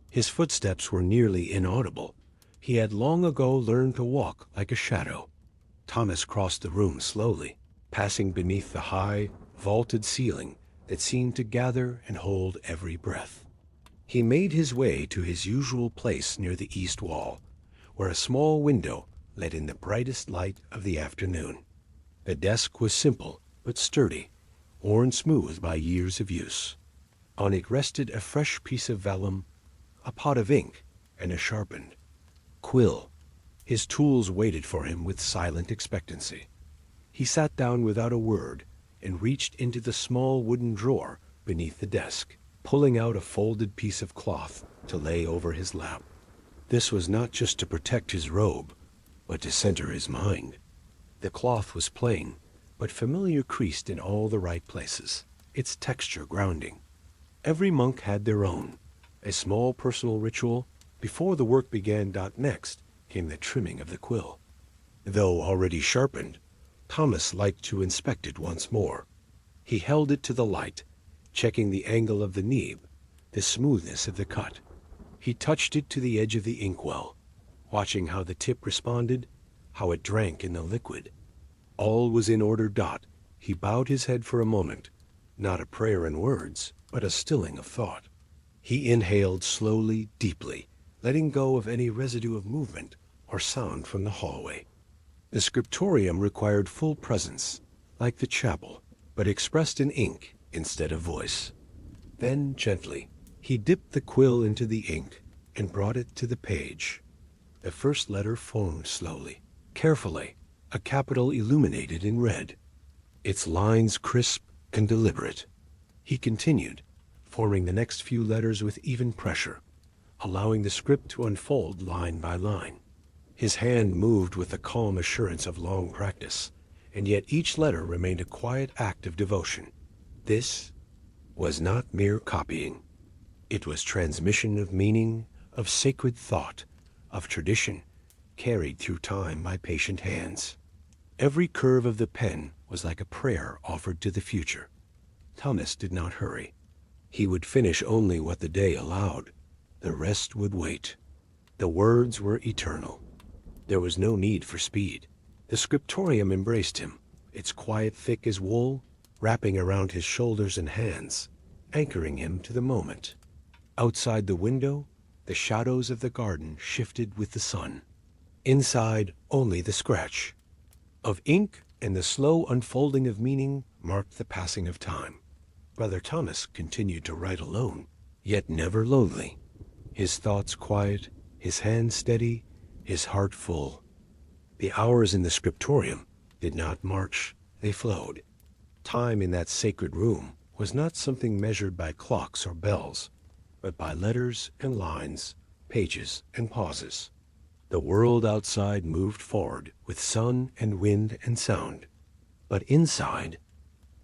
His footsteps were nearly inaudible. He had long ago learned to walk like a shadow. Thomas crossed the room slowly, passing beneath the high, vaulted ceiling that seemed to gather and hold every breath. He made his way to his usual place near the east wall, where a small window let in the brightest light of the afternoon. The desk was simple but sturdy, worn smooth by years of use. On it rested a fresh piece of vellum, a pot of ink, and a sharpened quill. His tools waited for him with silent expectancy. He sat down without a word and reached into the small wooden drawer beneath the desk, pulling out a folded piece of cloth to lay over his lap. This was not just to protect his robe, but to center his mind. The cloth was plain, but familiar, creased in all the right places, its texture grounding. Every monk had their own, a small personal ritual. Before the work began. Next came the trimming of the quill. Though already sharpened, Thomas liked to inspect it once more. He held it to the light, checking the angle of the nib, the smoothness of the cut. He touched it to the edge of the inkwell, watching how the tip responded, how it drank in the liquid. All was in order. He bowed his head for a moment, not a prayer in words, but a stilling of thought. He inhaled slowly, deeply, letting go of any residue of movement or sound from the hallway. The scriptorium required full presence, like the chapel, but expressed in ink instead of voice. Then, gently, he dipped the quill into the ink and brought it to the page. The first letter formed slowly, carefully, a capital illuminated in red, its lines crisp and deliberate. He continued, forming the next few letters with even pressure, allowing the script to unfold line by line. His hand moved with the calm assurance of long practice, and yet each letter remained a quiet act of devotion. This was not mere copying. It was transmission of meaning, of sacred thought, of tradition, carried through time by patient hands. Every curve of the pen was like a prayer offered to the future. Thomas did not hurry. He would finish only what the day allowed. The rest would wait. The words were eternal. There was no need for speed. The scriptorium embraced him, its quiet thick as wool, wrapping around his shoulders and hands, anchoring him to the moment. Outside the window, the shadows of the garden shifted with the sun. Inside, only the scratch of ink and the slow unfolding of meaning marked the passing of time. Brother Thomas continued to write alone, yet never lonely. His thoughts quiet, his hand steady, his heart full. The hours in the scriptorium did not march, they flowed. Time in that sacred room was not something measured by clocks or bells, but by letters and lines, pages and pauses. The world outside moved forward with sun and wind and sound. But inside,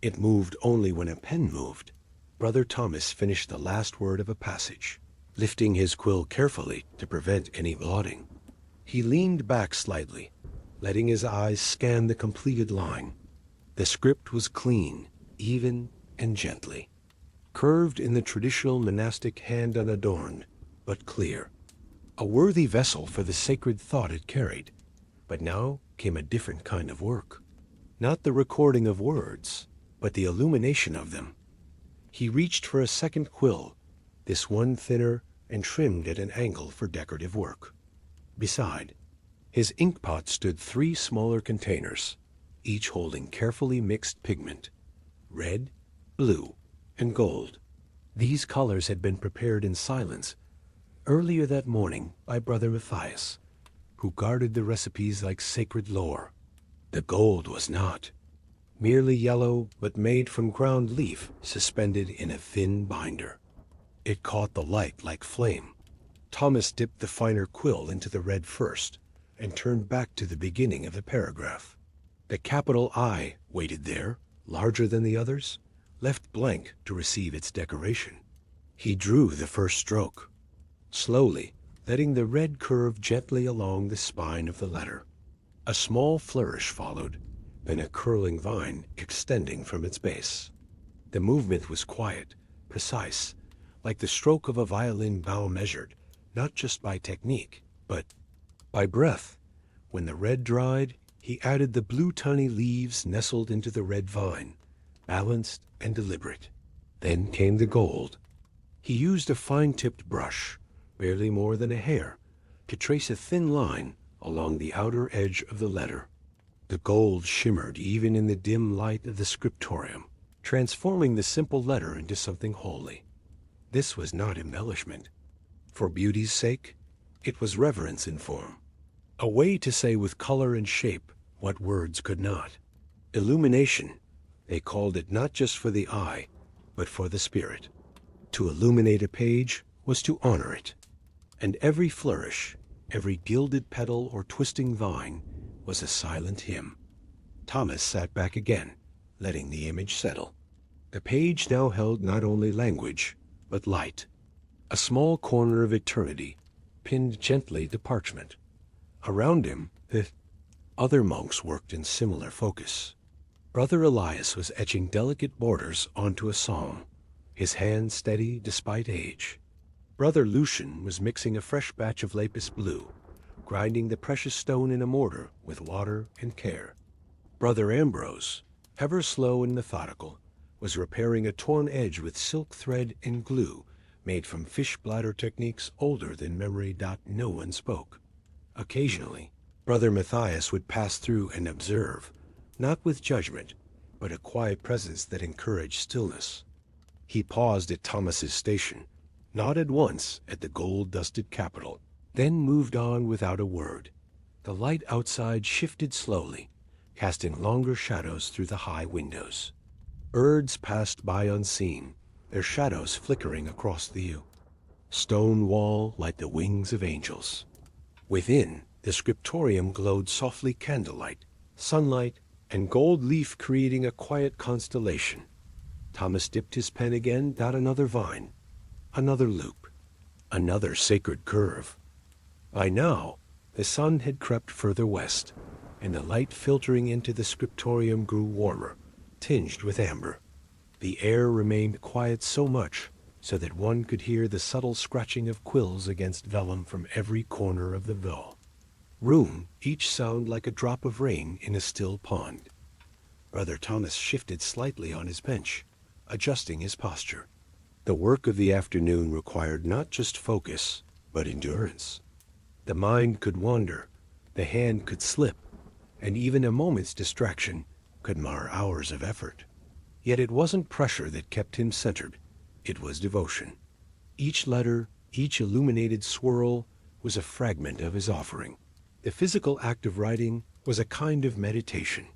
it moved only when a pen moved. Brother Thomas finished the last word of a passage, lifting his quill carefully to prevent any blotting. He leaned back slightly, letting his eyes scan the completed line. The script was clean, even, and gently, curved in the traditional monastic hand, unadorned, but clear. A worthy vessel for the sacred thought it carried. But now came a different kind of work. Not the recording of words, but the illumination of them. He reached for a second quill, this one thinner and trimmed at an angle for decorative work. Beside his inkpot stood 3 smaller containers, each holding carefully mixed pigment, red, blue, and gold. These colors had been prepared in silence earlier that morning by Brother Matthias, who guarded the recipes like sacred lore. The gold was not merely yellow, but made from ground leaf suspended in a thin binder. It caught the light like flame. Thomas dipped the finer quill into the red first and turned back to the beginning of the paragraph. The capital I waited there, larger than the others, left blank to receive its decoration. He drew the first stroke, slowly, letting the red curve gently along the spine of the letter. A small flourish followed, then a curling vine extending from its base. The movement was quiet, precise, like the stroke of a violin bow measured, not just by technique, but by breath. When the red dried, he added the blue tiny leaves nestled into the red vine, balanced and deliberate. Then came the gold. He used a fine-tipped brush, barely more than a hair, could trace a thin line along the outer edge of the letter. The gold shimmered even in the dim light of the scriptorium, transforming the simple letter into something holy. This was not embellishment. For beauty's sake, it was reverence in form. A way to say with color and shape what words could not. Illumination, they called it, not just for the eye, but for the spirit. To illuminate a page was to honor it. And every flourish, every gilded petal or twisting vine was a silent hymn. Thomas sat back again, letting the image settle. The page now held not only language, but light. A small corner of eternity, pinned gently to parchment. Around him, the other monks worked in similar focus. Brother Elias was etching delicate borders onto a psalm, his hand steady despite age. Brother Lucian was mixing a fresh batch of lapis blue, grinding the precious stone in a mortar with water and care. Brother Ambrose, ever slow and methodical, was repairing a torn edge with silk thread and glue made from fish bladder techniques older than memory. No one spoke. Occasionally, Brother Matthias would pass through and observe, not with judgment, but a quiet presence that encouraged stillness. He paused at Thomas's station, nodded once at the gold-dusted capital, then moved on without a word. The light outside shifted slowly, casting longer shadows through the high windows. Birds passed by unseen, their shadows flickering across the yew. Stone wall like the wings of angels. Within, the scriptorium glowed softly candlelight, sunlight, and gold leaf creating a quiet constellation. Thomas dipped his pen again, another vine, another loop, another sacred curve. By now, the sun had crept further west, and the light filtering into the scriptorium grew warmer, tinged with amber. The air remained quiet so much so that one could hear the subtle scratching of quills against vellum from every corner of the vault. Room, each sound like a drop of rain in a still pond. Brother Thomas shifted slightly on his bench, adjusting his posture. The work of the afternoon required not just focus, but endurance. The mind could wander, the hand could slip, and even a moment's distraction could mar hours of effort. Yet it wasn't pressure that kept him centered. It was devotion. Each letter, each illuminated swirl, was a fragment of his offering. The physical act of writing was a kind of meditation.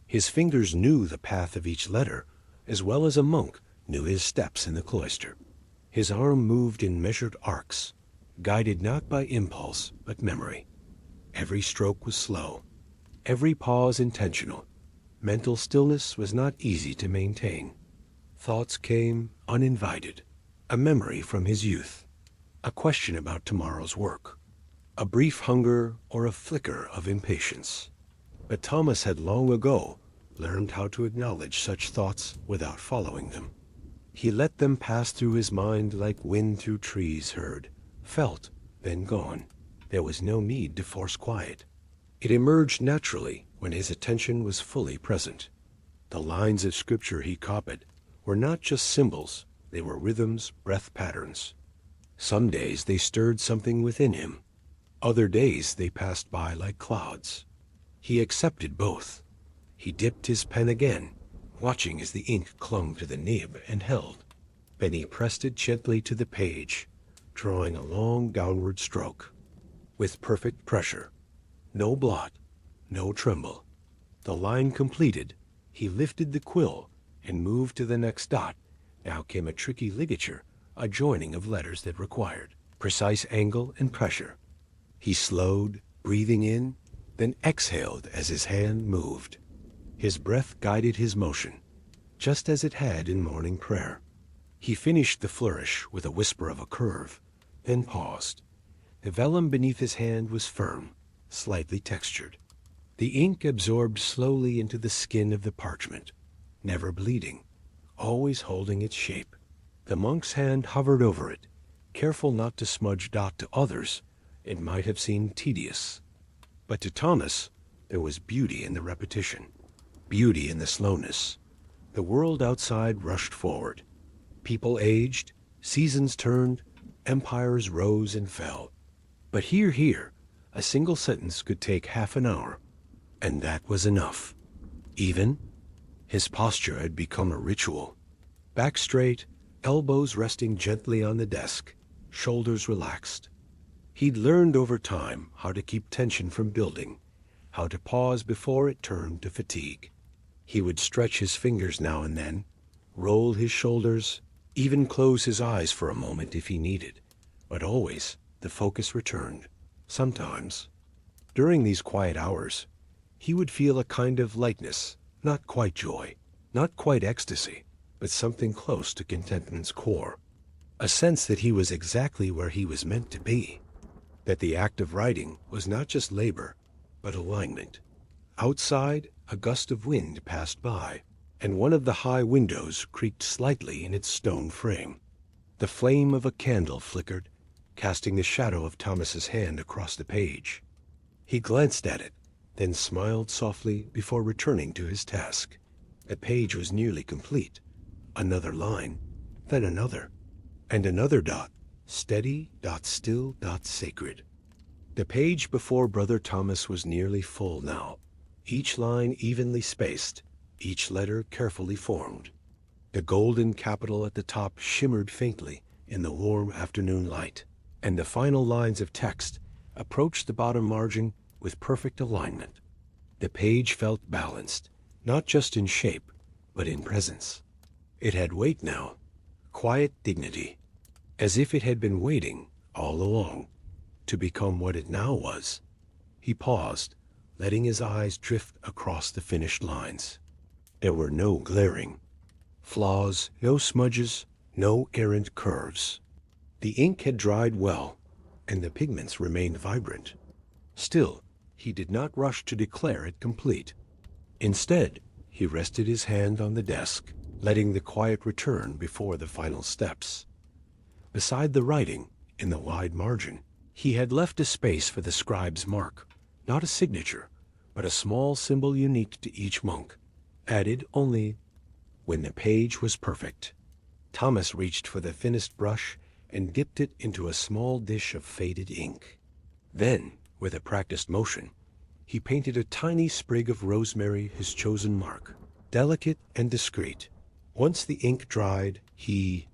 His fingers knew the path of each letter, as well as a monk knew his steps in the cloister. His arm moved in measured arcs, guided not by impulse, but memory. Every stroke was slow, every pause intentional. Mental stillness was not easy to maintain. Thoughts came uninvited, a memory from his youth, a question about tomorrow's work, a brief hunger or a flicker of impatience. But Thomas had long ago learned how to acknowledge such thoughts without following them. He let them pass through his mind like wind through trees heard, felt, then gone. There was no need to force quiet. It emerged naturally when his attention was fully present. The lines of scripture he copied were not just symbols, they were rhythms, breath patterns. Some days they stirred something within him. Other days they passed by like clouds. He accepted both. He dipped his pen again, watching as the ink clung to the nib and held. Then he pressed it gently to the page, drawing a long downward stroke. With perfect pressure. No blot, no tremble. The line completed, he lifted the quill and moved to the next dot. Now came a tricky ligature, a joining of letters that required precise angle and pressure. He slowed, breathing in, then exhaled as his hand moved. His breath guided his motion, just as it had in morning prayer. He finished the flourish with a whisper of a curve, then paused. The vellum beneath his hand was firm, slightly textured. The ink absorbed slowly into the skin of the parchment, never bleeding, always holding its shape. The monk's hand hovered over it, careful not to smudge dot to others. It might have seemed tedious. But to Thomas, there was beauty in the repetition, beauty in the slowness. The world outside rushed forward. People aged, seasons turned, empires rose and fell. But here, a single sentence could take half an hour, and that was enough. Even his posture had become a ritual. Back straight, elbows resting gently on the desk, shoulders relaxed. He'd learned over time how to keep tension from building, how to pause before it turned to fatigue. He would stretch his fingers now and then, roll his shoulders, even close his eyes for a moment if he needed. But always, the focus returned. Sometimes, during these quiet hours, he would feel a kind of lightness, not quite joy, not quite ecstasy, but something close to contentment's core. A sense that he was exactly where he was meant to be. That the act of writing was not just labor, but alignment. Outside, a gust of wind passed by, and one of the high windows creaked slightly in its stone frame. The flame of a candle flickered, casting the shadow of Thomas's hand across the page. He glanced at it, then smiled softly before returning to his task. The page was nearly complete. Another line, then another, and another dot, steady, dot still, dot sacred. The page before Brother Thomas was nearly full now, each line evenly spaced, each letter carefully formed. The golden capital at the top shimmered faintly in the warm afternoon light, and the final lines of text approached the bottom margin with perfect alignment. The page felt balanced, not just in shape, but in presence. It had weight now, quiet dignity, as if it had been waiting all along to become what it now was. He paused, letting his eyes drift across the finished lines. There were no glaring flaws, no smudges, no errant curves. The ink had dried well, and the pigments remained vibrant. Still, he did not rush to declare it complete. Instead, he rested his hand on the desk, letting the quiet return before the final steps. Beside the writing, in the wide margin, he had left a space for the scribe's mark, not a signature, but a small symbol unique to each monk, added only when the page was perfect. Thomas reached for the thinnest brush and dipped it into a small dish of faded ink. Then, with a practiced motion, he painted a tiny sprig of rosemary, his chosen mark, delicate and discreet. Once the ink dried, he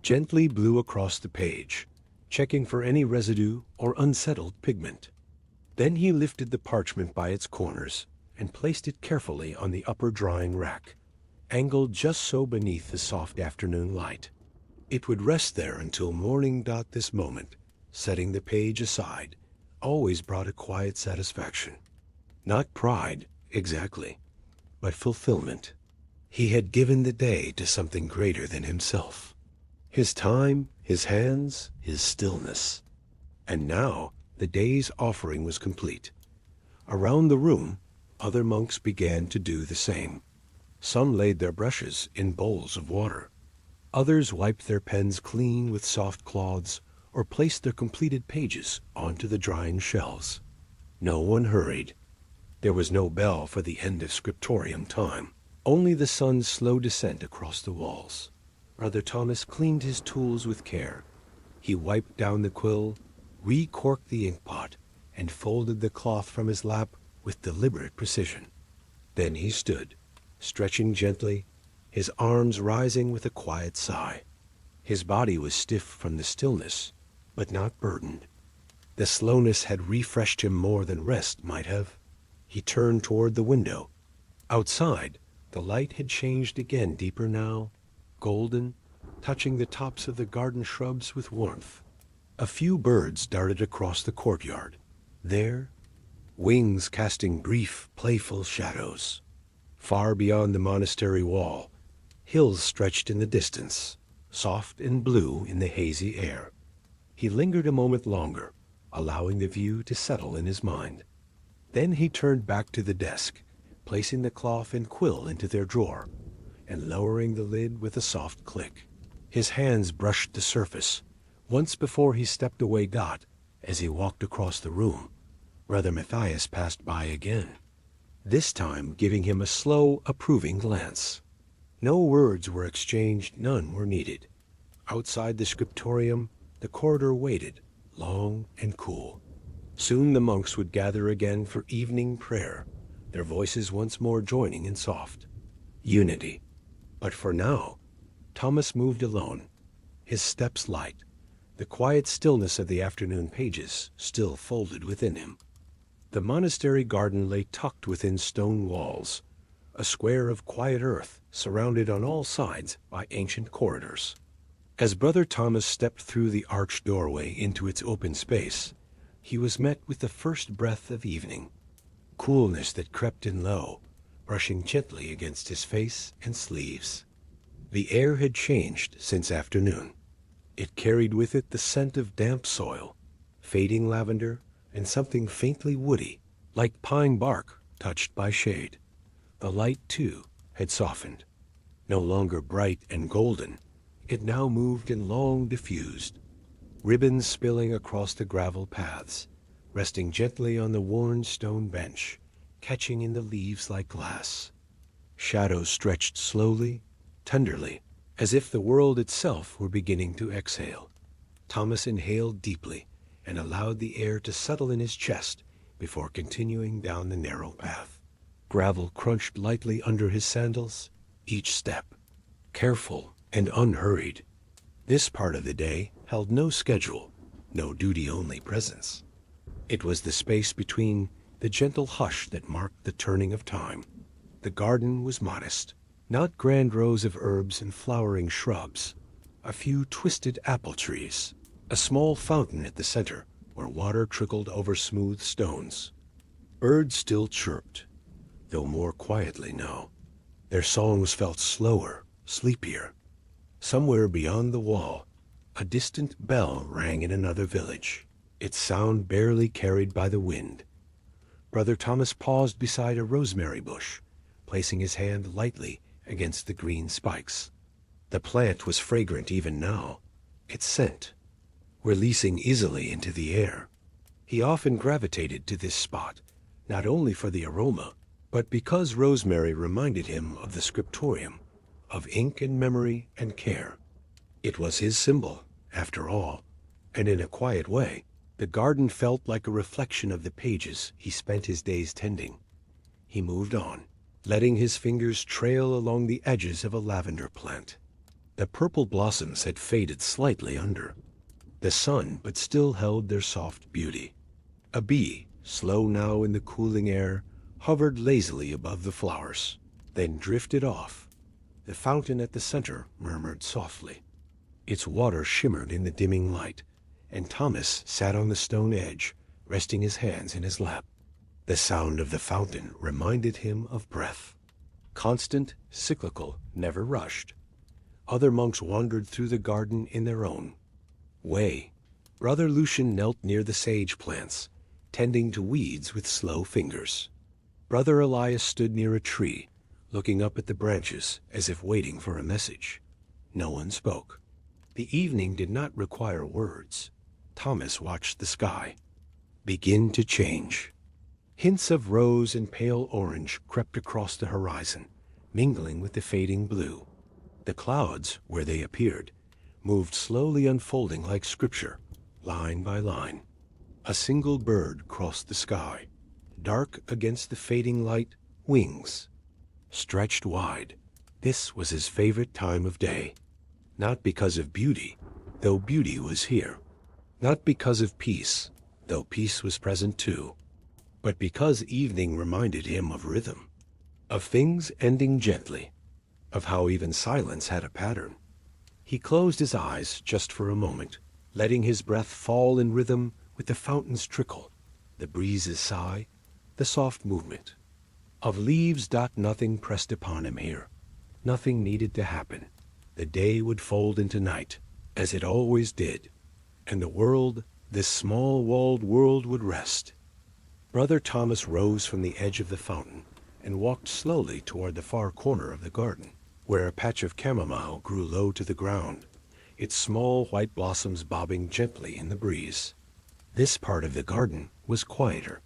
gently blew across the page, checking for any residue or unsettled pigment. Then he lifted the parchment by its corners and placed it carefully on the upper drying rack, angled just so beneath the soft afternoon light. It would rest there until morning. This moment, setting the page aside, always brought a quiet satisfaction. Not pride, exactly, but fulfillment. He had given the day to something greater than himself. His time, his hands, his stillness. And now the day's offering was complete. Around the room, other monks began to do the same. Some laid their brushes in bowls of water. Others wiped their pens clean with soft cloths or placed their completed pages onto the drying shelves. No one hurried. There was no bell for the end of scriptorium time, only the sun's slow descent across the walls. Brother Thomas cleaned his tools with care. He wiped down the quill, re-corked the inkpot, and folded the cloth from his lap with deliberate precision. Then he stood, stretching gently, his arms rising with a quiet sigh. His body was stiff from the stillness, but not burdened. The slowness had refreshed him more than rest might have. He turned toward the window. Outside, the light had changed again, deeper now, golden, touching the tops of the garden shrubs with warmth. A few birds darted across the courtyard. There, wings casting brief, playful shadows. Far beyond the monastery wall, hills stretched in the distance, soft and blue in the hazy air. He lingered a moment longer, allowing the view to settle in his mind. Then he turned back to the desk, placing the cloth and quill into their drawer, and lowering the lid with a soft click. His hands brushed the surface. Once before he stepped away. As he walked across the room, Brother Matthias passed by again, this time giving him a slow, approving glance. No words were exchanged, none were needed. Outside the scriptorium, the corridor waited, long and cool. Soon the monks would gather again for evening prayer, their voices once more joining in soft unity. But for now, Thomas moved alone, his steps light, the quiet stillness of the afternoon pages still folded within him. The monastery garden lay tucked within stone walls, a square of quiet earth surrounded on all sides by ancient corridors. As Brother Thomas stepped through the arched doorway into its open space, he was met with the first breath of evening, coolness that crept in low, brushing gently against his face and sleeves. The air had changed since afternoon. It carried with it the scent of damp soil, fading lavender, and something faintly woody, like pine bark touched by shade. The light, too, had softened. No longer bright and golden, it now moved in long diffused, ribbons spilling across the gravel paths, resting gently on the worn stone bench, catching in the leaves like glass. Shadows stretched slowly, tenderly, as if the world itself were beginning to exhale. Thomas inhaled deeply and allowed the air to settle in his chest before continuing down the narrow path. Gravel crunched lightly under his sandals, each step careful and unhurried. This part of the day held no schedule, no duty-only presence. It was the space between the gentle hush that marked the turning of time. The garden was modest, not grand rows of herbs and flowering shrubs, a few twisted apple trees, a small fountain at the center where water trickled over smooth stones. Birds still chirped, though more quietly now. Their songs felt slower, sleepier. Somewhere beyond the wall, a distant bell rang in another village, its sound barely carried by the wind. Brother Thomas paused beside a rosemary bush, placing his hand lightly against the green spikes. The plant was fragrant even now, its scent releasing easily into the air. He often gravitated to this spot, not only for the aroma, but because rosemary reminded him of the scriptorium, of ink and memory and care. It was his symbol, after all, and in a quiet way, the garden felt like a reflection of the pages he spent his days tending. He moved on, letting his fingers trail along the edges of a lavender plant. The purple blossoms had faded slightly under the sun, but still held their soft beauty. A bee, slow now in the cooling air, hovered lazily above the flowers, then drifted off. The fountain at the center murmured softly. Its water shimmered in the dimming light, and Thomas sat on the stone edge, resting his hands in his lap. The sound of the fountain reminded him of breath. Constant, cyclical, never rushed. Other monks wandered through the garden in their own way. Brother Lucian knelt near the sage plants, tending to weeds with slow fingers. Brother Elias stood near a tree, looking up at the branches as if waiting for a message. No one spoke. The evening did not require words. Thomas watched the sky begin to change. Hints of rose and pale orange crept across the horizon, mingling with the fading blue. The clouds, where they appeared, moved slowly unfolding like scripture, line by line. A single bird crossed the sky, dark against the fading light, wings stretched wide. This was his favorite time of day, not because of beauty, though beauty was here, not because of peace, though peace was present too, but because evening reminded him of rhythm, of things ending gently, of how even silence had a pattern. He closed his eyes just for a moment, letting his breath fall in rhythm with the fountain's trickle, the breeze's sigh, the soft movement. Of leaves nothing pressed upon him here. Nothing needed to happen. The day would fold into night, as it always did, and the world, this small walled world, would rest. Brother Thomas rose from the edge of the fountain and walked slowly toward the far corner of the garden, where a patch of chamomile grew low to the ground, its small white blossoms bobbing gently in the breeze. This part of the garden was quieter,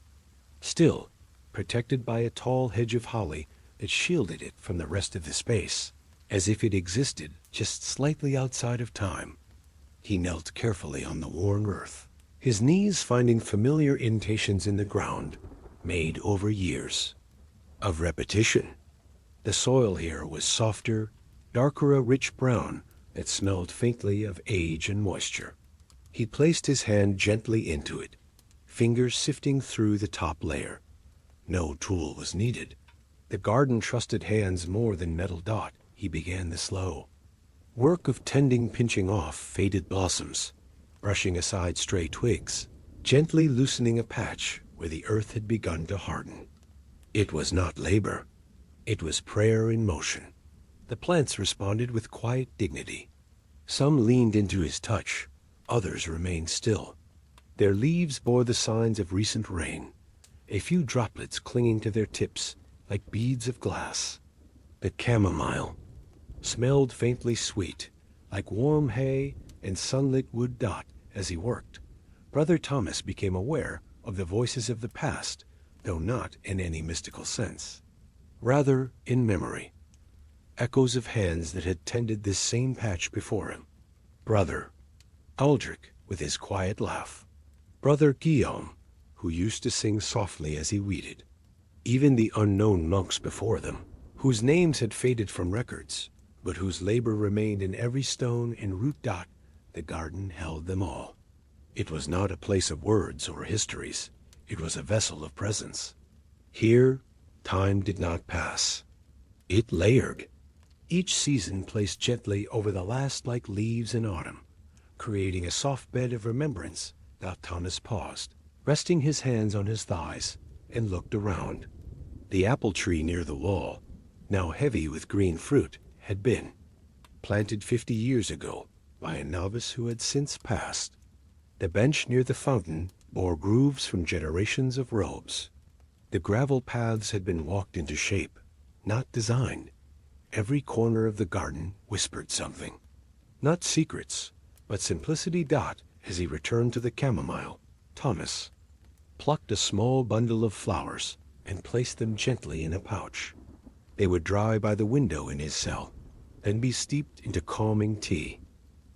still, protected by a tall hedge of holly that shielded it from the rest of the space, as if it existed just slightly outside of time. He knelt carefully on the worn earth, his knees finding familiar indentations in the ground, made over years of repetition. The soil here was softer, darker a rich brown that smelled faintly of age and moisture. He placed his hand gently into it, fingers sifting through the top layer. No tool was needed. The garden trusted hands more than metal. He began the slow work of tending, pinching off faded blossoms, brushing aside stray twigs, gently loosening a patch where the earth had begun to harden. It was not labor. It was prayer in motion. The plants responded with quiet dignity. Some leaned into his touch, others remained still. Their leaves bore the signs of recent rain, a few droplets clinging to their tips like beads of glass. The chamomile smelled faintly sweet, like warm hay and sunlit wood. As he worked, Brother Thomas became aware of the voices of the past, though not in any mystical sense. Rather in memory, echoes of hands that had tended this same patch before him. Brother Aldrich, with his quiet laugh. Brother Guillaume, who used to sing softly as he weeded. Even the unknown monks before them, whose names had faded from records, but whose labor remained in every stone and root. The garden held them all. It was not a place of words or histories. It was a vessel of presence. Here, time did not pass. It layered. Each season placed gently over the last like leaves in autumn, creating a soft bed of remembrance. Thomas paused, resting his hands on his thighs, and looked around. The apple tree near the wall, now heavy with green fruit, had been planted 50 years ago by a novice who had since passed. The bench near the fountain bore grooves from generations of robes. The gravel paths had been walked into shape, not designed. Every corner of the garden whispered something. Not secrets, but simplicity. As he returned to the chamomile, Thomas plucked a small bundle of flowers and placed them gently in a pouch. They would dry by the window in his cell, then be steeped into calming tea.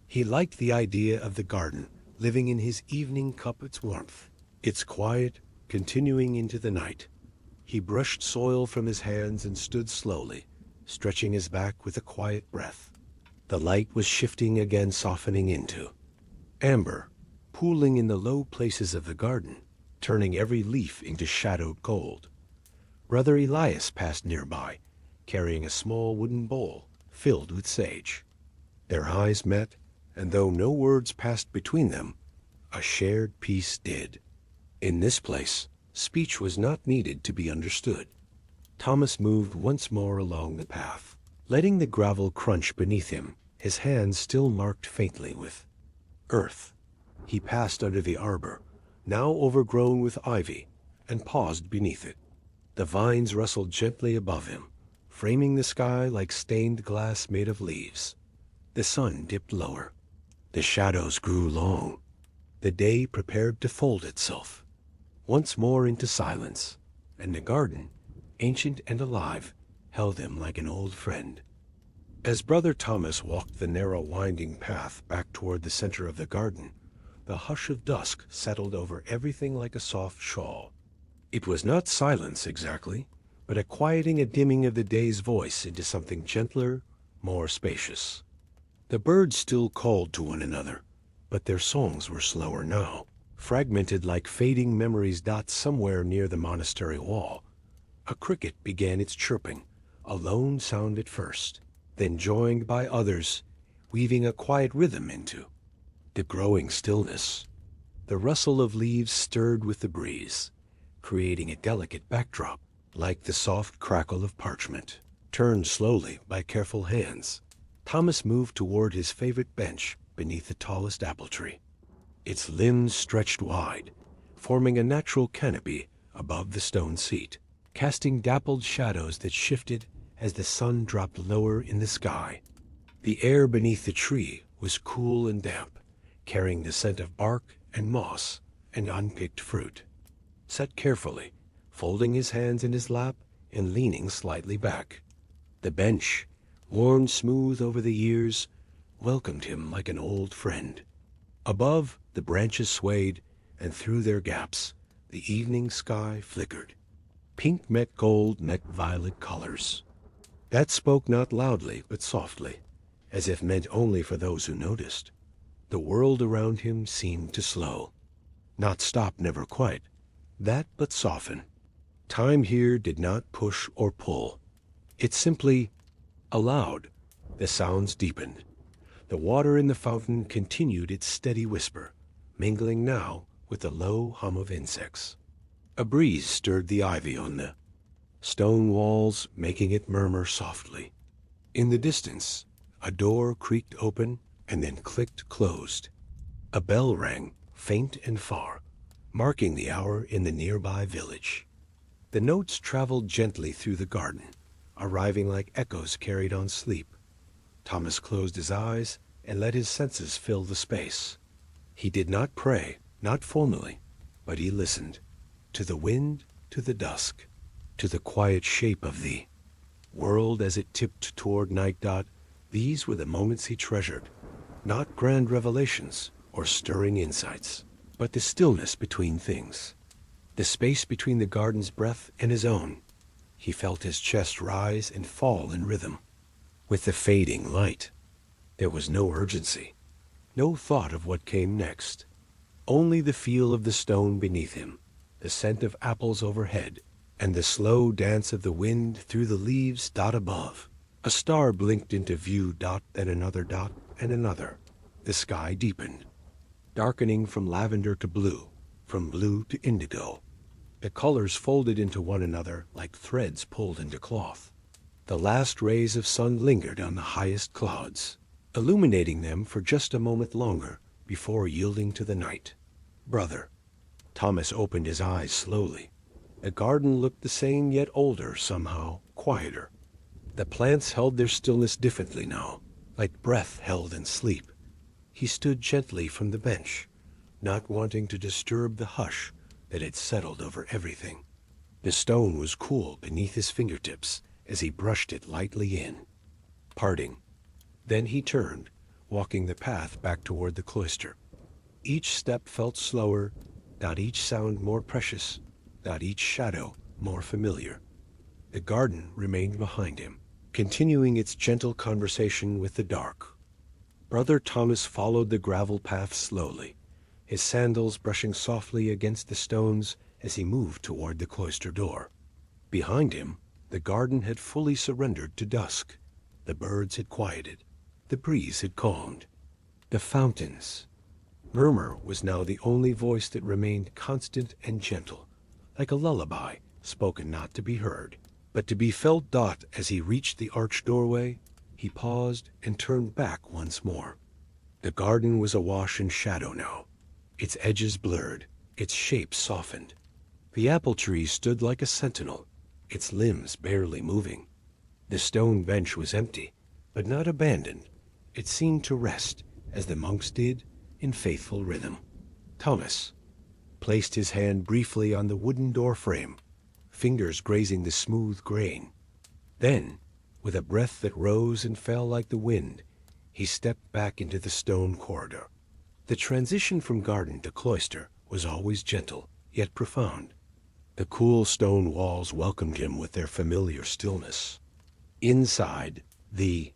He liked the idea of the garden living in his evening cup, its warmth, its quiet continuing into the night. He brushed soil from his hands and stood slowly, stretching his back with a quiet breath. The light was shifting again, softening into amber, pooling in the low places of the garden, turning every leaf into shadowed gold. Brother Elias passed nearby, carrying a small wooden bowl filled with sage. Their eyes met, and though no words passed between them, a shared peace did. In this place, speech was not needed to be understood. Thomas moved once more along the path, letting the gravel crunch beneath him, his hands still marked faintly with earth. He passed under the arbor, now overgrown with ivy, and paused beneath it. The vines rustled gently above him, framing the sky like stained glass made of leaves. The sun dipped lower. The shadows grew long. The day prepared to fold itself once more into silence, and the garden, ancient and alive, held him like an old friend. As Brother Thomas walked the narrow winding path back toward the center of the garden, the hush of dusk settled over everything like a soft shawl. It was not silence exactly, but a quieting, a dimming of the day's voice into something gentler, more spacious. The birds still called to one another, but their songs were slower now, fragmented like fading memories. Somewhere near the monastery wall, a cricket began its chirping, a lone sound at first, then joined by others, weaving a quiet rhythm into the growing stillness. The rustle of leaves stirred with the breeze, creating a delicate backdrop, like the soft crackle of parchment. Turned slowly by careful hands, Thomas moved toward his favorite bench beneath the tallest apple tree. Its limbs stretched wide, forming a natural canopy above the stone seat, casting dappled shadows that shifted as the sun dropped lower in the sky. The air beneath the tree was cool and damp, carrying the scent of bark and moss and unpicked fruit. Set carefully, folding his hands in his lap and leaning slightly back, the bench, worn smooth over the years, welcomed him like an old friend. Above, the branches swayed, and through their gaps, the evening sky flickered. Pink met gold met violet colors. That spoke not loudly but softly, as if meant only for those who noticed. The world around him seemed to slow. Not stop, never quite. That but soften. Time here did not push or pull. It simply allowed. The sounds deepened. The water in the fountain continued its steady whisper, mingling now with the low hum of insects. A breeze stirred the ivy on the stone walls, making it murmur softly. In the distance, a door creaked open and then clicked closed. A bell rang, faint and far, marking the hour in the nearby village. The notes traveled gently through the garden, arriving like echoes carried on sleep. Thomas closed his eyes and let his senses fill the space. He did not pray, not formally, but he listened. To the wind, to the dusk, to the quiet shape of the world as it tipped toward night. These were the moments he treasured, not grand revelations or stirring insights, but the stillness between things, the space between the garden's breath and his own. He felt his chest rise and fall in rhythm. With the fading light, there was no urgency, no thought of what came next, only the feel of the stone beneath him, the scent of apples overhead, and the slow dance of the wind through the leaves above. A star blinked into view, then another and another. The sky deepened, darkening from lavender to blue, from blue to indigo. The colors folded into one another like threads pulled into cloth. The last rays of sun lingered on the highest clouds, illuminating them for just a moment longer before yielding to the night. Brother. Thomas opened his eyes slowly. The garden looked the same, yet older, somehow, quieter. The plants held their stillness differently now, like breath held in sleep. He stood gently from the bench, not wanting to disturb the hush that had settled over everything. The stone was cool beneath his fingertips as he brushed it lightly in. Parting. Then he turned, walking the path back toward the cloister. Each step felt slower, not each sound more precious, not each shadow more familiar. The garden remained behind him, continuing its gentle conversation with the dark. Brother Thomas followed the gravel path slowly, his sandals brushing softly against the stones as he moved toward the cloister door. Behind him, the garden had fully surrendered to dusk. The birds had quieted. The breeze had calmed. The fountain's murmur was now the only voice that remained constant and gentle, like a lullaby spoken not to be heard, but to be felt. As he reached the arched doorway, he paused and turned back once more. The garden was awash in shadow now, its edges blurred, its shape softened. The apple tree stood like a sentinel, its limbs barely moving. The stone bench was empty, but not abandoned. It seemed to rest, as the monks did, in faithful rhythm. Thomas placed his hand briefly on the wooden door frame, fingers grazing the smooth grain. Then, with a breath that rose and fell like the wind, he stepped back into the stone corridor. The transition from garden to cloister was always gentle, yet profound. The cool stone walls welcomed him with their familiar stillness. Inside, the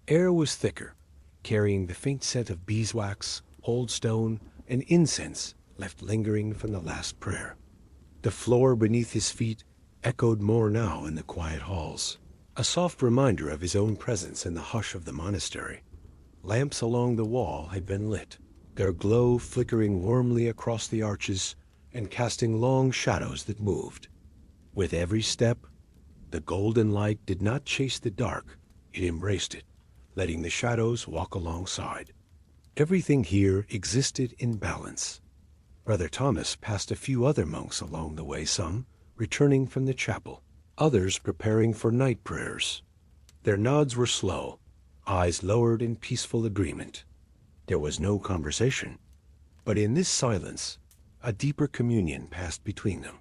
air was thicker, carrying the faint scent of beeswax, old stone, and incense left lingering from the last prayer. The floor beneath his feet echoed more now in the quiet halls, a soft reminder of his own presence in the hush of the monastery. Lamps along the wall had been lit, their glow flickering warmly across the arches and casting long shadows that moved. With every step, the golden light did not chase the dark, it embraced it, letting the shadows walk alongside. Everything here existed in balance. Brother Thomas passed a few other monks along the way, some returning from the chapel, others preparing for night prayers. Their nods were slow, eyes lowered in peaceful agreement. There was no conversation, but in this silence, a deeper communion passed between them.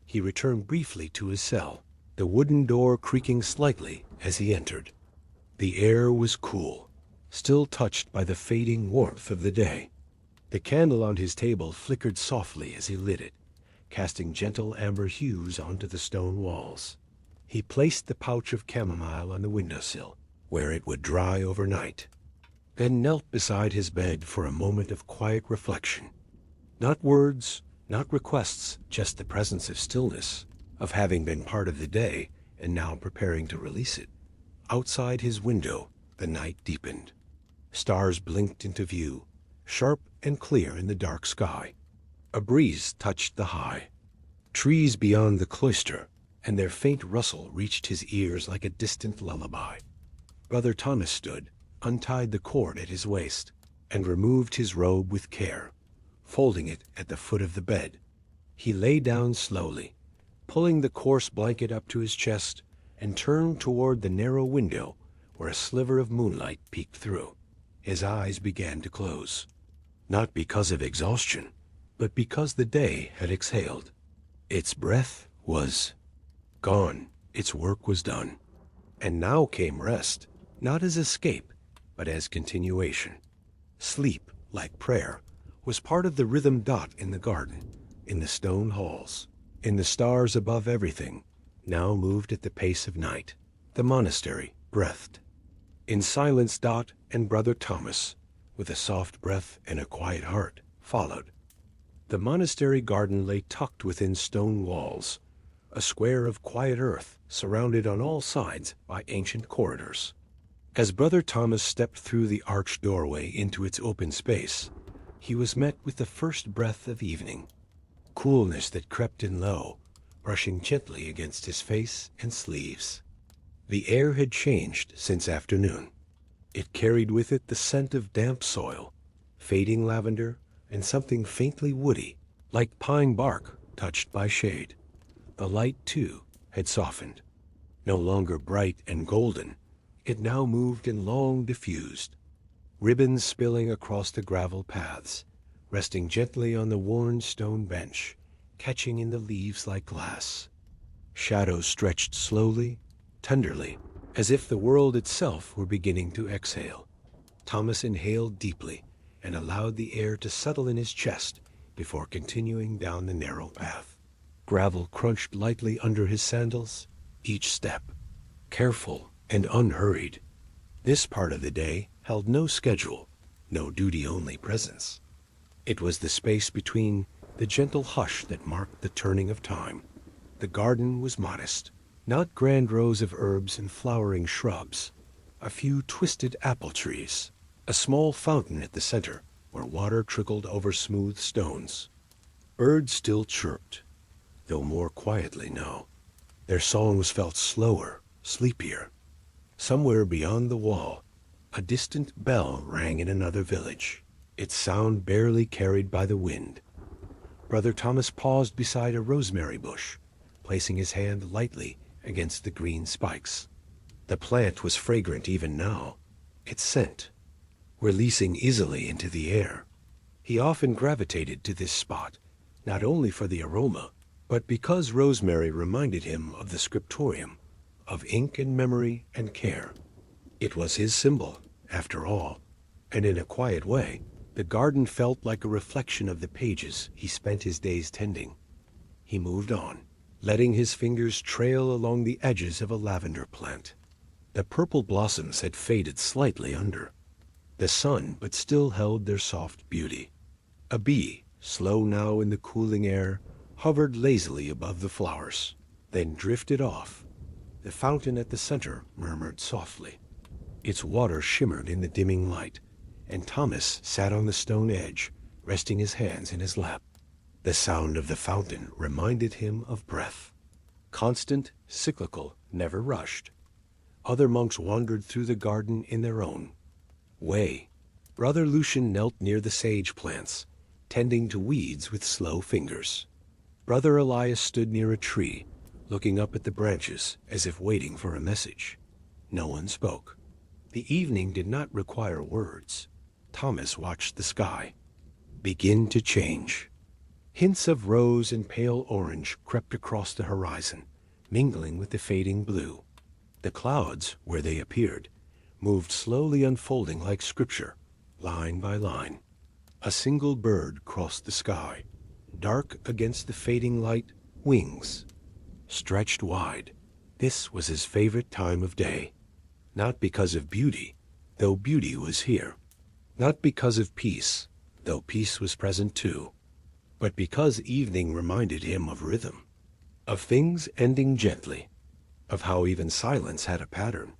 He returned briefly to his cell, the wooden door creaking slightly as he entered. The air was cool, still touched by the fading warmth of the day. The candle on his table flickered softly as he lit it, casting gentle amber hues onto the stone walls. He placed the pouch of chamomile on the windowsill, where it would dry overnight, then knelt beside his bed for a moment of quiet reflection. Not words, not requests, just the presence of stillness, of having been part of the day and now preparing to release it. Outside his window, the night deepened. Stars blinked into view, sharp and clear in the dark sky. A breeze touched the high. Trees beyond the cloister, and their faint rustle reached his ears like a distant lullaby. Brother Thomas stood, untied the cord at his waist, and removed his robe with care, folding it at the foot of the bed. He lay down slowly, pulling the coarse blanket up to his chest, and turned toward the narrow window where a sliver of moonlight peeked through. His eyes began to close, not because of exhaustion, but because the day had exhaled. Its breath was gone, its work was done. And now came rest, not as escape, but as continuation. Sleep, like prayer, was part of the rhythm dot in the garden, in the stone halls, in the stars above everything, now moved at the pace of night. The monastery breathed. In silence, Dot and Brother Thomas, with a soft breath and a quiet heart, followed. The monastery garden lay tucked within stone walls, a square of quiet earth surrounded on all sides by ancient corridors. As Brother Thomas stepped through the arched doorway into its open space, he was met with the first breath of evening, coolness that crept in low, brushing gently against his face and sleeves. The air had changed since afternoon. It carried with it the scent of damp soil, fading lavender, and something faintly woody, like pine bark touched by shade. The light, too, had softened. No longer bright and golden, it now moved in long diffused, ribbons spilling across the gravel paths, resting gently on the worn stone bench, catching in the leaves like glass. Shadows stretched slowly, tenderly, as if the world itself were beginning to exhale. Thomas inhaled deeply and allowed the air to settle in his chest before continuing down the narrow path. Gravel crunched lightly under his sandals, each step careful and unhurried. This part of the day held no schedule, no duty-only presence. It was the space between the gentle hush that marked the turning of time. The garden was modest, not grand rows of herbs and flowering shrubs, a few twisted apple trees, a small fountain at the center where water trickled over smooth stones. Birds still chirped, though more quietly now. Their songs felt slower, sleepier. Somewhere beyond the wall, a distant bell rang in another village, its sound barely carried by the wind. Brother Thomas paused beside a rosemary bush, placing his hand lightly against the green spikes. The plant was fragrant even now, its scent releasing easily into the air. He often gravitated to this spot, not only for the aroma, but because rosemary reminded him of the scriptorium, of ink and memory and care. It was his symbol, after all, and in a quiet way, the garden felt like a reflection of the pages he spent his days tending. He moved on, letting his fingers trail along the edges of a lavender plant. The purple blossoms had faded slightly under the sun, but still held their soft beauty. A bee, slow now in the cooling air, hovered lazily above the flowers, then drifted off. The fountain at the center murmured softly. Its water shimmered in the dimming light, and Thomas sat on the stone edge, resting his hands in his lap. The sound of the fountain reminded him of breath. Constant, cyclical, never rushed. Other monks wandered through the garden in their own way. Brother Lucian knelt near the sage plants, tending to weeds with slow fingers. Brother Elias stood near a tree, looking up at the branches as if waiting for a message. No one spoke. The evening did not require words. Thomas watched the sky begin to change. Hints of rose and pale orange crept across the horizon, mingling with the fading blue. The clouds, where they appeared, moved slowly, unfolding like scripture, line by line. A single bird crossed the sky, dark against the fading light, wings stretched wide. This was his favorite time of day, not because of beauty, though beauty was here, not because of peace, though peace was present too, but because evening reminded him of rhythm, of things ending gently, of how even silence had a pattern.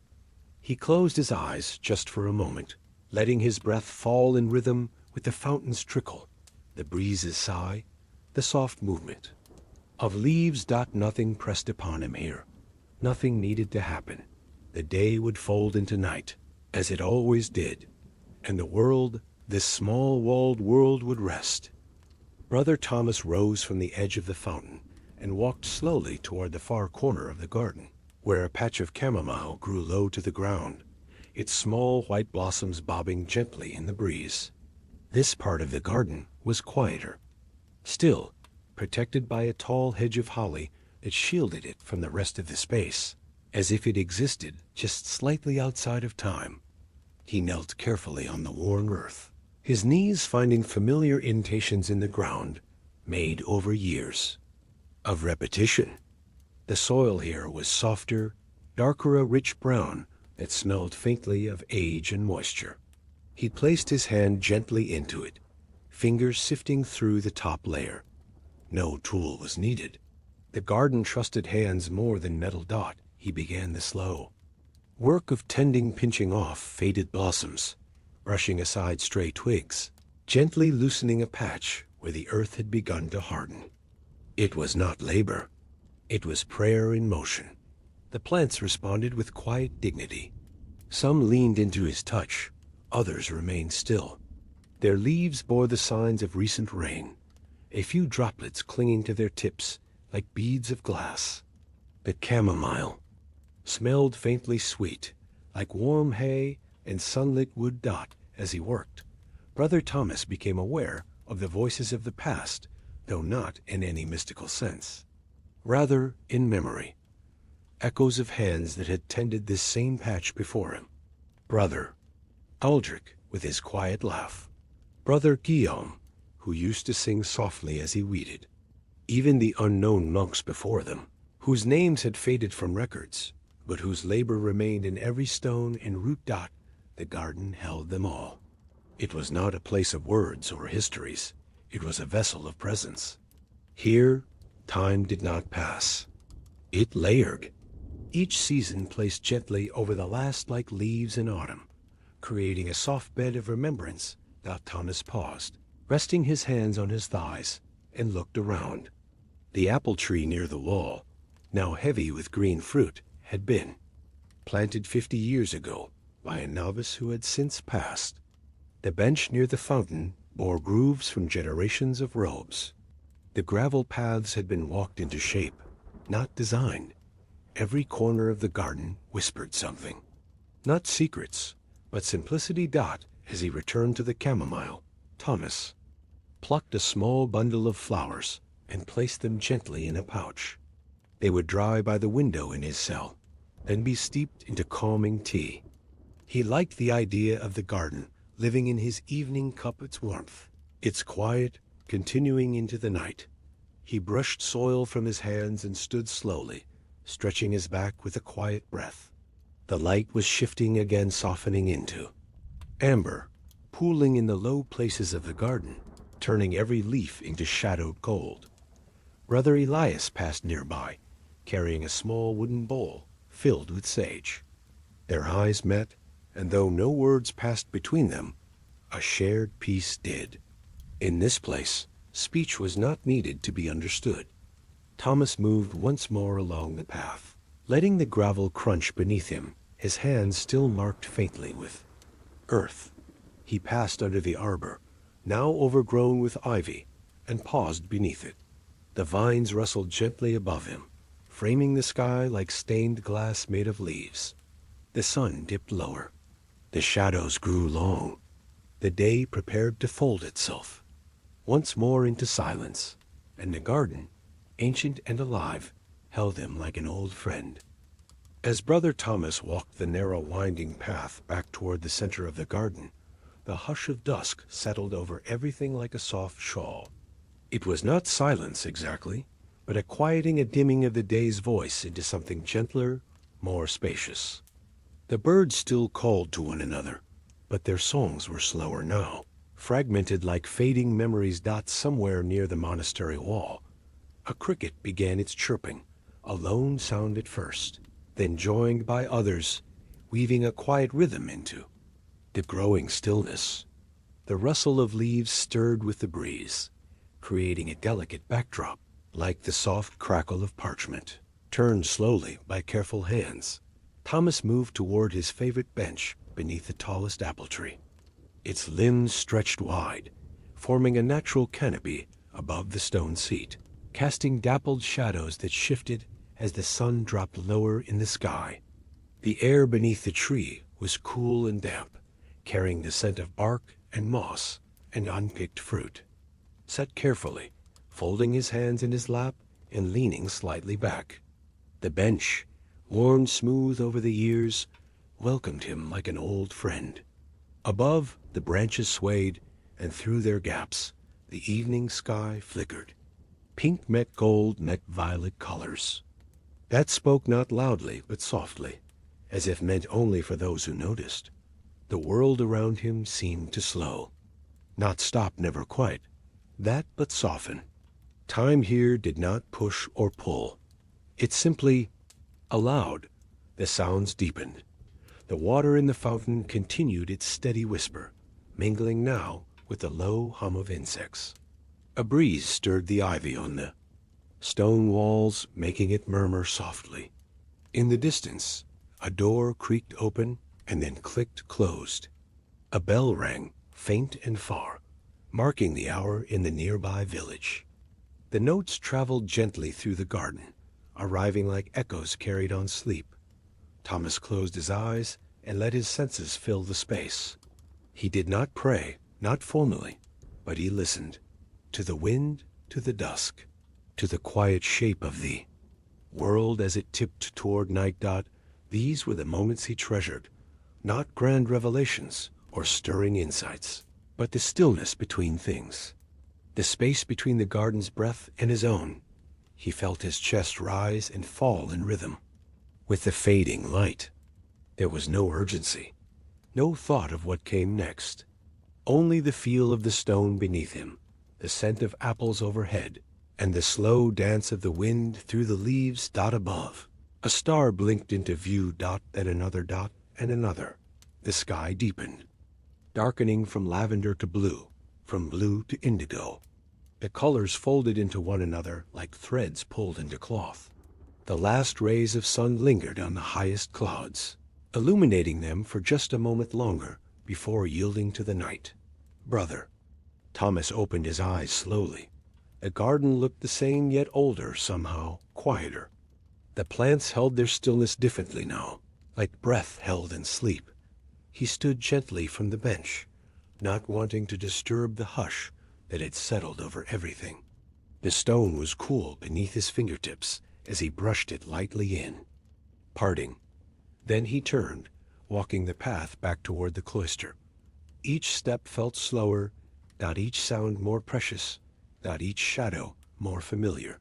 He closed his eyes just for a moment, letting his breath fall in rhythm with the fountain's trickle, the breeze's sigh, the soft movement of leaves. Nothing pressed upon him here. Nothing needed to happen. The day would fold into night, as it always did, and the world, this small walled world, would rest. Brother Thomas rose from the edge of the fountain and walked slowly toward the far corner of the garden, where a patch of chamomile grew low to the ground, its small white blossoms bobbing gently in the breeze. This part of the garden was quieter, still, protected by a tall hedge of holly that shielded it from the rest of the space, as if it existed just slightly outside of time. He knelt carefully on the worn earth, his knees finding familiar indentations in the ground, made over years of repetition. The soil here was softer, darker, a rich brown that smelled faintly of age and moisture. He placed his hand gently into it, fingers sifting through the top layer. No tool was needed. The garden trusted hands more than metal. He began the slow work of tending, pinching off faded blossoms, brushing aside stray twigs, gently loosening a patch where the earth had begun to harden. It was not labor. It was prayer in motion. The plants responded with quiet dignity. Some leaned into his touch, others remained still. Their leaves bore the signs of recent rain, a few droplets clinging to their tips like beads of glass. The chamomile smelled faintly sweet, like warm hay and sunlit wood. As he worked, Brother Thomas became aware of the voices of the past, though not in any mystical sense. Rather in memory, echoes of hands that had tended this same patch before him. Brother Aldrich, with his quiet laugh. Brother Guillaume, who used to sing softly as he weeded. Even the unknown monks before them, whose names had faded from records, but whose labor remained in every stone and root. The garden held them all. It was not a place of words or histories. It was a vessel of presence. Here, time did not pass. It layered. Each season placed gently over the last like leaves in autumn, creating a soft bed of remembrance. Thomas paused, resting his hands on his thighs, and looked around. The apple tree near the wall, now heavy with green fruit, had been planted 50 years ago by a novice who had since passed. The bench near the fountain bore grooves from generations of robes. The gravel paths had been walked into shape, not designed. Every corner of the garden whispered something. Not secrets, but simplicity. As he returned to the chamomile, Thomas plucked a small bundle of flowers and placed them gently in a pouch. They would dry by the window in his cell, then be steeped into calming tea. He liked the idea of the garden living in his evening cup, its warmth, its quiet, continuing into the night. He brushed soil from his hands and stood slowly, stretching his back with a quiet breath. The light was shifting again, softening into amber, pooling in the low places of the garden, turning every leaf into shadowed gold. Brother Elias passed nearby, carrying a small wooden bowl filled with sage. Their eyes met, and though no words passed between them, a shared peace did. In this place, speech was not needed to be understood. Thomas moved once more along the path, letting the gravel crunch beneath him, his hands still marked faintly with earth. He passed under the arbor, now overgrown with ivy, and paused beneath it. The vines rustled gently above him, framing the sky like stained glass made of leaves. The sun dipped lower. The shadows grew long. The day prepared to fold itself once more into silence, and the garden, ancient and alive, held him like an old friend. As Brother Thomas walked the narrow winding path back toward the center of the garden, the hush of dusk settled over everything like a soft shawl. It was not silence exactly, but a quieting, a dimming of the day's voice into something gentler, more spacious. The birds still called to one another, but their songs were slower now, fragmented like fading memories dot somewhere near the monastery wall. A cricket began its chirping, a lone sound at first, then joined by others, weaving a quiet rhythm into the growing stillness. The rustle of leaves stirred with the breeze, creating a delicate backdrop, like the soft crackle of parchment. Turned slowly by careful hands, Thomas moved toward his favorite bench beneath the tallest apple tree. Its limbs stretched wide, forming a natural canopy above the stone seat, casting dappled shadows that shifted as the sun dropped lower in the sky. The air beneath the tree was cool and damp, carrying the scent of bark and moss and unpicked fruit. Sat carefully, folding his hands in his lap and leaning slightly back. The bench, worn smooth over the years, welcomed him like an old friend. Above, the branches swayed, and through their gaps, the evening sky flickered. Pink met gold met violet colors. That spoke not loudly but softly, as if meant only for those who noticed. The world around him seemed to slow. Not stop, never quite. That but soften. Time here did not push or pull. It simply allowed. The sounds deepened. The water in the fountain continued its steady whisper, mingling now with the low hum of insects. A breeze stirred the ivy on the stone walls, making it murmur softly. In the distance, a door creaked open and then clicked closed. A bell rang, faint and far, marking the hour in the nearby village. The notes traveled gently through the garden, arriving like echoes carried on sleep. Thomas closed his eyes and let his senses fill the space. He did not pray, not formally, but he listened. To the wind, to the dusk, to the quiet shape of the world as it tipped toward night. These were the moments he treasured, not grand revelations or stirring insights, but the stillness between things, the space between the garden's breath and his own. He felt his chest rise and fall in rhythm with the fading light. There was no urgency, no thought of what came next, only the feel of the stone beneath him, the scent of apples overhead, and the slow dance of the wind through the leaves above. A star blinked into view then another and another. The sky deepened, darkening from lavender to blue, from blue to indigo. The colors folded into one another like threads pulled into cloth. The last rays of sun lingered on the highest clouds, illuminating them for just a moment longer before yielding to the night. Brother. Thomas opened his eyes slowly. The garden looked the same, yet older somehow, quieter. The plants held their stillness differently now, like breath held in sleep. He stood gently from the bench, not wanting to disturb the hush that had settled over everything. The stone was cool beneath his fingertips as he brushed it lightly in, parting. Then he turned, walking the path back toward the cloister. Each step felt slower, not each sound more precious, not each shadow more familiar.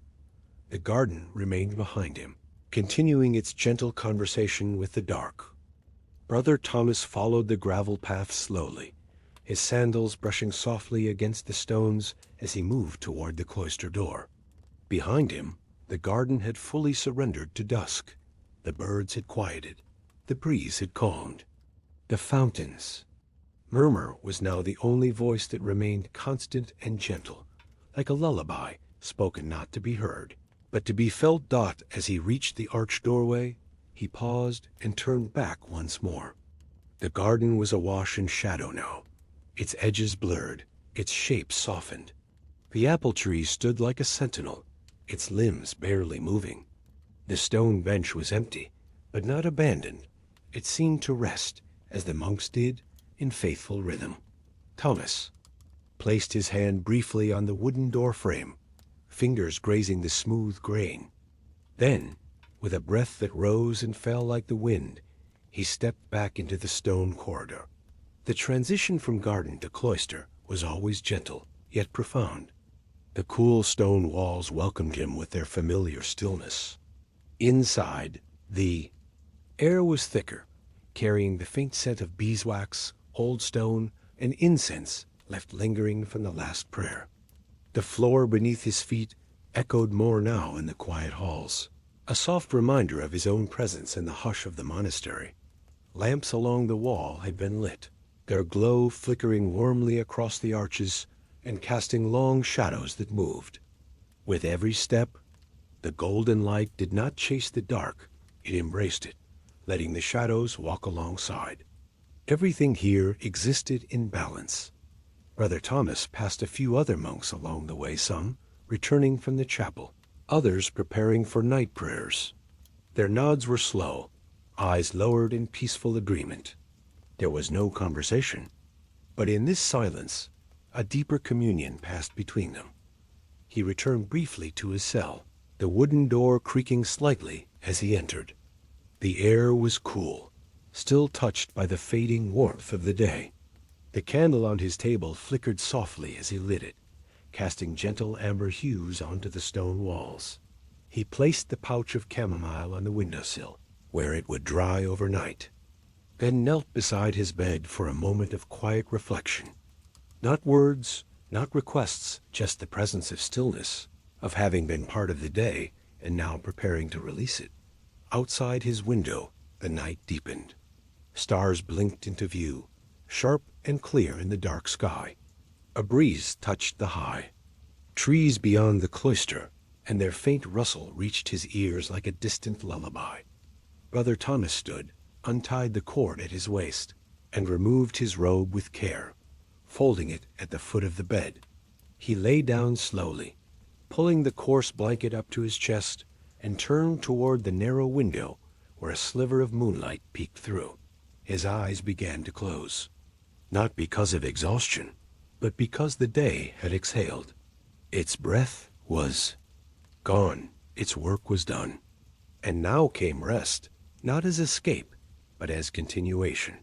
The garden remained behind him, continuing its gentle conversation with the dark. Brother Thomas followed the gravel path slowly, his sandals brushing softly against the stones as he moved toward the cloister door. Behind him, the garden had fully surrendered to dusk. The birds had quieted. The breeze had calmed. The fountain's murmur was now the only voice that remained constant and gentle, like a lullaby spoken not to be heard, but to be felt. As he reached the arched doorway, he paused and turned back once more. The garden was awash in shadow now, its edges blurred, its shape softened. The apple tree stood like a sentinel, its limbs barely moving. The stone bench was empty, but not abandoned. It seemed to rest, as the monks did, in faithful rhythm. Thomas placed his hand briefly on the wooden door frame, fingers grazing the smooth grain. Then, with a breath that rose and fell like the wind, he stepped back into the stone corridor. The transition from garden to cloister was always gentle, yet profound. The cool stone walls welcomed him with their familiar stillness. Inside, the air was thicker, carrying the faint scent of beeswax, old stone, and incense left lingering from the last prayer. The floor beneath his feet echoed more now in the quiet halls, a soft reminder of his own presence in the hush of the monastery. Lamps along the wall had been lit, their glow flickering warmly across the arches and casting long shadows that moved. With every step, the golden light did not chase the dark, it embraced it, letting the shadows walk alongside. Everything here existed in balance. Brother Thomas passed a few other monks along the way, some returning from the chapel, others preparing for night prayers. Their nods were slow, eyes lowered in peaceful agreement. There was no conversation, but in this silence, a deeper communion passed between them. He returned briefly to his cell, the wooden door creaking slightly as he entered. The air was cool, still touched by the fading warmth of the day. The candle on his table flickered softly as he lit it, casting gentle amber hues onto the stone walls. He placed the pouch of chamomile on the windowsill, where it would dry overnight, then knelt beside his bed for a moment of quiet reflection. Not words, not requests, just the presence of stillness, of having been part of the day and now preparing to release it. Outside his window, the night deepened. Stars blinked into view, sharp and clear in the dark sky. A breeze touched the high. Trees beyond the cloister, and their faint rustle reached his ears like a distant lullaby. Brother Thomas stood, untied the cord at his waist, and removed his robe with care, folding it at the foot of the bed. He lay down slowly, pulling the coarse blanket up to his chest, and turned toward the narrow window where a sliver of moonlight peeked through. His eyes began to close, not because of exhaustion, but because the day had exhaled. Its breath was gone, its work was done. And now came rest, not as escape, but as continuation.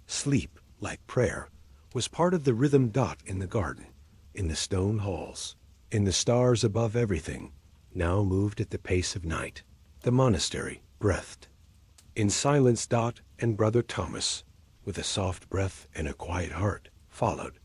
Sleep, like prayer, was part of the rhythm dot in the garden, in the stone halls, in the stars above everything, now moved at the pace of night. The monastery breathed. In silence, Dot and Brother Thomas, with a soft breath and a quiet heart, followed.